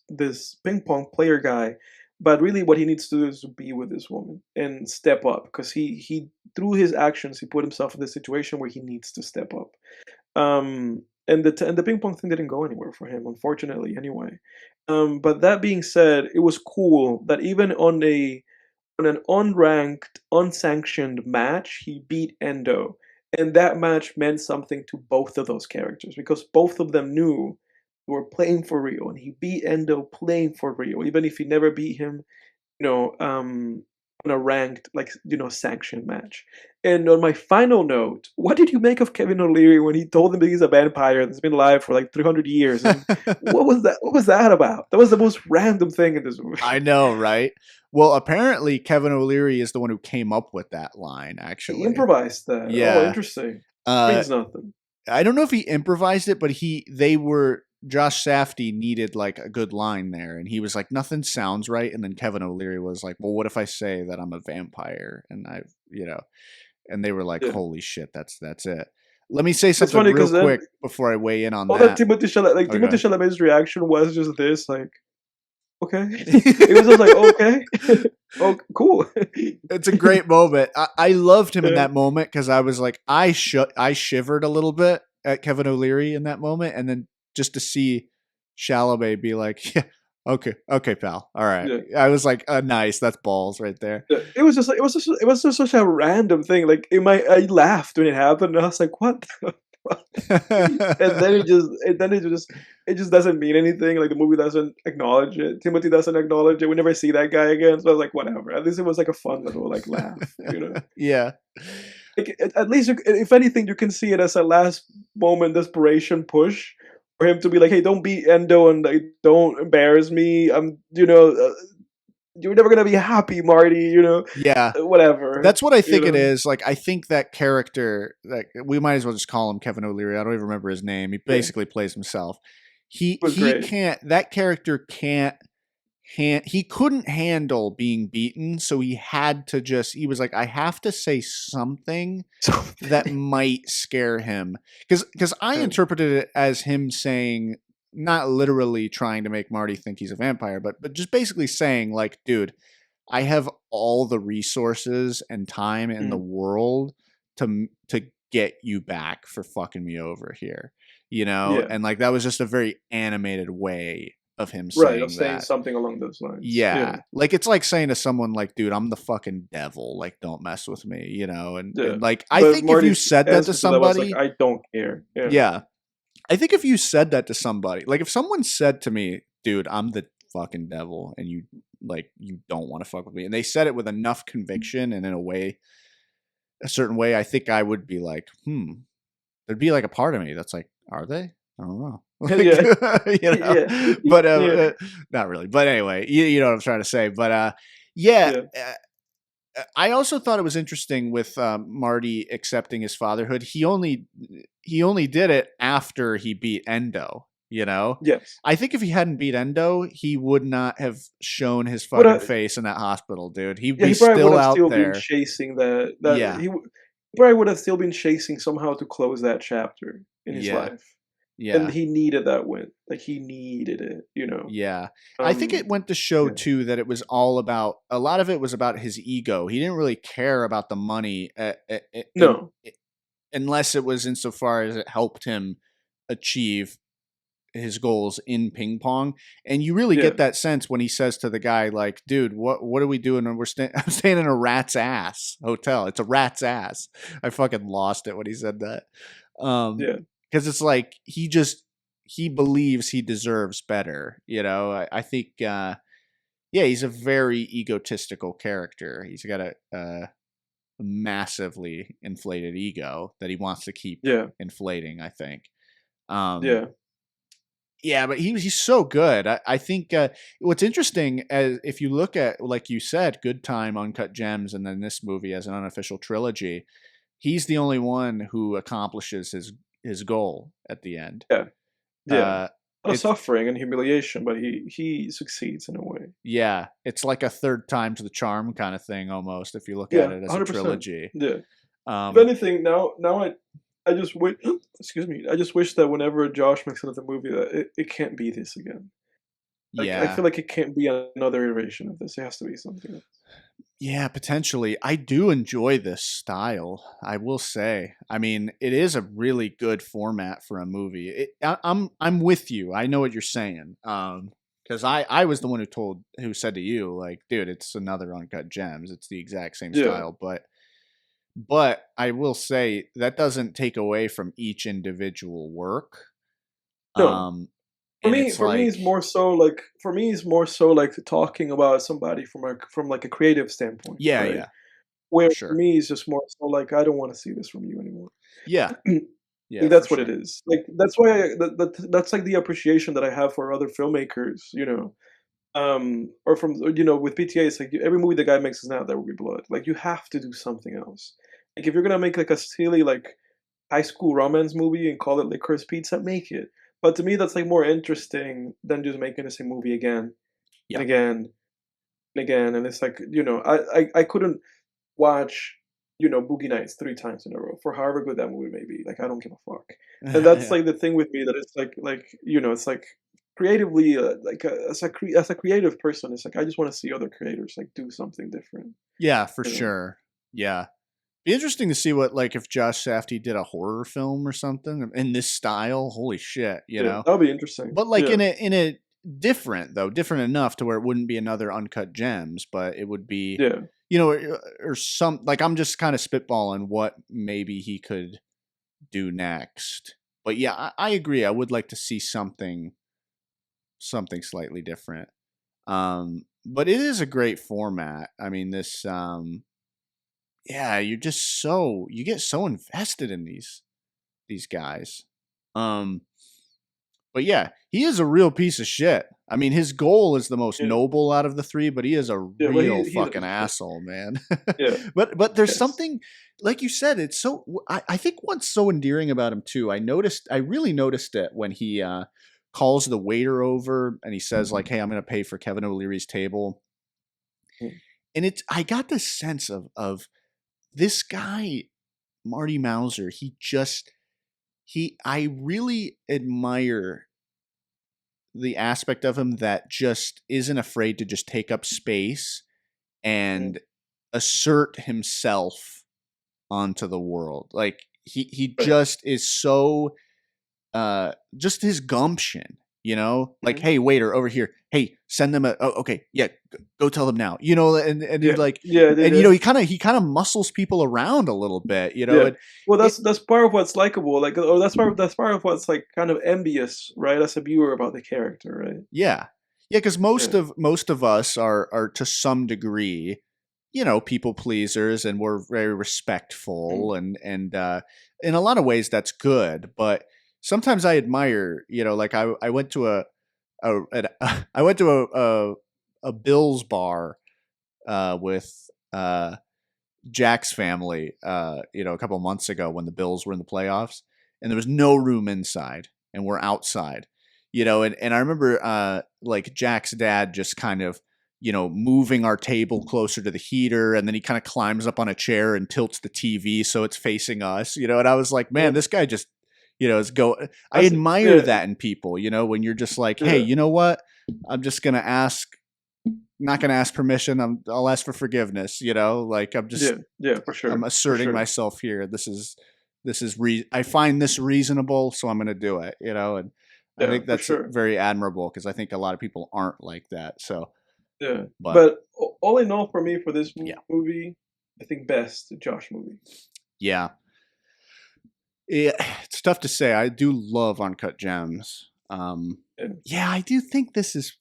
ping pong player guy, but really what he needs to do is to be with this woman and step up because he through his actions he put himself in this situation where he needs to step up. And the ping pong thing didn't go anywhere for him, unfortunately, anyway. But that being said, it was cool that even on an unranked, unsanctioned match, he beat Endo. And that match meant something to both of those characters because both of them knew they were playing for real. And he beat Endo playing for real, even if he never beat him, on a ranked, like, sanctioned match. And on my final note, what did you make of Kevin O'Leary when he told him that he's a vampire that's been alive for like 300 years? And what was that? What was that about? That was the most random thing in this movie. I know, right? Well, apparently Kevin O'Leary is the one who came up with that line, He actually. improvised that. Oh, Yeah. interesting. Uh, Means nothing. I don't know if he improvised it, but Josh Safdie needed like a good line there, and he was like, "Nothing sounds right." And then Kevin O'Leary was like, "Well, what if I say that I'm a vampire?" And and they were like, Yeah. "Holy shit, that's it." Let me say something funny real 'cause then- quick before I weigh in on All that. that Timothy Chalamet, Okay. Timothy Chalamet's reaction was just this, like, okay. It was just like, okay, oh, cool. It's a great moment. I loved him in Yeah. that moment because I was like, I shivered a little bit at Kevin O'Leary in that moment, and then just to see Chalamet be like, yeah, okay, pal, all right. Yeah. I was like, nice, that's balls right there. Yeah, it was just such a random thing. Like I laughed when it happened, and I was like, "What?" the fuck? And then it just doesn't mean anything. Like the movie doesn't acknowledge it. Timothy doesn't acknowledge it. We never see that guy again. So I was like, whatever. At least it was like a fun little like laugh. Yeah. Like at least if anything, you can see it as a last moment desperation push for him to be like, "Hey, don't beat Endo and like, don't embarrass me. You're never gonna be happy, Marty. Yeah. Whatever." That's what I think it is. Like, I think that character, like, we might as well just call him Kevin O'Leary. I don't even remember his name. He basically plays himself. He great. can't. That character can't. He couldn't handle being beaten, so he had to just. He was like, I have to say something that might scare him, because I interpreted it as him saying, not literally trying to make Marty think he's a vampire, but just basically saying, like, dude, I have all the resources and time in the world to get you back for fucking me over here, Yeah. and like that was just a very animated way of him saying saying that. something along those lines. Yeah. Like it's like saying to someone like, dude, I'm the fucking devil, like don't mess with me, and like I think if you said that to somebody, I don't care. yeah. I think if you said that to somebody, like if someone said to me, dude, I'm the fucking devil and you don't want to fuck with me, and they said it with enough conviction and in a certain way, I think I would be like, there'd be like a part of me that's like, are they? I don't know. Like, but not really. But anyway, you know what I'm trying to say. But I also thought it was interesting with Marty accepting his fatherhood. He only did it after he beat Endo. You know, Yes. I think if he hadn't beat Endo, he would not have shown his But fucking face in that hospital, dude. He'd yeah, be he probably would still have out still been there. chasing that. Yeah, He probably would have still been chasing somehow to close that chapter in his yeah, life, and yeah. he needed that win. Like he needed it, Yeah. I think it Um, went to show yeah, too that it was all about a lot of it was about his ego. He didn't really care about the money no, unless it was insofar as it helped him achieve his goals in ping pong. And you really yeah, get that sense when he says to the guy like, "Dude, what are we doing? I'm staying in a rat's ass hotel. It's a rat's ass." I fucking lost it when he said that. Um yeah, cuz it's like he believes he deserves better, you know. I think yeah, he's a very egotistical character. He's got a massively inflated ego that he wants to keep yeah, inflating, I think. Um yeah. yeah, but he's so good. I think what's interesting as if you look at, like you said, Good Time, Uncut Gems, and then this movie as an unofficial trilogy, he's the only one who accomplishes his goal at the end. Yeah, yeah. Uh, A lot of it's suffering and humiliation, but he succeeds in a way. yeah, it's like a third time's the charm kind of thing almost if you look at Yeah, it as a 100%. trilogy. Yeah. If Um, anything, now I just wish. Excuse me. I just wish that whenever Josh makes another movie, that it can't be this again. Like I yeah, feel like it can't be another iteration of this. It has to be something else. yeah, potentially. I do enjoy this style. I will say. I mean, it is a really good format for a movie. I'm with you. I know what you're saying. Because I was the one who said to you like, dude, it's another Uncut Gems. It's the exact same Yeah. style, but I will say that doesn't take away from each individual work. No. Um, For and me, it's for me, like, it's more so like for me, it's more so like talking about somebody from like a creative standpoint, yeah, right? yeah, Where for for sure. me, it's just more so like I don't want to see this from you anymore. Yeah, yeah, Like for that's what it sure. is. Like that's why that's like the appreciation that I have for other filmmakers, or from with PTA. It's like every movie the guy makes is not There Will Be Blood. Like you have to do something else. Like if you're gonna make like a silly like high school romance movie and call it Licorice Pizza, make it. But to me, that's like more interesting than just making the same movie again and Yeah. again and again. And it's like I couldn't watch Boogie Nights 3 times in a row for however good that movie may be. Like I don't give a fuck. And that's Yeah. like the thing with me that it's like it's like creatively like as a creative person, it's like I just want to see other creators like do something different. Yeah, for You know? sure. Yeah. Be interesting to see what, like, if Josh Safdie did a horror film or something in this style. Holy shit, you Yeah, know. that'll be interesting. But like Yeah, in a different enough to where it wouldn't be another Uncut Gems, but it would be, yeah. or some, like, I'm just kind of spitballing what maybe he could do next. But yeah, I agree. I would like to see something slightly different. But it is a great format. I mean, this yeah, you get so invested in these guys. Um, but yeah, he is a real piece of shit. I mean, his goal is the most Yeah. noble out of the three, but he is a Yeah, but real he's a fucking piece of shit. asshole, man. Yeah. But there's Yes. something, like you said, it's so. I think what's so endearing about him too. I really noticed it when he calls the waiter over and he says like, "Hey, I'm gonna pay for Kevin O'Leary's table," Mm, and I got this sense of this guy, Marty Mauser. I really admire the aspect of him that just isn't afraid to just take up space mm, and assert himself onto the world. Like he right. just is so just his gumption, like, Mhm. hey, waiter, over here, hey, send them oh, okay, yeah, go tell them now, and he Yeah. like, Yeah, and yeah. he kind of muscles people around a little bit, Yeah. and Well, it that's part of what's likable, like, or that's part of what's, like, kind of envious, right, as a viewer about the character, right? yeah, yeah, because Yeah. most of us are to some degree, people pleasers, and we're very Mm, respectful, and in a lot of ways that's good, but sometimes I admire, like I went to I went to a Bills bar with Jack's family, a couple of months ago when the Bills were in the playoffs, and there was no room inside, and we're outside, and I remember like Jack's dad just kind of, moving our table closer to the heater, and then he kind of climbs up on a chair and tilts the TV so it's facing us, and I was like, man, this guy just, is go. I admire that in people, when you're just like, hey, you know what? I'm just gonna ask. Not going to ask permission. I'll ask for forgiveness. Like I'm just, for sure. I'm asserting myself here. I find this reasonable, so I'm going to do it. And I think that's very admirable because I think a lot of people aren't like that. So yeah, but all in all, for me, for this movie, I think best Josh movie. Yeah, it's tough to say. I do love Uncut Gems. Yeah, I do think this is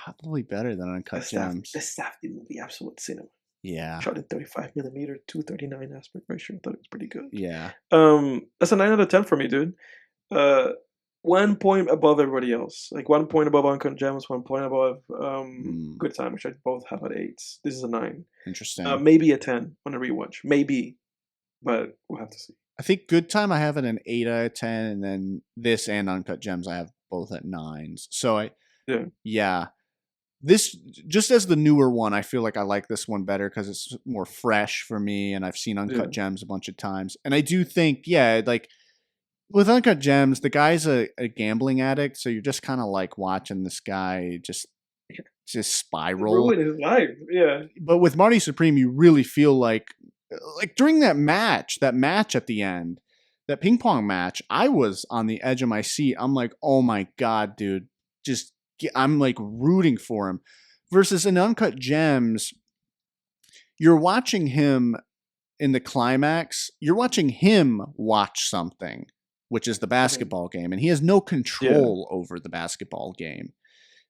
probably better than Uncut Gems. The Safdie movie, absolute cinema. Yeah. Shot in 35mm, 239 aspect ratio. I thought it was pretty good. Yeah. That's a 9 out of 10 for me, dude. 1 point above everybody else. Like 1 point above Uncut Gems, 1 point above Good Time, which I both have at 8s. This is a 9. Interesting. Maybe a 10 on a rewatch. Maybe. But we'll have to see. I think Good Time I have it an 8 out of 10, and then this and Uncut Gems I have both at 9s. So yeah. This, just as the newer one, I feel like I like this one better because it's more fresh for me, and I've seen Uncut Gems a bunch of times. And I do think, like, with Uncut Gems, the guy's a gambling addict, so you're just kind of like watching this guy just spiral. Ruin his life, yeah. But with Marty Supreme, you really feel like during that match at the end, that ping pong match, I was on the edge of my seat. I'm like, oh my God, dude, I'm like rooting for him. Versus in Uncut Gems, you're watching him in the climax. You're watching him watch something, which is the basketball game, and he has no control over the basketball game.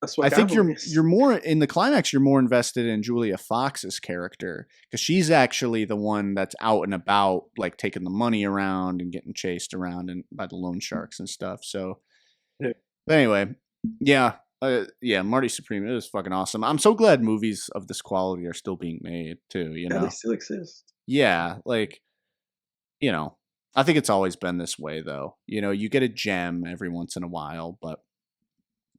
That's what I think you're more in the climax. You're more invested in Julia Fox's character because she's actually the one that's out and about, like taking the money around and getting chased around and by the loan sharks and stuff. So, but anyway, Marty Supreme, it was fucking awesome. I'm so glad movies of this quality are still being made too. They still exist. Yeah, like I think it's always been this way though. You get a gem every once in a while, but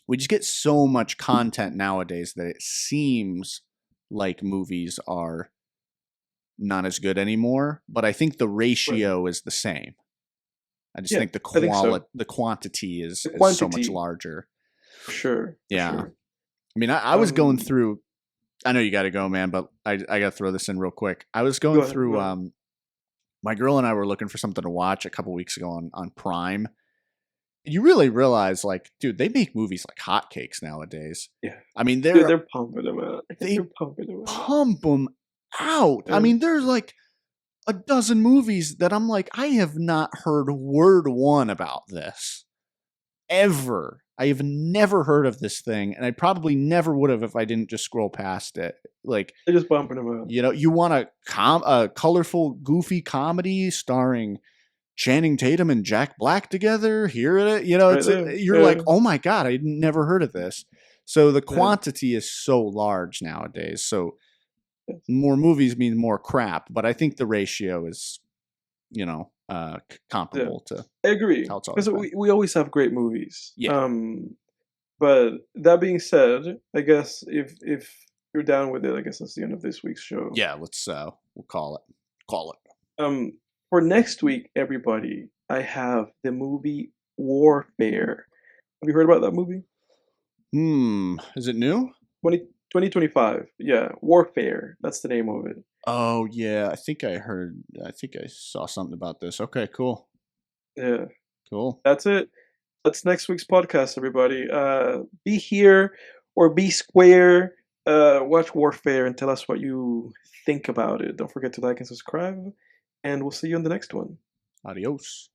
we just get so much content nowadays that it seems like movies are not as good anymore. But I think the ratio is the same. I just think the quantity is so much larger. For sure. Yeah. Sure. I mean, I was going through, I know you got to go, man, but I got to throw this in real quick. I was going through, my girl and I were looking for something to watch a couple weeks ago on Prime. You really realize, like, dude, they make movies like hotcakes nowadays. Yeah. I mean, they're pumping them out. They're pumping them out. Pump them out. Yeah. I mean, there's like a dozen movies that I'm like, I have not heard word one about this ever. I have never heard of this thing, and I probably never would have if I didn't just scroll past it. Like, they're just bumping them out. You want a colorful, goofy comedy starring Channing Tatum and Jack Black together? Hear it? You're like, oh my God, I never heard of this. So the quantity is so large nowadays. So more movies mean more crap, but I think the ratio is, comparable to. I agree, because we always have great movies. Yeah. But that being said, I guess if you're down with it, I guess that's the end of this week's show. Yeah, let's we'll call it. For next week, everybody, I have the movie Warfare. Have you heard about that movie? Is it new? 2025. Yeah, Warfare. That's the name of it. Oh, yeah. I think I saw something about this. Okay, cool. Yeah. Cool. That's it. That's next week's podcast, everybody. Be here or be square. Watch Warfare and tell us what you think about it. Don't forget to like and subscribe. And we'll see you in the next one. Adios.